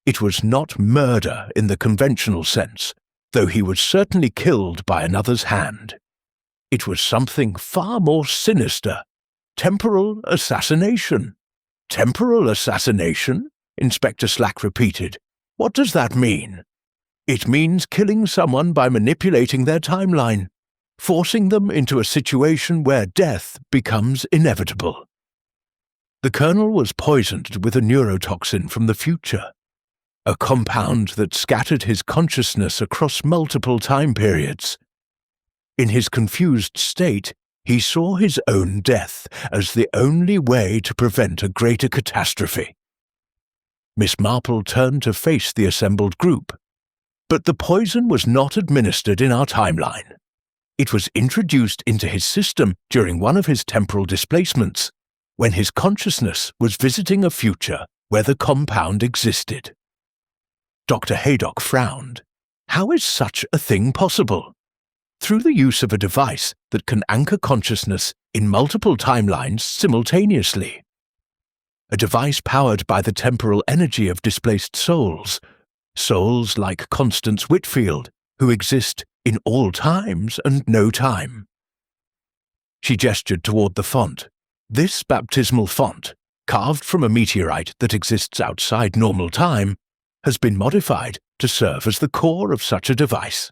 It was not murder in the conventional sense, though he was certainly killed by another's hand. It was something far more sinister. Temporal assassination. Temporal assassination? Inspector Slack repeated. What does that mean? It means killing someone by manipulating their timeline, forcing them into a situation where death becomes inevitable. The Colonel was poisoned with a neurotoxin from the future, a compound that scattered his consciousness across multiple time periods. In his confused state, he saw his own death as the only way to prevent a greater catastrophe. Miss Marple turned to face the assembled group. But the poison was not administered in our timeline. It was introduced into his system during one of his temporal displacements, when his consciousness was visiting a future where the compound existed. Dr. Haydock frowned. How is such a thing possible? Through the use of a device that can anchor consciousness in multiple timelines simultaneously. A device powered by the temporal energy of displaced souls, souls like Constance Whitfield, who exist in all times and no time. She gestured toward the font. This baptismal font, carved from a meteorite that exists outside normal time, has been modified to serve as the core of such a device.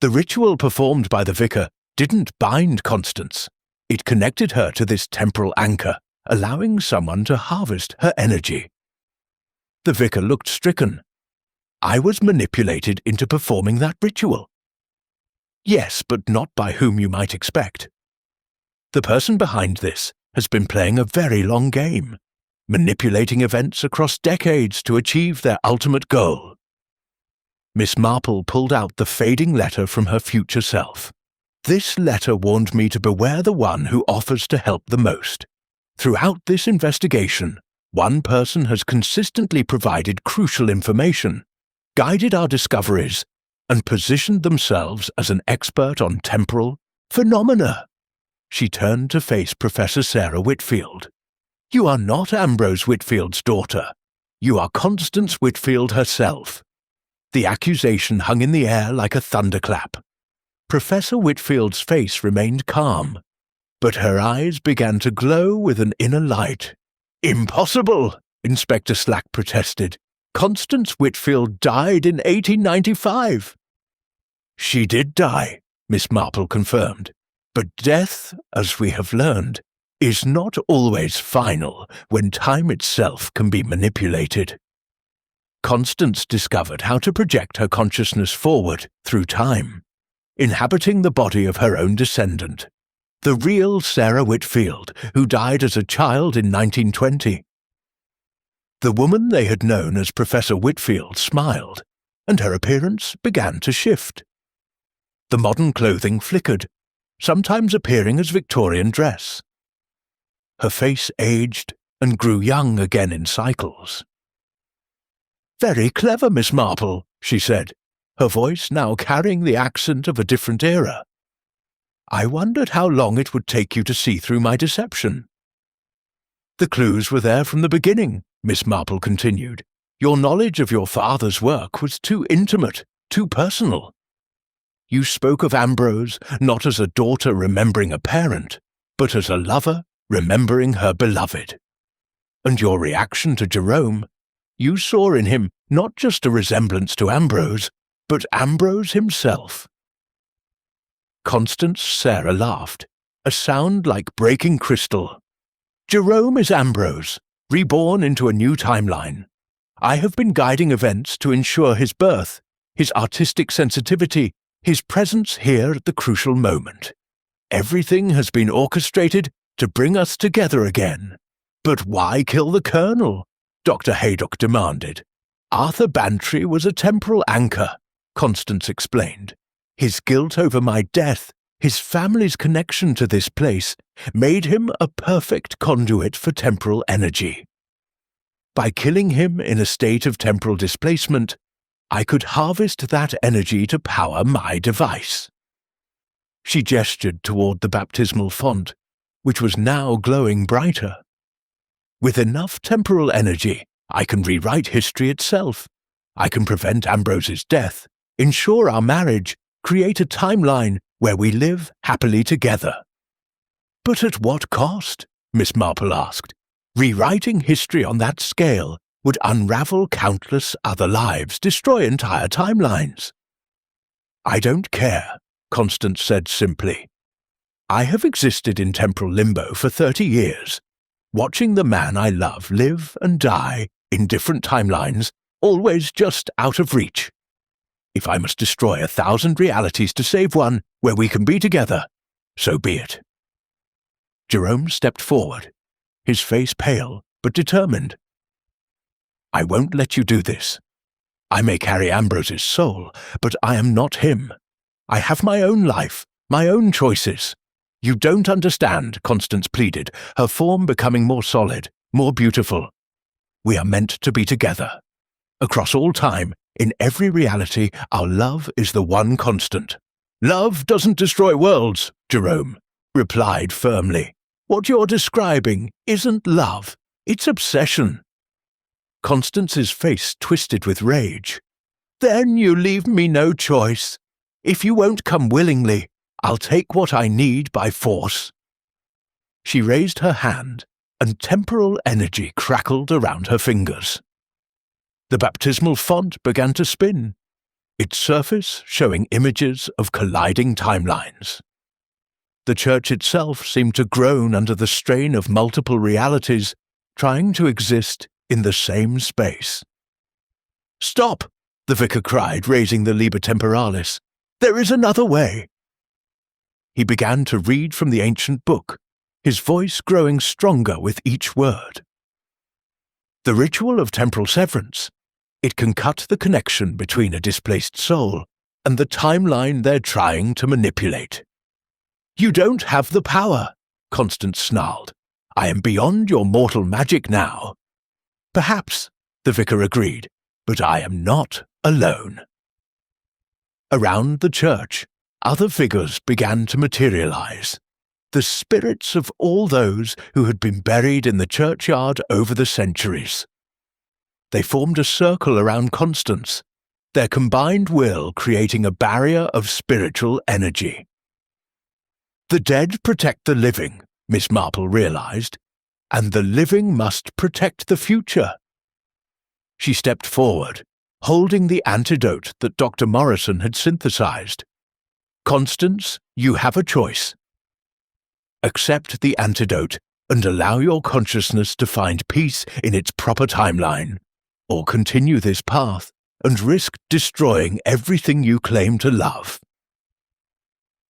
The ritual performed by the vicar didn't bind Constance. It connected her to this temporal anchor, allowing someone to harvest her energy. The vicar looked stricken. I was manipulated into performing that ritual. Yes, but not by whom you might expect. The person behind this has been playing a very long game, manipulating events across decades to achieve their ultimate goal. Miss Marple pulled out the fading letter from her future self. This letter warned me to beware the one who offers to help the most. Throughout this investigation, one person has consistently provided crucial information, guided our discoveries, and positioned themselves as an expert on temporal phenomena. She turned to face Professor Sarah Whitfield. You are not Ambrose Whitfield's daughter. You are Constance Whitfield herself. The accusation hung in the air like a thunderclap. Professor Whitfield's face remained calm, but her eyes began to glow with an inner light. Impossible, Inspector Slack protested. Constance Whitfield died in 1895. She did die, Miss Marple confirmed. But death, as we have learned, is not always final when time itself can be manipulated. Constance discovered how to project her consciousness forward through time, inhabiting the body of her own descendant, the real Sarah Whitfield, who died as a child in 1920. The woman they had known as Professor Whitfield smiled, and her appearance began to shift. The modern clothing flickered, sometimes appearing as Victorian dress. Her face aged and grew young again in cycles. Very clever, Miss Marple, she said, her voice now carrying the accent of a different era. I wondered how long it would take you to see through my deception. The clues were there from the beginning, Miss Marple continued. Your knowledge of your father's work was too intimate, too personal. You spoke of Ambrose not as a daughter remembering a parent, but as a lover remembering her beloved. And your reaction to Jerome, you saw in him not just a resemblance to Ambrose, but Ambrose himself. Constance Sarah laughed, a sound like breaking crystal. Jerome is Ambrose, reborn into a new timeline. I have been guiding events to ensure his birth, his artistic sensitivity, his presence here at the crucial moment. Everything has been orchestrated to bring us together again. But why kill the Colonel? Dr. Haydock demanded. Arthur Bantry was a temporal anchor, Constance explained. His guilt over my death, his family's connection to this place, made him a perfect conduit for temporal energy. By killing him in a state of temporal displacement, I could harvest that energy to power my device. She gestured toward the baptismal font, which was now glowing brighter. With enough temporal energy, I can rewrite history itself. I can prevent Ambrose's death, ensure our marriage, create a timeline where we live happily together. But at what cost? Miss Marple asked. Rewriting history on that scale would unravel countless other lives, destroy entire timelines. I don't care, Constance said simply. I have existed in temporal limbo for 30 years, watching the man I love live and die in different timelines, always just out of reach. If I must destroy 1,000 realities to save one where we can be together, so be it. Jerome stepped forward, his face pale but determined. I won't let you do this. I may carry Ambrose's soul, but I am not him. I have my own life, my own choices. You don't understand, Constance pleaded, her form becoming more solid, more beautiful. We are meant to be together. Across all time, in every reality, our love is the one constant. Love doesn't destroy worlds, Jerome replied firmly. What you're describing isn't love, it's obsession. Constance's face twisted with rage. Then you leave me no choice. If you won't come willingly, I'll take what I need by force. She raised her hand, and temporal energy crackled around her fingers. The baptismal font began to spin, its surface showing images of colliding timelines. The church itself seemed to groan under the strain of multiple realities, trying to exist in the same space. Stop! The vicar cried, raising the Liber Temporalis. There is another way. He began to read from the ancient book, his voice growing stronger with each word. The ritual of temporal severance. It can cut the connection between a displaced soul and the timeline they're trying to manipulate. You don't have the power, Constance snarled. I am beyond your mortal magic now. Perhaps, the vicar agreed, but I am not alone. Around the church, other figures began to materialize, the spirits of all those who had been buried in the churchyard over the centuries. They formed a circle around Constance, their combined will creating a barrier of spiritual energy. The dead protect the living, Miss Marple realized, and the living must protect the future. She stepped forward, holding the antidote that Dr. Morrison had synthesized. Constance, you have a choice. Accept the antidote and allow your consciousness to find peace in its proper timeline, or continue this path and risk destroying everything you claim to love.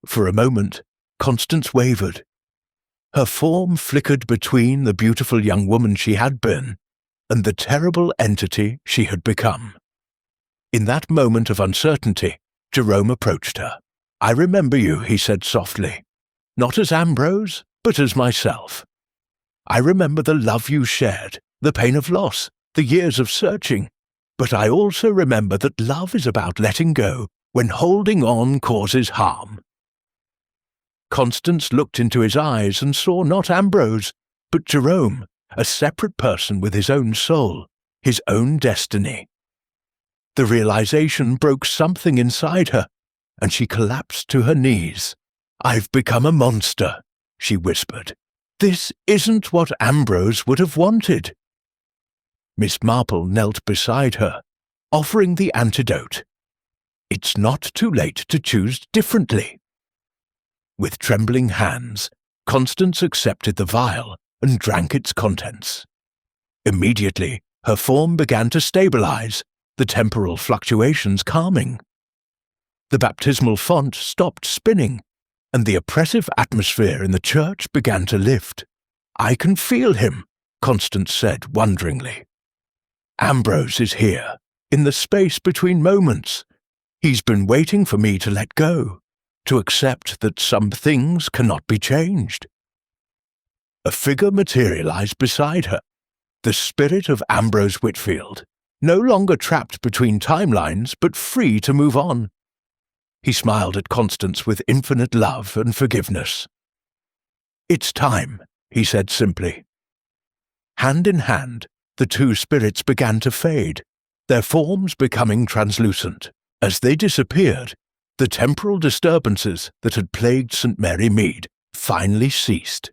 For a moment, Constance wavered. Her form flickered between the beautiful young woman she had been and the terrible entity she had become. In that moment of uncertainty, Jerome approached her. I remember you, he said softly, not as Ambrose, but as myself. I remember the love you shared, the pain of loss, the years of searching, but I also remember that love is about letting go when holding on causes harm. Constance looked into his eyes and saw not Ambrose, but Jerome, a separate person with his own soul, his own destiny. The realization broke something inside her, and she collapsed to her knees. I've become a monster, she whispered. This isn't what Ambrose would have wanted. Miss Marple knelt beside her, offering the antidote. It's not too late to choose differently. With trembling hands, Constance accepted the vial and drank its contents. Immediately, her form began to stabilize, the temporal fluctuations calming. The baptismal font stopped spinning, and the oppressive atmosphere in the church began to lift. I can feel him, Constance said wonderingly. Ambrose is here, in the space between moments. He's been waiting for me to let go, to accept that some things cannot be changed. A figure materialized beside her, the spirit of Ambrose Whitfield, no longer trapped between timelines but free to move on. He smiled at Constance with infinite love and forgiveness. "It's time," he said simply. Hand in hand, the two spirits began to fade, their forms becoming translucent. As they disappeared, the temporal disturbances that had plagued St. Mary Mead finally ceased.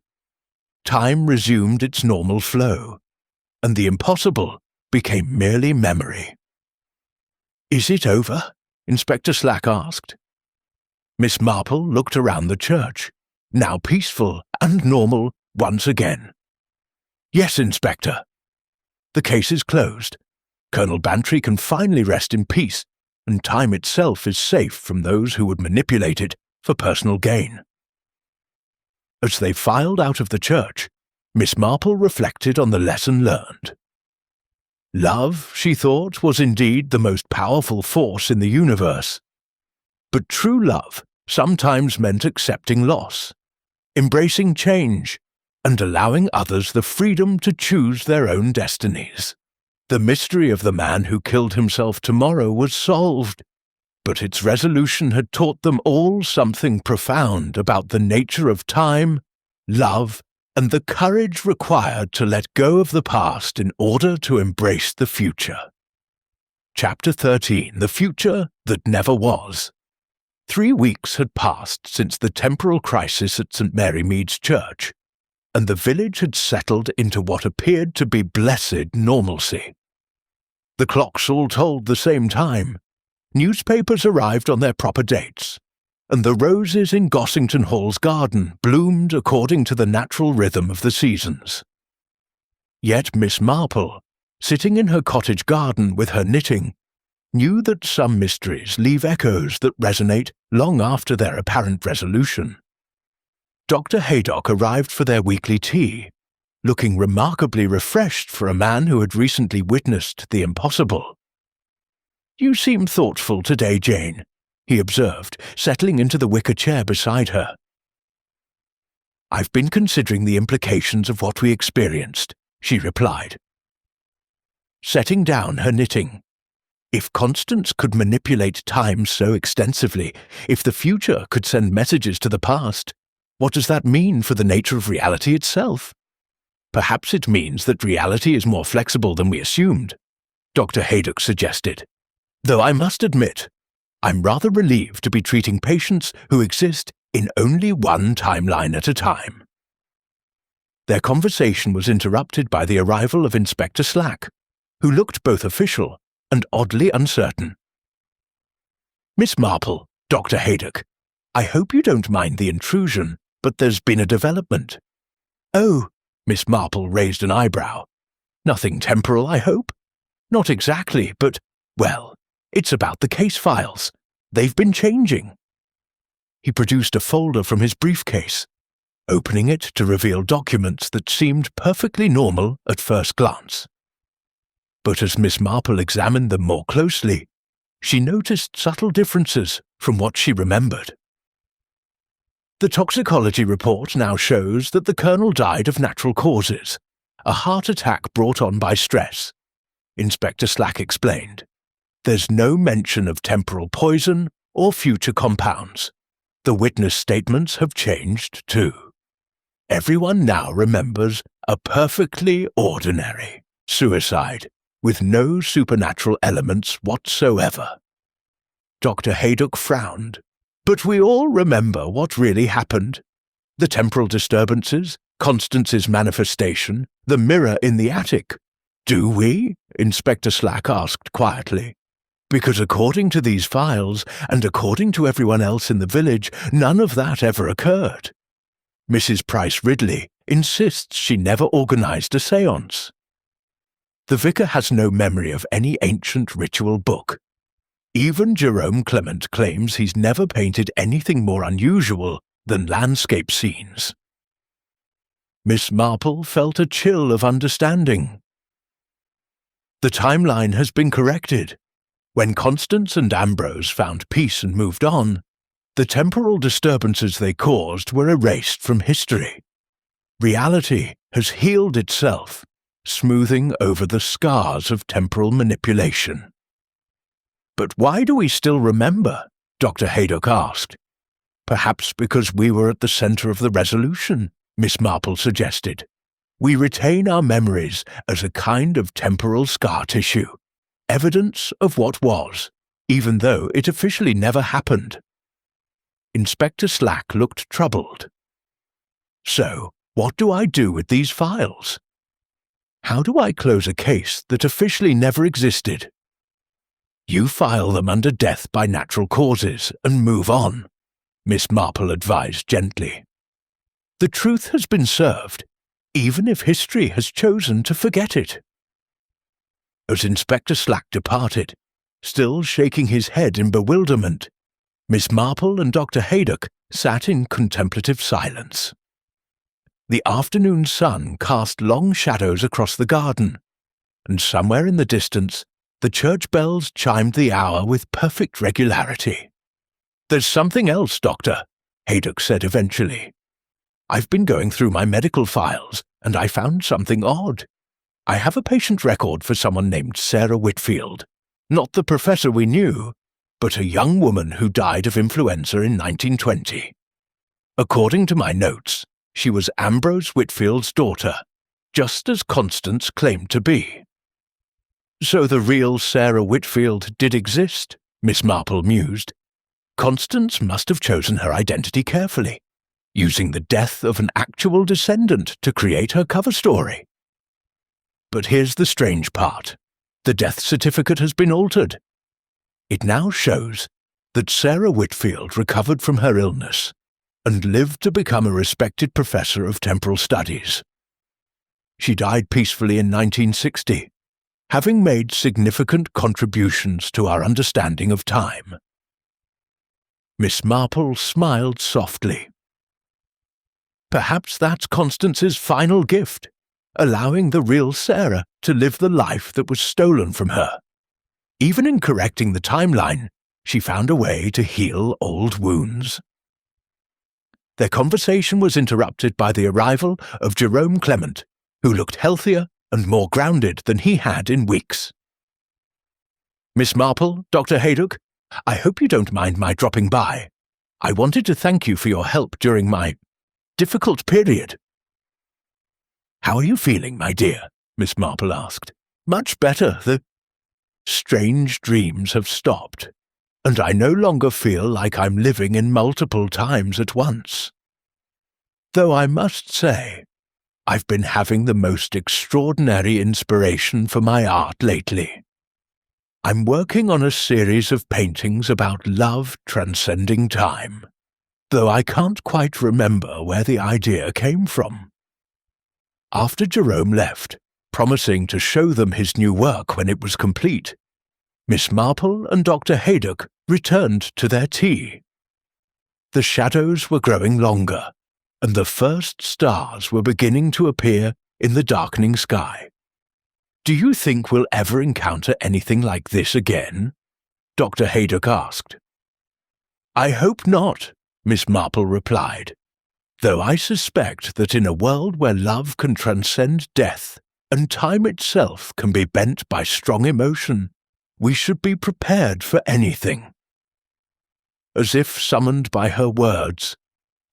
Time resumed its normal flow, and the impossible became merely memory. "Is it over?" Inspector Slack asked. Miss Marple looked around the church, now peaceful and normal once again. "Yes, Inspector. The case is closed. Colonel Bantry can finally rest in peace, and time itself is safe from those who would manipulate it for personal gain." As they filed out of the church, Miss Marple reflected on the lesson learned. Love, she thought, was indeed the most powerful force in the universe. But true love sometimes meant accepting loss, embracing change, and allowing others the freedom to choose their own destinies. The mystery of the man who killed himself tomorrow was solved, but its resolution had taught them all something profound about the nature of time, love, and the courage required to let go of the past in order to embrace the future. Chapter 13. The Future That Never Was. 3 weeks had passed since the temporal crisis at St. Mary Mead's church, and the village had settled into what appeared to be blessed normalcy. The clocks all told the same time, newspapers arrived on their proper dates, and the roses in Gossington Hall's garden bloomed according to the natural rhythm of the seasons. Yet Miss Marple, sitting in her cottage garden with her knitting, knew that some mysteries leave echoes that resonate long after their apparent resolution. Dr. Haydock arrived for their weekly tea, looking remarkably refreshed for a man who had recently witnessed the impossible. "You seem thoughtful today, Jane," he observed, settling into the wicker chair beside her. "I've been considering the implications of what we experienced," she replied. Setting down her knitting. If Constance could manipulate time so extensively, if the future could send messages to the past, what does that mean for the nature of reality itself? Perhaps it means that reality is more flexible than we assumed, Dr. Haydock suggested. Though I must admit, I'm rather relieved to be treating patients who exist in only one timeline at a time. Their conversation was interrupted by the arrival of Inspector Slack, who looked both official and oddly uncertain. "Miss Marple, Dr. Haydock, I hope you don't mind the intrusion, but there's been a development." "Oh," Miss Marple raised an eyebrow. "Nothing temporal, I hope?" "Not exactly, but, well, it's about the case files. They've been changing." He produced a folder from his briefcase, opening it to reveal documents that seemed perfectly normal at first glance. But as Miss Marple examined them more closely, she noticed subtle differences from what she remembered. The toxicology report now shows that the colonel died of natural causes, a heart attack brought on by stress, Inspector Slack explained. There's no mention of temporal poison or future compounds. The witness statements have changed too. Everyone now remembers a perfectly ordinary suicide with no supernatural elements whatsoever. Dr. Haydock frowned. "But we all remember what really happened. The temporal disturbances, Constance's manifestation, the mirror in the attic. Do we?" Inspector Slack asked quietly. "Because according to these files, and according to everyone else in the village, none of that ever occurred. Mrs. Price Ridley insists she never organized a séance. The vicar has no memory of any ancient ritual book. Even Jerome Clement claims he's never painted anything more unusual than landscape scenes." Miss Marple felt a chill of understanding. "The timeline has been corrected. When Constance and Ambrose found peace and moved on, the temporal disturbances they caused were erased from history. Reality has healed itself, smoothing over the scars of temporal manipulation. "But why do we still remember?" Dr. Haydock asked. "Perhaps because we were at the centre of the resolution," Miss Marple suggested. "We retain our memories as a kind of temporal scar tissue, evidence of what was, even though it officially never happened." Inspector Slack looked troubled. "So, what do I do with these files? How do I close a case that officially never existed?" "You file them under death by natural causes and move on," Miss Marple advised gently. "The truth has been served, even if history has chosen to forget it." As Inspector Slack departed, still shaking his head in bewilderment, Miss Marple and Dr. Haydock sat in contemplative silence. The afternoon sun cast long shadows across the garden, and somewhere in the distance the church bells chimed the hour with perfect regularity. "There's something else, Doctor," Haydock said eventually. "I've been going through my medical files, and I found something odd. I have a patient record for someone named Sarah Whitfield, not the professor we knew, but a young woman who died of influenza in 1920. According to my notes, she was Ambrose Whitfield's daughter, just as Constance claimed to be." "So the real Sarah Whitfield did exist," Miss Marple mused. "Constance must have chosen her identity carefully, using the death of an actual descendant to create her cover story. But here's the strange part. The death certificate has been altered. It now shows that Sarah Whitfield recovered from her illness and lived to become a respected professor of temporal studies. She died peacefully in 1960, having made significant contributions to our understanding of time." Miss Marple smiled softly. "Perhaps that's Constance's final gift, allowing the real Sarah to live the life that was stolen from her. Even in correcting the timeline, she found a way to heal old wounds." Their conversation was interrupted by the arrival of Jerome Clement, who looked healthier and more grounded than he had in weeks. "Miss Marple, Dr. Haydock, I hope you don't mind my dropping by. I wanted to thank you for your help during my difficult period." "How are you feeling, my dear?" Miss Marple asked. "Much better. The strange dreams have stopped, and I no longer feel like I'm living in multiple times at once. Though I must say, I've been having the most extraordinary inspiration for my art lately. I'm working on a series of paintings about love transcending time, though I can't quite remember where the idea came from." After Jerome left, promising to show them his new work when it was complete, Miss Marple and Dr. Haydock returned to their tea. The shadows were growing longer, and the first stars were beginning to appear in the darkening sky. "Do you think we'll ever encounter anything like this again?" Dr. Haydock asked. "I hope not," Miss Marple replied, "though I suspect that in a world where love can transcend death and time itself can be bent by strong emotion, we should be prepared for anything." As if summoned by her words,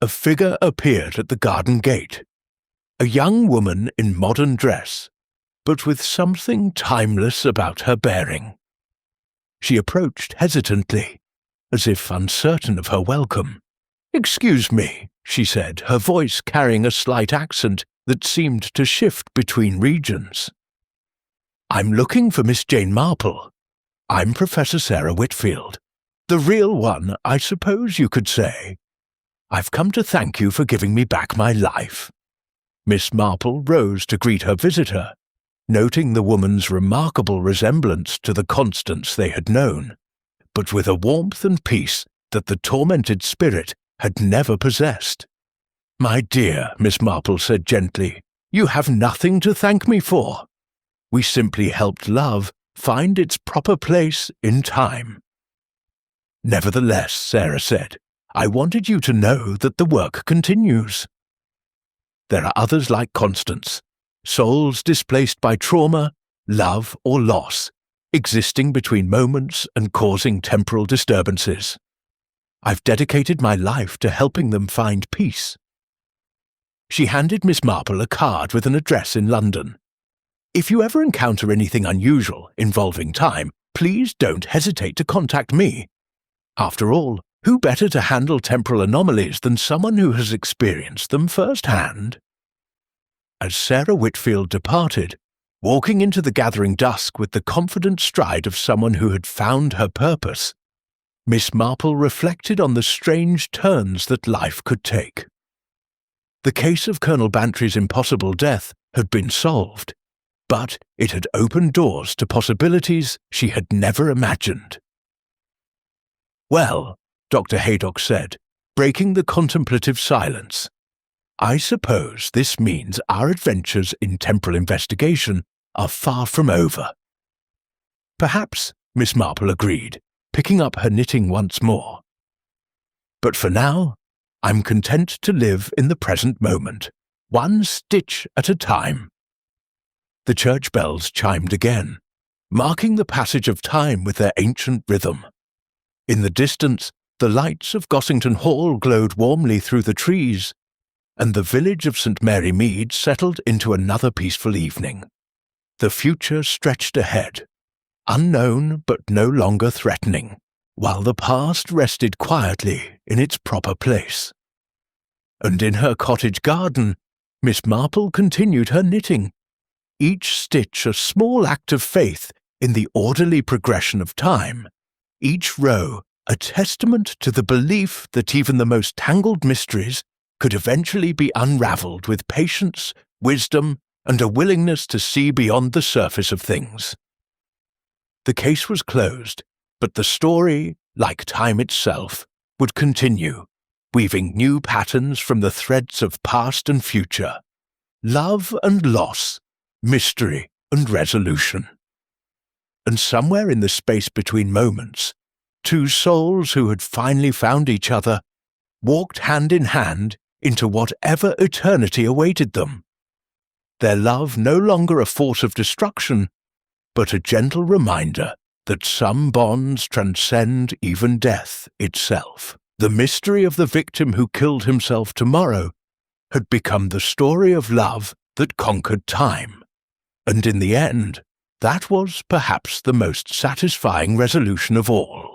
a figure appeared at the garden gate, a young woman in modern dress, but with something timeless about her bearing. She approached hesitantly, as if uncertain of her welcome. "Excuse me," she said, her voice carrying a slight accent that seemed to shift between regions. "I'm looking for Miss Jane Marple. I'm Professor Sarah Whitfield. The real one, I suppose you could say. I've come to thank you for giving me back my life." Miss Marple rose to greet her visitor, noting the woman's remarkable resemblance to the Constance they had known, but with a warmth and peace that the tormented spirit had never possessed. "My dear," Miss Marple said gently, "you have nothing to thank me for. We simply helped love find its proper place in time." "Nevertheless," Sarah said, "I wanted you to know that the work continues. There are others like Constance, souls displaced by trauma, love, or loss, existing between moments and causing temporal disturbances. I've dedicated my life to helping them find peace." She handed Miss Marple a card with an address in London. "If you ever encounter anything unusual involving time, please don't hesitate to contact me. After all, who better to handle temporal anomalies than someone who has experienced them firsthand?" As Sarah Whitfield departed, walking into the gathering dusk with the confident stride of someone who had found her purpose, Miss Marple reflected on the strange turns that life could take. The case of Colonel Bantry's impossible death had been solved, but it had opened doors to possibilities she had never imagined. "Well," Dr. Haydock said, breaking the contemplative silence, "I suppose this means our adventures in temporal investigation are far from over." "Perhaps," Miss Marple agreed, picking up her knitting once more. "But for now, I'm content to live in the present moment, one stitch at a time." The church bells chimed again, marking the passage of time with their ancient rhythm. In the distance, the lights of Gossington Hall glowed warmly through the trees, and the village of St. Mary Mead settled into another peaceful evening. The future stretched ahead, unknown but no longer threatening, while the past rested quietly in its proper place. And in her cottage garden, Miss Marple continued her knitting, each stitch a small act of faith in the orderly progression of time, each row a testament to the belief that even the most tangled mysteries could eventually be unravelled with patience, wisdom, and a willingness to see beyond the surface of things. The case was closed, but the story, like time itself, would continue, weaving new patterns from the threads of past and future, love and loss, mystery and resolution. And somewhere in the space between moments, two souls who had finally found each other walked hand in hand into whatever eternity awaited them. Their love no longer a force of destruction, but a gentle reminder that some bonds transcend even death itself. The mystery of the victim who killed himself tomorrow had become the story of love that conquered time. And in the end, that was perhaps the most satisfying resolution of all.